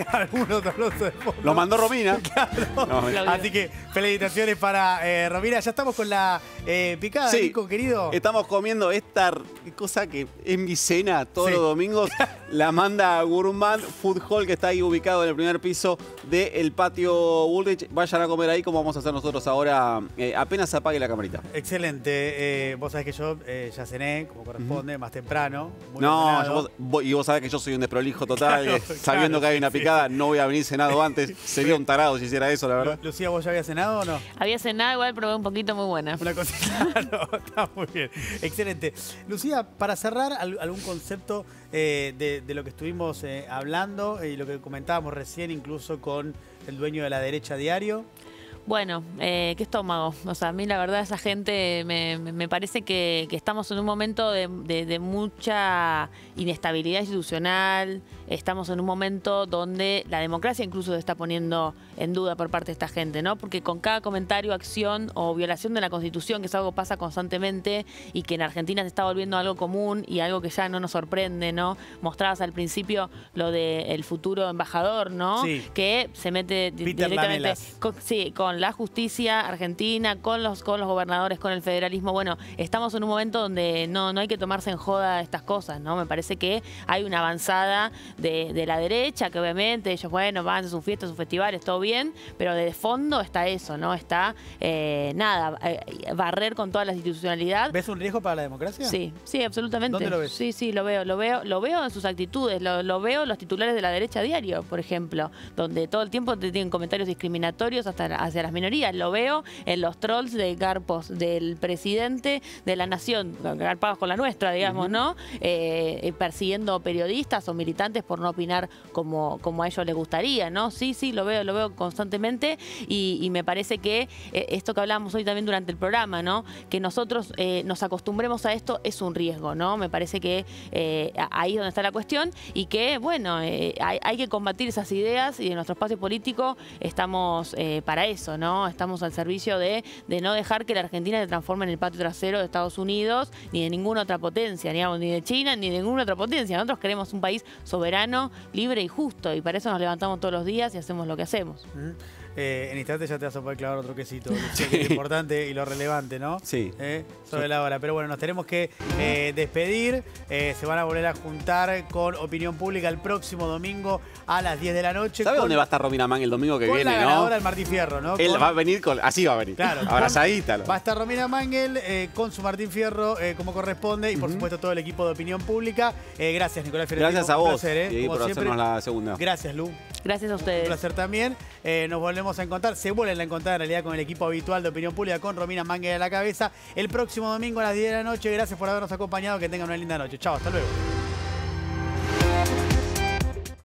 algunos aplausos de fondo. Lo mandó Romina. Claro. No, así que felicitaciones para Romina. Ya estamos con la picada, Nico, querido. Estamos comiendo esta cosa que es mi cena todos los domingos. La manda Gourmand Food Hall, que está ahí ubicado en el primer piso del patio Bullrich. Vayan a comer ahí, como vamos a hacer nosotros ahora, apenas se apague la camarita. Excelente. Vos sabés que yo ya cené, como corresponde, más temprano. Y vos sabés que yo soy un desprolijo total. Sabiendo que hay una picada, no voy a venir cenado antes. Sería un tarado si hiciera eso, la verdad. Lucía, ¿vos ya habías cenado o no? Había cenado, igual probé un poquito, muy buena. Una cosita, está muy bien. Excelente. Lucía, para cerrar, algún concepto de lo que estuvimos hablando y lo que comentábamos recién, incluso con el dueño de La Derecha Diario. Bueno, qué estómago. O sea, a mí la verdad esa gente me parece que estamos en un momento de mucha inestabilidad institucional. Estamos en un momento donde la democracia incluso se está poniendo en duda por parte de esta gente, ¿no? Porque con cada comentario, acción o violación de la Constitución, que es algo que pasa constantemente y que en Argentina se está volviendo algo común y algo que ya no nos sorprende, ¿no? Mostrabas al principio lo del futuro embajador, ¿no? Sí. Que se mete directamente con con la justicia argentina, con los gobernadores, con el federalismo. Bueno, estamos en un momento donde no hay que tomarse en joda estas cosas, ¿no? Me parece que hay una avanzada de la derecha, que obviamente ellos, bueno, van a sus fiestas, sus festivales, todo bien, pero de fondo está eso, ¿no? Está, barrer con toda la institucionalidad. ¿Ves un riesgo para la democracia? Sí, absolutamente. ¿Dónde lo ves? Sí, lo veo en sus actitudes, lo veo en los titulares de la derecha a diario, por ejemplo, donde todo el tiempo te tienen comentarios discriminatorios hacia las minorías. Lo veo en los trolls de garpos del presidente de la nación, garpados con la nuestra, digamos, ¿no? Persiguiendo periodistas o militantes por no opinar como a ellos les gustaría, ¿no? Sí, lo veo constantemente y me parece que esto que hablábamos hoy también durante el programa, ¿no? Que nosotros nos acostumbremos a esto es un riesgo, ¿no? Me parece que ahí es donde está la cuestión y que, bueno, hay que combatir esas ideas y en nuestro espacio político estamos para eso, ¿no? Estamos al servicio de no dejar que la Argentina se transforme en el patio trasero de Estados Unidos ni de ninguna otra potencia, digamos, ni de China ni de ninguna otra potencia. Nosotros queremos un país soberano, libre y justo y para eso nos levantamos todos los días y hacemos lo que hacemos. En instantes ya te vas a poder clavar otro quesito, que es lo importante y lo relevante, ¿no? Sí. Sobre la hora. Pero bueno, nos tenemos que despedir. Se van a volver a juntar con Opinión Pública el próximo domingo a las 10 de la noche. ¿Sabe dónde va a estar Romina Mangel el domingo que viene, la ganadora del Martín Fierro, ¿no? Él va a venir así va a venir. Claro. Abrazadita. Va a estar Romina Mangel con su Martín Fierro como corresponde y por supuesto todo el equipo de Opinión Pública. Gracias, Nicolás Fiorentino. Gracias a vos, placer, por hacernos la segunda. Gracias, Lu. Gracias a ustedes. Un placer también. Nos volvemos a encontrar. Se vuelven a encontrar en realidad con el equipo habitual de Opinión Pública, con Romina Mangel a la cabeza. El próximo domingo a las 10 de la noche. Gracias por habernos acompañado. Que tengan una linda noche. Chao, hasta luego.